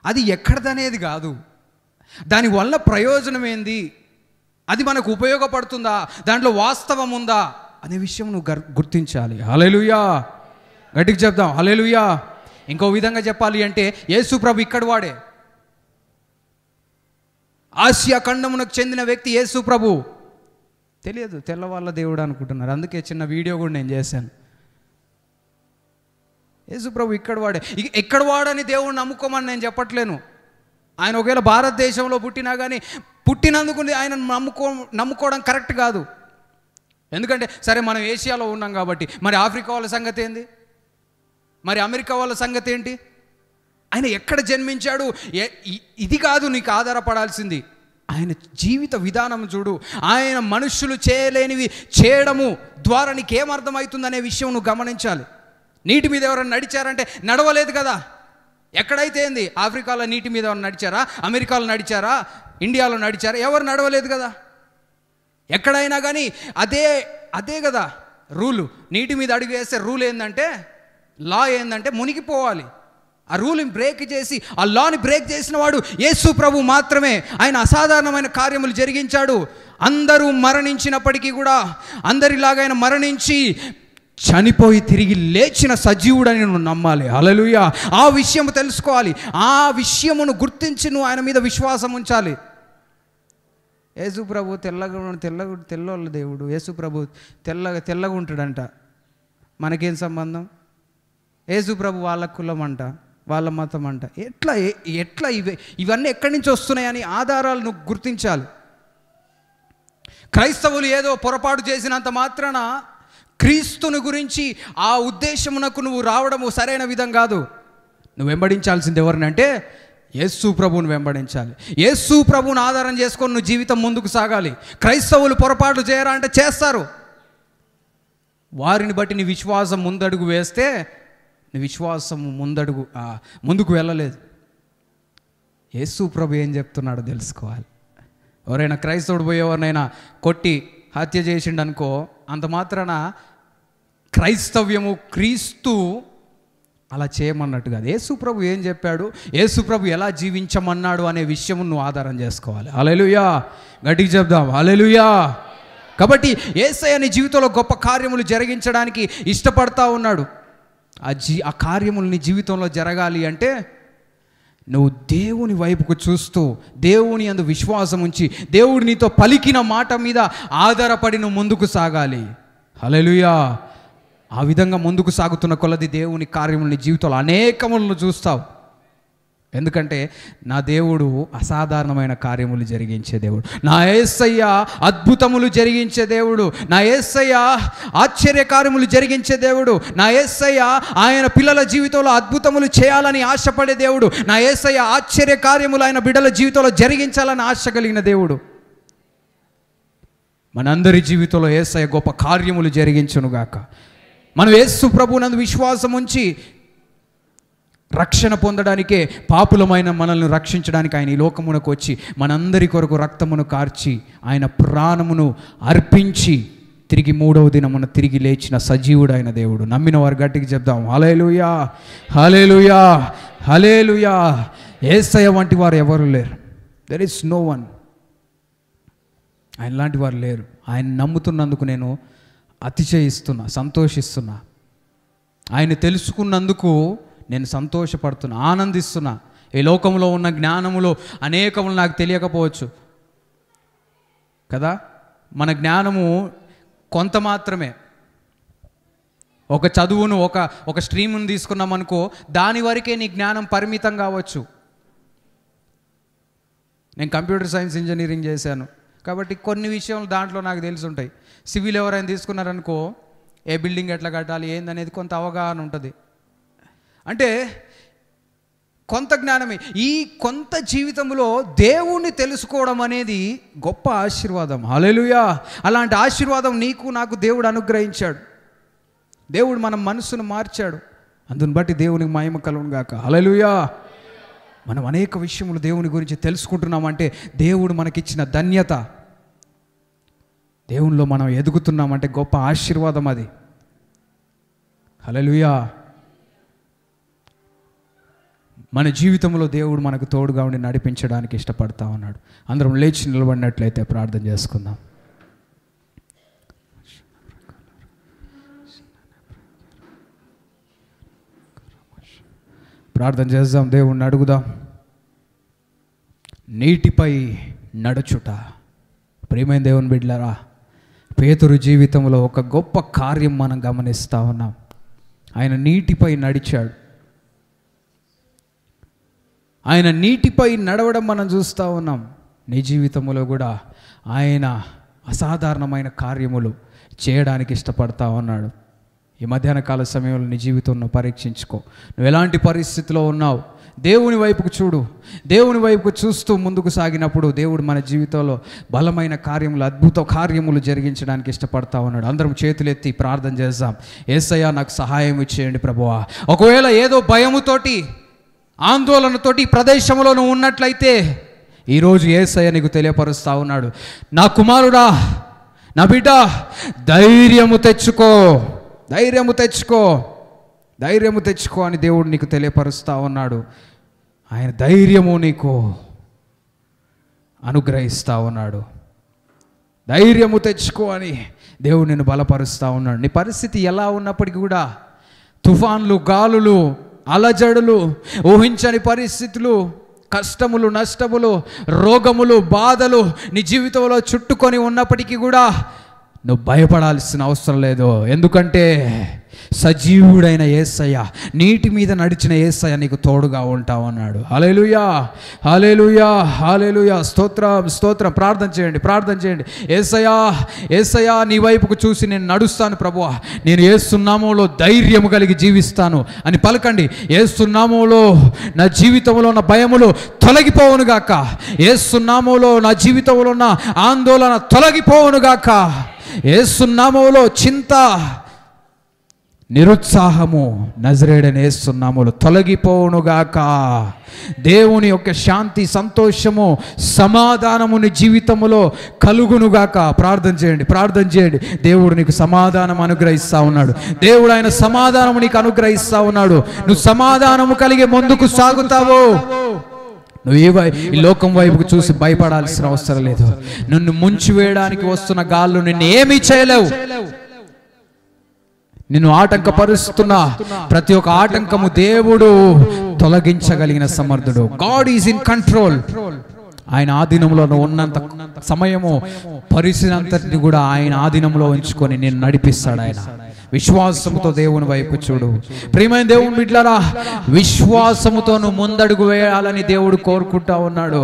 అది ఎక్కడదనేది కాదు, దానివల్ల ప్రయోజనం ఏంది, అది మనకు ఉపయోగపడుతుందా, దాంట్లో వాస్తవం ఉందా అనే విషయం నువ్వు గుర్తించాలి. హల్లెలూయా, గట్టిగా చెప్దాం హల్లెలూయా. ఇంకో విధంగా చెప్పాలి అంటే, యేసు ప్రభు ఇక్కడ వాడే. ఆసియా ఖండమునకు చెందిన వ్యక్తి యేసు ప్రభు. తెలియదు, తెల్లవాళ్ళ దేవుడు అనుకుంటున్నారు. అందుకే చిన్న వీడియో కూడా నేను చేశాను. యేసు ప్రభు ఇక్కడ వాడే. ఎక్కడ వాడని దేవుడిని నమ్ముకోమని నేను చెప్పట్లేను. ఆయన ఒకవేళ భారతదేశంలో పుట్టినా కానీ, పుట్టినందుకు ఆయన నమ్ముకోవడం కరెక్ట్ కాదు. ఎందుకంటే సరే మనం ఏషియాలో ఉన్నాం కాబట్టి, మరి ఆఫ్రికా వాళ్ళ సంగతి ఏంది, మరి అమెరికా వాళ్ళ సంగతి ఏంటి, ఆయన ఎక్కడ జన్మించాడు, ఇది కాదు నీకు ఆధారపడాల్సింది. ఆయన జీవిత విధానం చూడు. ఆయన మనుష్యులు చేయలేనివి చేయడము ద్వారా నీకేమర్థమవుతుందనే విషయం నువ్వు గమనించాలి. నీటి మీద ఎవరైనా నడిచారంటే నడవలేదు కదా. ఎక్కడైతే ఏంది, ఆఫ్రికాలో నీటి మీద ఎవరు నడిచారా, అమెరికాలో నడిచారా, ఇండియాలో నడిచారా, ఎవరు నడవలేదు కదా. ఎక్కడైనా కానీ అదే కదా రూలు. నీటి మీద అడుగు వేస్తే రూల్ ఏంటంటే, లా ఏంటంటే మునిగిపోవాలి. ఆ రూల్ని బ్రేక్ చేసి, ఆ లాని బ్రేక్ చేసిన వాడు యేసు ప్రభు మాత్రమే. ఆయన అసాధారణమైన కార్యములు జరిగించాడు. అందరూ మరణించినప్పటికీ కూడా అందరిలాగా ఆయన మరణించి చనిపోయి తిరిగి లేచిన సజీవుడని నువ్వు నమ్మాలి. హల్లెలూయా. ఆ విషయం తెలుసుకోవాలి. ఆ విషయమును గుర్తించి నువ్వు ఆయన మీద విశ్వాసం ఉంచాలి. యేసు ప్రభు తెల్లవాళ్ళ దేవుడు. యేసు ప్రభు తెల్లగా ఉంటాడంట. మనకేం సంబంధం? యేసు ప్రభు వాళ్ళ కులం అంట, వాళ్ళ మతం అంట. ఎట్లా ఇవన్నీ ఎక్కడి నుంచి వస్తున్నాయని ఆధారాలు నువ్వు గుర్తించాలి. క్రైస్తవులు ఏదో పొరపాటు చేసినంత మాత్రాన క్రీస్తుని గురించి ఆ ఉద్దేశమునకు నువ్వు రావడము సరైన విధం కాదు. నువ్వు వెంబడించాల్సింది ఎవరినంటే యేసు ప్రభువుని వెంబడించాలి. యేసు ప్రభువుని ఆధారం చేసుకొని నువ్వు జీవితం ముందుకు సాగాలి. క్రైస్తవులు పొరపాట్లు చేయరా అంటే చేస్తారు. వారిని బట్టి నీ విశ్వాసం ముందడుగు వేస్తే నీ విశ్వాసం ముందుకు వెళ్ళలేదు. యేసు ప్రభు ఏం చెప్తున్నాడో తెలుసుకోవాలి. ఎవరైనా క్రైస్తవుడు పోయి ఎవరినైనా కొట్టి హత్య చేసిండనుకో, అంత మాత్రాన క్రైస్తవ్యము, క్రీస్తు అలా చేయమన్నట్టు కాదు. యేసుప్రభు ఏం చెప్పాడు, యేసుప్రభు ఎలా జీవించమన్నాడు అనే విషయం నువ్వు ఆధారం చేసుకోవాలి. హల్లెలూయా, గట్టిగా చెప్దాం హల్లెలూయా. కాబట్టి యేసయ్య నీ జీవితంలో గొప్ప కార్యములు జరిగించడానికి ఇష్టపడతా ఉన్నాడు. ఆ కార్యములు నీ జీవితంలో జరగాలి అంటే నువ్వు దేవుని వైపుకు చూస్తూ దేవుని యందు విశ్వాసం ఉంచి దేవుడు నీతో పలికిన మాట మీద ఆధారపడి నువ్వు ముందుకు సాగాలి. హల్లెలూయా. ఆ విధంగా ముందుకు సాగుతున్న కొలది దేవుని కార్యములు నీ జీవితంలో అనేకములను చూస్తావు. ఎందుకంటే నా దేవుడు అసాధారణమైన కార్యములు జరిగించే దేవుడు. నా యేసయ్య అద్భుతములు జరిగించే దేవుడు. నా యేసయ్య ఆశ్చర్య కార్యములు జరిగించే దేవుడు. నా యేసయ్య ఆయన పిల్లల జీవితంలో అద్భుతములు చేయాలని ఆశపడే దేవుడు. నా యేసయ్య ఆశ్చర్య కార్యములు ఆయన బిడ్డల జీవితంలో జరిగించాలని ఆశ కలిగిన దేవుడు. మనందరి జీవితంలో యేసయ్య గొప్ప కార్యములు జరిగించునుగాక. మనం యేసు ప్రభువునందు విశ్వాసం ఉంచి రక్షణ పొందడానికే, పాపులమైన మనల్ని రక్షించడానికి ఆయన ఈ లోకమునకు వచ్చి మనందరి కొరకు రక్తమును కార్చి ఆయన ప్రాణమును అర్పించి తిరిగి 3వ దినమున తిరిగి లేచిన సజీవుడైన దేవుడు. నమ్మిన వారు గట్టిగా చెప్దాం హల్లెలూయా, హల్లెలూయా, హల్లెలూయా. యేసయ్య వంటి వారు ఎవరు లేరు. There is no one. ఆయన లాంటి వారు లేరు. ఆయన నమ్ముతున్నందుకు నేను అతిశయిస్తున్నా, సంతోషిస్తున్నా. ఆయన తెలుసుకున్నందుకు నేను సంతోషపడుతున్నా, ఆనందిస్తున్నా. ఈ లోకంలో ఉన్న జ్ఞానములో అనేకములు నాకు తెలియకపోవచ్చు కదా. మన జ్ఞానము కొంత మాత్రమే. ఒక చదువును ఒక స్ట్రీమ్ను తీసుకున్నామనుకో, దాని వరకే నీ జ్ఞానం పరిమితం కావచ్చు. నేను కంప్యూటర్ సైన్స్ ఇంజనీరింగ్ చేశాను కాబట్టి కొన్ని విషయాలు దాంట్లో నాకు తెలిసి ఉంటాయి. సివిల్ ఎవరైనా తీసుకున్నారనుకో, ఏ బిల్డింగ్ ఎట్లా కట్టాలి ఏందనేది కొంత అవగాహన ఉంటుంది. అంటే కొంత జ్ఞానమే. ఈ కొంత జీవితంలో దేవుణ్ణి తెలుసుకోవడం అనేది గొప్ప ఆశీర్వాదం. హల్లెలూయా. అలాంటి ఆశీర్వాదం నీకు నాకు దేవుడు అనుగ్రహించాడు. దేవుడు మన మనస్సును మార్చాడు. అందుని బట్టి దేవునికి మహిమ కలుగును గాక. హల్లెలూయా. మనం అనేక విషయములు దేవుని గురించి తెలుసుకుంటున్నామంటే దేవుడు మనకిచ్చిన ధన్యత. దేవునిలో మనం ఎదుగుతున్నామంటే గొప్ప ఆశీర్వాదం అది. హల్లెలూయా. మన జీవితంలో దేవుడు మనకు తోడుగా ఉండి నడిపించడానికి ఇష్టపడతా ఉన్నాడు. అందరం లేచి నిలబడినట్లయితే ప్రార్థన చేసుకుందాం. ప్రార్థన చేద్దాం, దేవుణ్ణి అడుగుదాం. నీటిపై నడుచుట. ప్రియమైన దేవుని బిడ్డలారా, పేతురు జీవితంలో ఒక గొప్ప కార్యం మనం గమనిస్తూ ఉన్నాం. ఆయన నీటిపై నడిచాడు. ఆయన నీటిపై నడవడం మనం చూస్తూ ఉన్నాం. నీ జీవితంలో కూడా ఆయన అసాధారణమైన కార్యములు చేయడానికి ఇష్టపడతా ఉన్నాడు. ఈ మధ్యాహ్న కాల సమయంలో నీ జీవితంలో పరీక్షించుకో. నువ్వు ఎలాంటి పరిస్థితిలో ఉన్నావు? దేవుని వైపుకు చూడు. దేవుని వైపుకు చూస్తూ ముందుకు సాగినప్పుడు దేవుడు మన జీవితంలో బలమైన కార్యములు, అద్భుత కార్యములు జరిగించడానికి ఇష్టపడతా ఉన్నాడు. అందరం చేతులెత్తి ప్రార్థన చేద్దాం. యేసయ్యా నాకు సహాయం ఇచ్చేయండి ప్రభువా. ఒకవేళ ఏదో భయముతోటి, ఆందోళనతోటి ప్రదేశంలో నువ్వు ఉన్నట్లయితే ఈరోజు యేసయ్య నీకు తెలియపరుస్తూ ఉన్నాడు, నా కుమారుడా, నా బిడ్డ, ధైర్యము తెచ్చుకో, ధైర్యము తెచ్చుకో, ధైర్యము తెచ్చుకో అని దేవుడు నీకు తెలియపరుస్తూ ఉన్నాడు. ఆయన ధైర్యము నీకు అనుగ్రహిస్తూ ఉన్నాడు. ధైర్యము తెచ్చుకో అని దేవుడు నిన్ను బలపరుస్తూ ఉన్నాడు. నీ పరిస్థితి ఎలా ఉన్నప్పటికీ కూడా, తుఫాన్లు, గాలులు, అలజడులు, ఊహించని పరిస్థితులు, కష్టములు, నష్టములు, రోగములు, బాధలు నీ జీవితంలో చుట్టుకొని ఉన్నప్పటికీ కూడా నువ్వు భయపడాల్సిన అవసరం లేదు. ఎందుకంటే సజీవుడైన యేసయ్య, నీటి మీద నడిచిన యేసయ్య నీకు తోడుగా ఉంటావు అన్నాడు. హల్లెలూయా, హల్లెలూయా, హల్లెలూయా. స్తోత్రం, స్తోత్రం. ప్రార్థన చేయండి, ప్రార్థన చేయండి. యేసయ్యా, యేసయ్యా నీ వైపుకు చూసి నేను నడుస్తాను ప్రభువా, నేను యేసు నామములో ధైర్యము కలిగి జీవిస్తాను అని పలకండి. యేసు నామములో నా జీవితంలో ఉన్న భయములు తొలగిపోవునుగాక. యేసు నామములో నా జీవితంలో ఉన్న ఆందోళన తొలగిపోవునుగాక. యేసు నామములో చింత నిరుత్సాహము నజరేయుడైన యేసు నామములో తొలగిపోవునుగాక. దేవుని యొక్క శాంతి, సంతోషము, సమాధానము నీ జీవితంలో కలుగునుగాక. ప్రార్థన చేయండి, ప్రార్థన చేయండి. దేవుడు నీకు సమాధానం అనుగ్రహిస్తా ఉన్నాడు. దేవుడు ఆయన సమాధానము నీకు అనుగ్రహిస్తా ఉన్నాడు. నువ్వు సమాధానము కలిగి ముందుకు సాగుతావు. నువ్వు ఈ లోకం వైపుకు చూసి భయపడాల్సిన అవసరం లేదు. నిన్ను ముంచివేయడానికి వస్తున్న గాళ్ళు నిన్ను ఏమీ చేయలేవు. నిన్ను ఆటంకపరుస్తున్న ప్రతి ఒక్క ఆటంకము దేవుడు తొలగించగలిగిన సమర్థుడు. God is in control. ఆయన ఆధీనంలో ఉన్నంత సమయము పరిస్థితి అంతటిని కూడా ఆయన ఆధీనంలో ఉంచుకొని నేను నడిపిస్తాడు. ఆయన విశ్వాసముతో దేవుని వైపు చూడు. ప్రియమైన దేవుని బిడ్డలారా, విశ్వాసముతో నువ్వు ముందడుగు వేయాలని దేవుడు కోరుకుంటా ఉన్నాడు.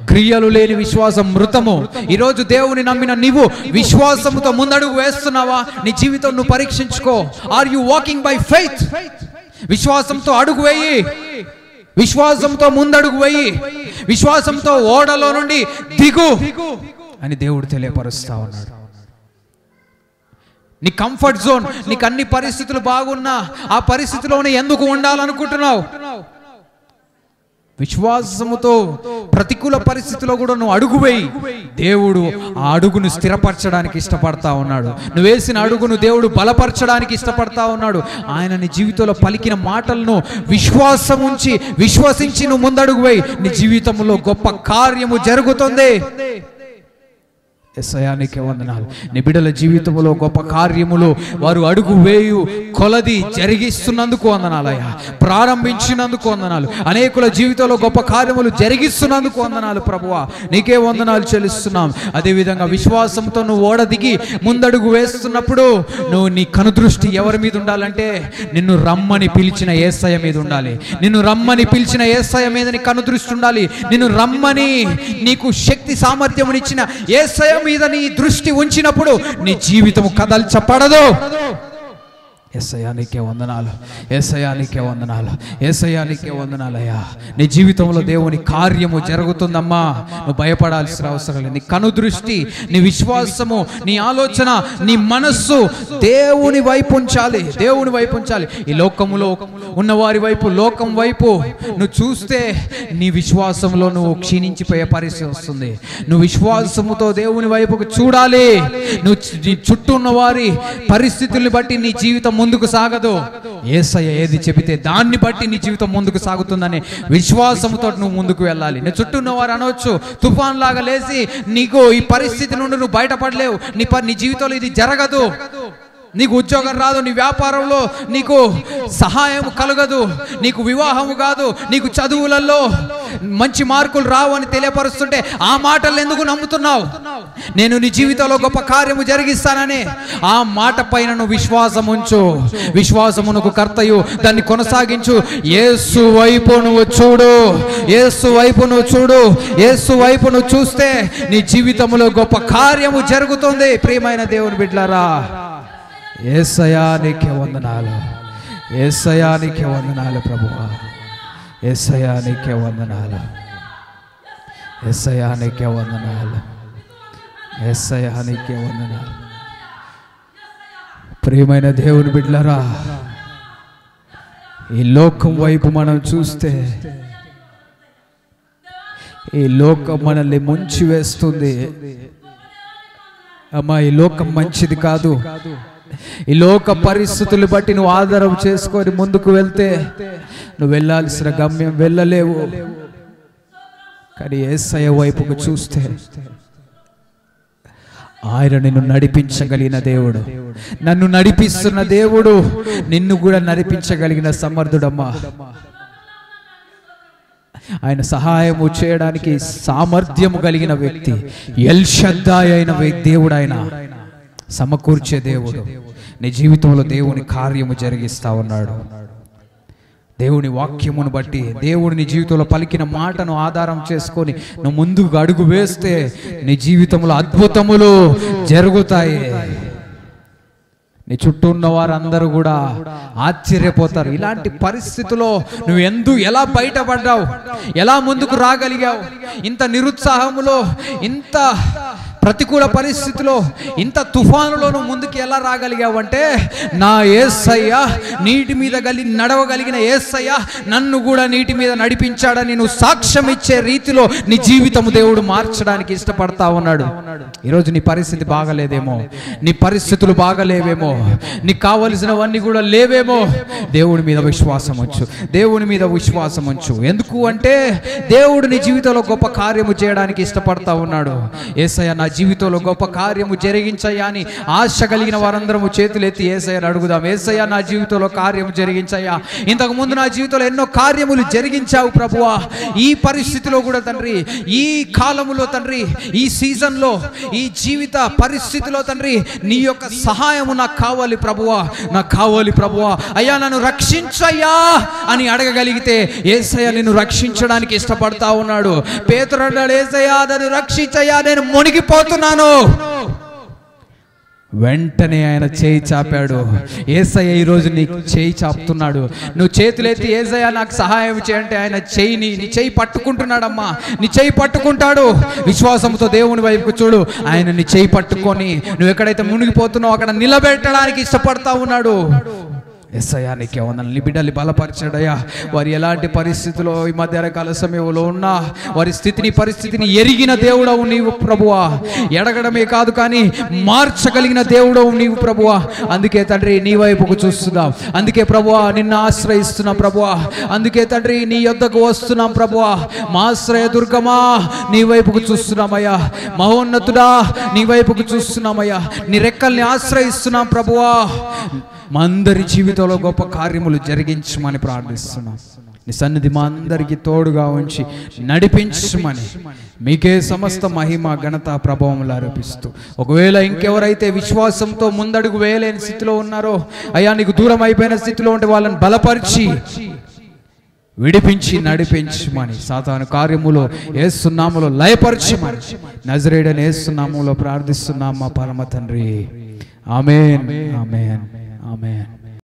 క్రియలు లేని విశ్వాసం మృతము. ఈరోజు దేవుని నమ్మిన నీవు విశ్వాసముతో ముందడుగు వేస్తున్నావా? నీ జీవితం నువ్వు పరీక్షించుకో. Are you walking by faith? విశ్వాసంతో అడుగు వేయి, విశ్వాసంతో ముందడుగు వేయి, విశ్వాసంతో ఓడలో నుండి దిగు అని దేవుడు తెలియపరుస్తా ఉన్నాడు. నీ కంఫర్ట్ జోన్, నీకు అన్ని పరిస్థితులు బాగున్నా ఆ పరిస్థితిలోనే ఎందుకు ఉండాలనుకుంటున్నావు? విశ్వాసముతో ప్రతికూల పరిస్థితిలో కూడా నువ్వు అడుగు వేయి. దేవుడు ఆ అడుగును స్థిరపరచడానికి ఇష్టపడతా ఉన్నాడు. నువ్వు వేసిన అడుగును దేవుడు బలపరచడానికి ఇష్టపడతా ఉన్నాడు. ఆయన నీ జీవితంలో పలికిన మాటలను విశ్వాసం ఉంచి విశ్వసించి నువ్వు ముందడుగు వేయి. నీ జీవితంలో గొప్ప కార్యము జరుగుతుంది. యేసయ్యానికి వందనాలు. నీ బిడ్డల జీవితంలో గొప్ప కార్యములు వారు అడుగు వేయు కొలది జరిగిస్తున్నందుకు వందనాలయ్యా. ప్రారంభించినందుకు వందనాలు. అనేకుల జీవితంలో గొప్ప కార్యములు జరిగిస్తున్నందుకు వందనాలు ప్రభువా. నీకే వందనాలు చెల్లిస్తున్నాం. అదేవిధంగా విశ్వాసంతో నువ్వు ఓడ దిగి ముందడుగు వేస్తున్నప్పుడు నువ్వు నీ కనుదృష్టి ఎవరి మీద ఉండాలంటే నిన్ను రమ్మని పిలిచిన యేసయ్య మీద ఉండాలి. నిన్ను రమ్మని పిలిచిన యేసయ్య మీద నీ కనుదృష్టి ఉండాలి. నిన్ను రమ్మని నీకు శక్తి సామర్థ్యమునిచ్చిన యేసయ్య మీద నీ దృష్టి ఉంచినప్పుడు నీ జీవితం కదల్చపడదు. యేసయ్యానికే వందనాలు, యేసయ్యానికే వందనాలు, యేసయ్యానికే వందనాలయ్యా. నీ జీవితంలో దేవుని కార్యము జరుగుతుందమ్మా. నువ్వు భయపడాల్సిన అవసరం లేదు. నీ కనుదృష్టి, నీ విశ్వాసము, నీ ఆలోచన, నీ మనస్సు దేవుని వైపు ఉంచాలి, దేవుని వైపు ఉంచాలి. ఈ లోకములో ఉన్న వారి వైపు, లోకం వైపు నువ్వు చూస్తే నీ విశ్వాసంలో నువ్వు క్షీణించిపోయే పరిస్థితి వస్తుంది. నువ్వు విశ్వాసముతో దేవుని వైపుకు చూడాలి. నువ్వు నీ చుట్టూ ఉన్న వారి పరిస్థితుల్ని బట్టి నీ జీవితం ముందుకు సాగదు. యేసయ్య ఏది చెబితే దాన్ని బట్టి నీ జీవితం ముందుకు సాగుతుందని విశ్వాసంతో నువ్వు ముందుకు వెళ్ళాలి. నీ చుట్టూ ఉన్నవారు అనవచ్చు, తుఫాన్ లాగా లేచి నీకు ఈ పరిస్థితి నుండి నువ్వు బయటపడలేవు, నీ జీవితంలో ఇది జరగదు, నీకు ఉద్యోగం రాదు, నీ వ్యాపారంలో నీకు సహాయం కలగదు, నీకు వివాహము కాదు, నీకు చదువులలో మంచి మార్కులు రావు అని తెలియపరుస్తుంటే ఆ మాటలు ఎందుకు నమ్ముతున్నావు? నేను నీ జీవితంలో గొప్ప కార్యము జరిగిస్తానని ఆ మాట పైన నువ్వు విశ్వాసం ఉంచు. విశ్వాసమునకు కర్తయు దాన్ని కొనసాగించు. యేసు వైపు నువ్వు చూడు, యేసు వైపు నువ్వు చూడు. యేసు వైపు నువ్వు చూస్తే నీ జీవితంలో గొప్ప కార్యము జరుగుతుంది. ప్రియమైన దేవుని బిడ్డలారా, యేసయ్యానికే వందనాలు, యేసయ్యానికే వందనాలు ప్రభువా. యేసయ్యానికే వందనాలు, యేసయ్యానికే వందనాలు, యేసయ్యానికే వందనాలు. ప్రియమైన దేవుని బిడ్డలారా, ఈ లోకం వైపు మనం చూస్తే ఈ లోకం మనల్ని ముంచి వేస్తుంది. అమ్మా, ఈ లోకం మంచిది కాదు. ఈ లోక పరిస్థితులు బట్టి నువ్వు ఆధారం చేసుకొని ముందుకు వెళ్తే నువ్వు వెళ్ళాల్సిన గమ్యం వెళ్ళలేవు. కానీ యేసయ్య వైపుకు చూస్తే ఆయన నిన్ను నడిపించగలిగిన దేవుడు, నన్ను నడిపిస్తున్న దేవుడు, నిన్ను కూడా నడిపించగలిగిన సమర్థుడమ్మా. ఆయన సహాయము చేయడానికి సామర్థ్యము కలిగిన వ్యక్తి, ఎల్ షద్దాయ్ అయిన దేవుడు, ఆయన సమకూర్చే దేవుడు. నీ జీవితంలో దేవుని కార్యము జరిగిస్తా ఉన్నాడు. దేవుని వాక్యమును బట్టి, దేవుడు నీ జీవితంలో పలికిన మాటను ఆధారం చేసుకొని నువ్వు ముందుకు అడుగు వేస్తే నీ జీవితంలో అద్భుతములు జరుగుతాయి. నీ చుట్టూ ఉన్న వారందరూ కూడా ఆశ్చర్యపోతారు. ఇలాంటి పరిస్థితిలో నువ్వు ఎలా బయటపడ్డావు, ఎలా ముందుకు రాగలిగావు? ఇంత నిరుత్సాహములో, ఇంత ప్రతికూల పరిస్థితిలో ఇంత తుఫానులోనూ ముందుకు ఎలా రాగలిగావంటే, నా యేసయ్య నీటి మీద నడవగలిగిన యేసయ్య నన్ను కూడా నీటి మీద నడిపించాడని నువ్వు సాక్ష్యం ఇచ్చే రీతిలో నీ జీవితం దేవుడు మార్చడానికి ఇష్టపడతా ఉన్నాడు. ఈరోజు నీ పరిస్థితి బాగలేదేమో, నీ పరిస్థితులు బాగలేవేమో, నీకు కావలసినవన్నీ కూడా లేవేమో, దేవుడి మీద విశ్వాసం ఉంచు, దేవుని మీద విశ్వాసం ఉంచు. ఎందుకు అంటే దేవుడు నీ జీవితంలో గొప్ప కార్యము చేయడానికి ఇష్టపడతా ఉన్నాడు. యేసయ్య నా జీవితంలో గొప్ప కార్యము జరిగించయ్యా అని ఆశ కలిగిన వారందరము చేతులెత్తి యేసయ్యను అడుగుదాం. యేసయ్య నా జీవితంలో కార్యము జరిగించయ్యా, ఇంతకు ముందు నా జీవితంలో ఎన్నో కార్యములు జరిగించావు ప్రభువా, ఈ పరిస్థితిలో కూడా తండ్రి, ఈ కాలములో తండ్రి, ఈ సీజన్లో, ఈ జీవిత పరిస్థితిలో తండ్రి నీ యొక్క సహాయము నాకు కావాలి ప్రభువా, నాకు కావాలి ప్రభువా, అయ్యా నన్ను రక్షించయ్యా అని అడగగలిగితే యేసయ్య నిన్ను రక్షించడానికి ఇష్టపడతా ఉన్నాడు. పేతురు అన్నాడు, యేసయ్యా నన్ను రక్షించయ్యా, నేను మునిగిపోతున్నాను. వెంటనే ఆయన చేయి చాపాడు. యేసయ్య ఈరోజు నీకు చేయి చాపుతున్నాడు. నువ్వు చేతులెత్తి యేసయ్య నాకు సహాయం చేయంటే ఆయన నీ చేయి పట్టుకుంటున్నాడమ్మా, నీ చేయి పట్టుకుంటాడు. విశ్వాసంతో దేవుని వైపుకు చూడు, ఆయన నీ చేయి పట్టుకొని నువ్వు ఎక్కడైతే మునిగిపోతున్నావు అక్కడ నిలబెట్టడానికి ఇష్టపడతా ఉన్నాడు. యేసయ్యా నీకే వందనాలు. నీ బిడ్డల్ని బలపరిచాడయ్యా. వారు ఎలాంటి పరిస్థితిలో ఈ మధ్యాహ్నకాల సమయంలో ఉన్నా వారి స్థితిని పరిస్థితిని ఎరిగిన దేవుడవు నీవు ప్రభువా. ఎడగడమే కాదు కానీ మార్చగలిగిన దేవుడవు నీవు ప్రభువా. అందుకే తండ్రి నీ వైపుకు చూస్తున్నాం, అందుకే ప్రభువా నిన్ను ఆశ్రయిస్తున్నాం ప్రభువా, అందుకే తండ్రి నీ యొద్దకు వస్తున్నాం ప్రభువా. మా ఆశ్రయ దుర్గమా నీ వైపుకు చూస్తున్నామయ్యా, మహోన్నతుడా నీ వైపుకు చూస్తున్నామయ్యా, నీ రెక్కల్ని ఆశ్రయిస్తున్నాం ప్రభువా. మా అందరి జీవితంలో గొప్ప కార్యములు జరిగించమని ప్రార్థిస్తున్నాం. నీ సన్నిధి మా అందరికీ తోడుగా ఉంచి నడిపించమని మీకే సమస్త మహిమ ఘనత ప్రభావములు ఆరోపిస్తూ, ఒకవేళ ఇంకెవరైతే విశ్వాసంతో ముందడుగు వేయలేని స్థితిలో ఉన్నారో అయ్యా, నీకు దూరం అయిపోయిన స్థితిలో ఉంటే వాళ్ళని బలపరిచి విడిపించి నడిపించమని, సాతాను కార్యములో యేసు నామములో లయపరచమని నజరేయుడైన యేసు నామములో ప్రార్థిస్తున్నాం మా పరమ తండ్రి. ఆమేన్, ఆమేన్, ఆమేన్.